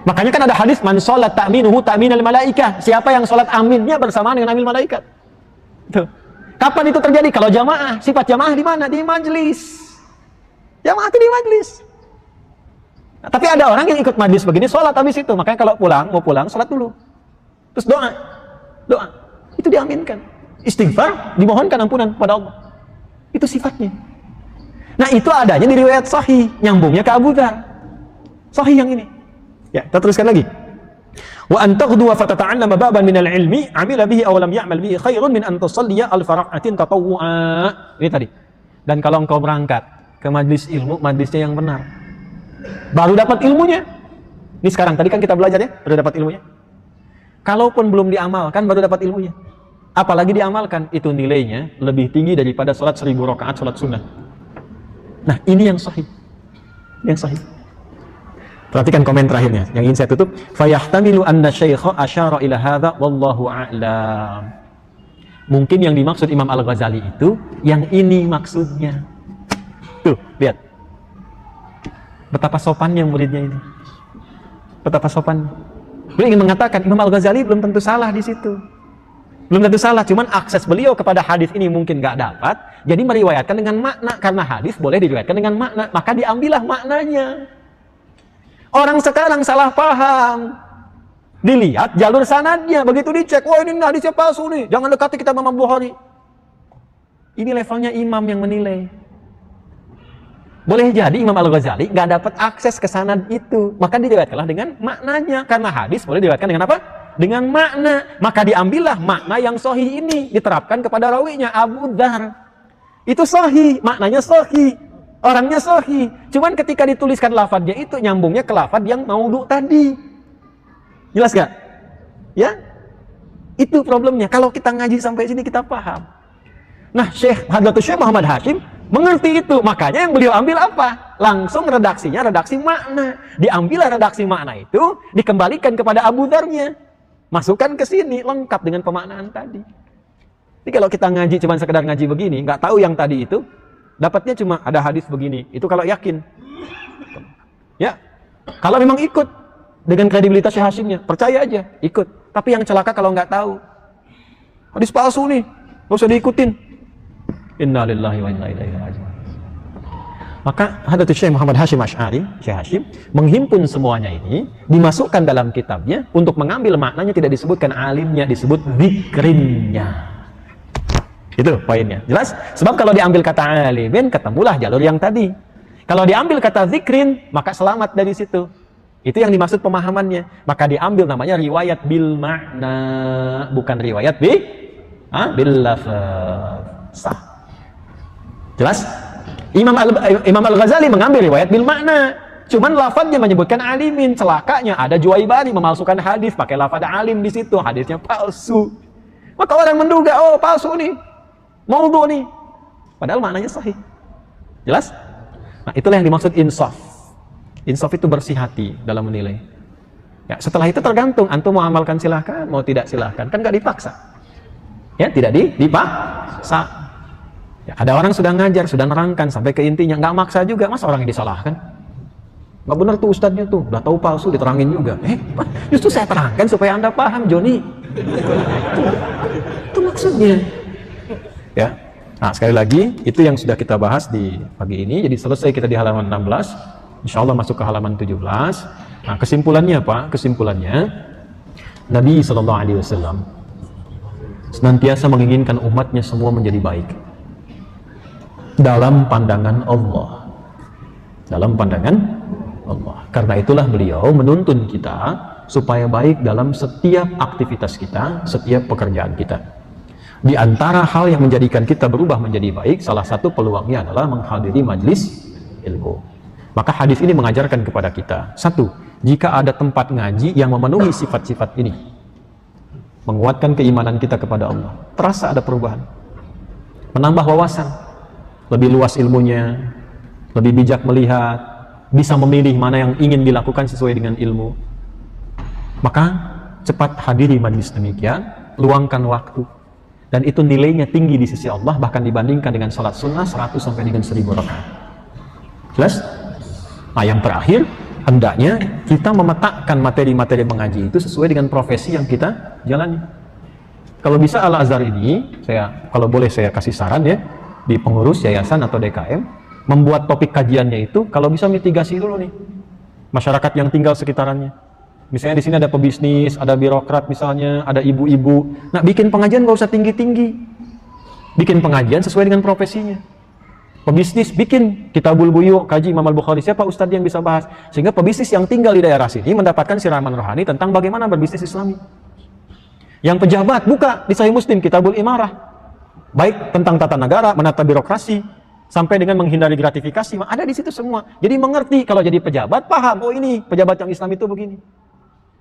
Makanya kan ada hadis man sholat ta'minuhu ta'minal malaikah. Siapa yang sholat aminnya bersamaan dengan amin malaikat. Tuh. Kapan itu terjadi? Kalau jamaah. Sifat jamaah di mana? Di majlis. Jamaah itu di majlis. Nah, tapi ada orang yang ikut majlis begini, sholat habis itu. Makanya kalau mau pulang, sholat dulu. Terus doa. Itu diaminkan. Istighfar, dimohonkan ampunan pada Allah. Itu sifatnya. Nah, itu adanya di riwayat sahih. Nyambungnya ke Abu Dzar. Sahih yang ini. Ya, kita teruskan lagi. Wa an taghdu wa fatata'allama baban minal ilmi amila bihi aw lam ya'mal bihi khairun min an tusalliya alf rak'atin tatawwu'a. Ini tadi. Dan kalau engkau berangkat ke majlis ilmu, majlisnya yang benar, baru dapat ilmunya. Ini sekarang, tadi kan kita belajar ya, baru dapat ilmunya. Kalaupun belum diamalkan, baru dapat ilmunya. Apalagi diamalkan, itu nilainya lebih tinggi daripada sholat 1000 rakaat sholat sunnah. Nah, ini yang sahih. Yang sahih. Perhatikan komen terakhirnya, yang ingin saya tutup. Fayahtamilu anna syaikha asyara ila hadha wallahu a'lam. Mungkin yang dimaksud Imam Al-Ghazali itu, yang ini maksudnya. Tuh, lihat. Betapa sopannya muridnya ini. Betapa sopan. Beliau ingin mengatakan Imam Al-Ghazali belum tentu salah di situ. Belum tentu salah, cuman akses beliau kepada hadis ini mungkin nggak dapat. Jadi meriwayatkan dengan makna, karena hadis boleh diriwayatkan dengan makna, maka diambillah maknanya. Orang sekarang salah paham. Dilihat jalur sanadnya, begitu dicek, wah ini hadisnya palsu nih, jangan dekati kitab Imam Bukhari. Ini levelnya imam yang menilai. Boleh jadi Imam Al-Ghazali nggak dapat akses ke sanad itu, maka diriwayatkanlah dengan maknanya. Karena hadis boleh diriwayatkan dengan apa? Dengan makna. Maka diambillah makna yang sahih ini, diterapkan kepada rawinya Abu Dzar. Itu sahih, maknanya sahih, orangnya sahih. Cuman ketika dituliskan lafadznya itu nyambungnya ke lafadz yang maudhu tadi. Jelas gak? Ya, itu problemnya. Kalau kita ngaji sampai sini kita paham. Nah, Hadratus Syekh Muhammad Hashim mengerti itu, makanya yang beliau ambil apa? Langsung redaksinya, redaksi makna. Diambil redaksi makna itu, dikembalikan kepada Abu Dzarnya. Masukkan ke sini, lengkap dengan pemaknaan tadi. Jadi kalau kita ngaji cuma sekedar ngaji begini, nggak tahu yang tadi itu, dapatnya cuma ada hadis begini. Itu kalau yakin. Ya, kalau memang ikut dengan kredibilitas Syekh Hashimnya, percaya aja, ikut. Tapi yang celaka kalau nggak tahu. Hadis palsu nih, nggak usah diikutin. Inna lillahi wa inna ilaihi raji'un. Maka Hadratus Syekh Muhammad Hashim Asy'ari, Syekh Hashim, menghimpun semuanya ini, dimasukkan dalam kitabnya, untuk mengambil maknanya tidak disebutkan alimnya, disebut zikrinnya. Itu poinnya. Jelas? Sebab kalau diambil kata alimin, ketemulah jalur yang tadi. Kalau diambil kata zikrin, maka selamat dari situ. Itu yang dimaksud pemahamannya. Maka diambil namanya riwayat bil makna, bukan riwayat bil lafaz. Sah. Jelas? Imam Al-Ghazali mengambil riwayat bil makna. Cuman lafadznya menyebutkan alimin. Celakanya ada Juwaibari memalsukan hadis pakai lafadz alim di situ. Hadisnya palsu. Maka orang menduga, oh palsu nih, maudhu nih. Padahal maknanya sahih. Jelas? Nah, itulah yang dimaksud insaf. Insaf itu bersih hati dalam menilai. Ya, setelah itu tergantung, antum mau amalkan silahkan, mau tidak silahkan. Kan nggak dipaksa. Ya, tidak dipaksa. Ya, ada orang sudah ngajar, sudah nerangkan sampai ke intinya, nggak maksa juga, masa orang yang disalahkan? Nggak benar tuh ustadznya tuh, udah tahu palsu diterangin juga. Justru saya terangkan supaya anda paham, Joni. Itu maksudnya. Ya. Nah, sekali lagi, itu yang sudah kita bahas di pagi ini. Jadi selesai kita di halaman 16. Insya Allah masuk ke halaman 17. Nah, kesimpulannya apa? Kesimpulannya, Nabi SAW senantiasa menginginkan umatnya semua menjadi baik dalam pandangan Allah. Dalam pandangan Allah. Karena itulah beliau menuntun kita supaya baik dalam setiap aktivitas kita, setiap pekerjaan kita. Di antara hal yang menjadikan kita berubah menjadi baik, salah satu peluangnya adalah menghadiri majlis ilmu. Maka hadis ini mengajarkan kepada kita, satu, jika ada tempat ngaji yang memenuhi sifat-sifat ini, menguatkan keimanan kita kepada Allah, terasa ada perubahan, menambah wawasan, lebih luas ilmunya, lebih bijak melihat, bisa memilih mana yang ingin dilakukan sesuai dengan ilmu. Maka cepat hadiri majlis demikian, luangkan waktu, dan itu nilainya tinggi di sisi Allah, bahkan dibandingkan dengan salat sunnah 100 sampai dengan 1000 rakaat. Jelas? Nah, yang terakhir, hendaknya kita memetakkan materi-materi mengaji itu sesuai dengan profesi yang kita jalani. Kalau bisa Al-Azhar ini, kalau boleh saya kasih saran ya, di pengurus yayasan atau DKM, membuat topik kajiannya itu kalau bisa mitigasi dulu nih masyarakat yang tinggal sekitarannya. Misalnya di sini ada pebisnis, ada birokrat misalnya, ada ibu-ibu. Nah, bikin pengajian nggak usah tinggi-tinggi. Bikin pengajian sesuai dengan profesinya. Pebisnis bikin Kitabul Buyu, kaji Imam Al-Bukhari, siapa ustadz yang bisa bahas, sehingga pebisnis yang tinggal di daerah sini mendapatkan siraman rohani tentang bagaimana berbisnis Islami. Yang pejabat buka di Sahih Muslim Kitabul Imarah, baik tentang tata negara, menata birokrasi, sampai dengan menghindari gratifikasi, ada di situ semua. Jadi mengerti, kalau jadi pejabat paham, oh ini pejabat yang Islam itu begini.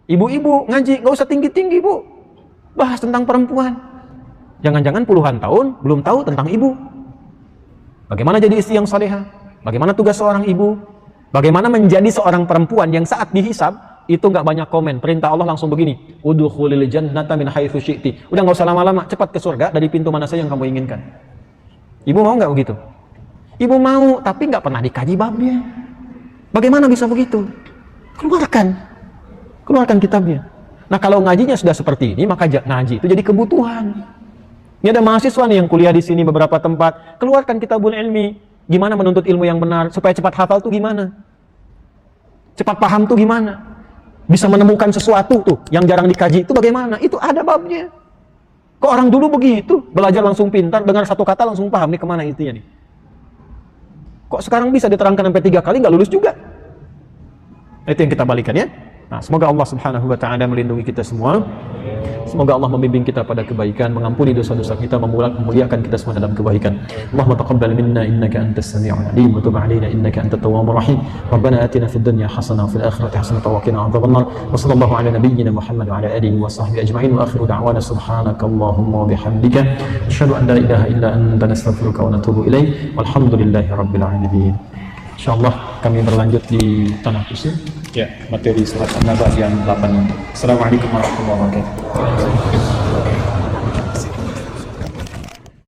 Ibu-ibu ngaji nggak usah tinggi-tinggi, Bu, bahas tentang perempuan. Jangan-jangan puluhan tahun belum tahu tentang ibu. Bagaimana jadi istri yang salehah? Bagaimana tugas seorang ibu? Bagaimana menjadi seorang perempuan yang saat dihisab itu nggak banyak komen. Perintah Allah langsung begini, udkhulil jannata min haitsu syi'ti. Udah nggak usah lama-lama, cepat ke surga dari pintu mana saja yang kamu inginkan. Ibu mau nggak begitu? Ibu mau, tapi nggak pernah dikaji babnya. Bagaimana bisa begitu? Keluarkan kitabnya. Nah, kalau ngajinya sudah seperti ini, maka ngaji itu jadi kebutuhan. Ini ada mahasiswa nih yang kuliah di sini beberapa tempat, keluarkan Kitabul Ilmi. Gimana menuntut ilmu yang benar, supaya cepat hafal tuh gimana? Cepat paham tuh gimana? Bisa menemukan sesuatu tuh yang jarang dikaji itu bagaimana? Itu ada babnya. Kok orang dulu begitu, belajar langsung pintar, dengar satu kata langsung paham, nih kemana intinya nih? Kok sekarang bisa diterangkan sampai 3 kali nggak lulus juga? Itu yang kita balikan ya. Nah, semoga Allah Subhanahu wa taala melindungi kita semua. Semoga Allah membimbing kita pada kebaikan, mengampuni dosa-dosa kita, memuliakan kita semua dalam kebaikan. Allahumma taqabbal minna innaka antas sami'ul 'alim wa tub 'alaina innaka antat tawwabur rahim. Rabbana atina fid dunya hasanah wa fil akhirati hasanah wa qina adzabannar. Wa sallallahu ala nabiyyina Muhammad wa ala alihi wa sahbihi ajma'in wa akhiru da'wana subhanakallahumma wa bihamdika asyhadu an la ilaha illa anta nastaghfiruka wa natubu ilaik. Walhamdulillahi rabbil alamin. Insyaallah kami berlanjut di tanah kusir ya, materi surat An-Naba yang 8. Assalamualaikum warahmatullahi wabarakatuh.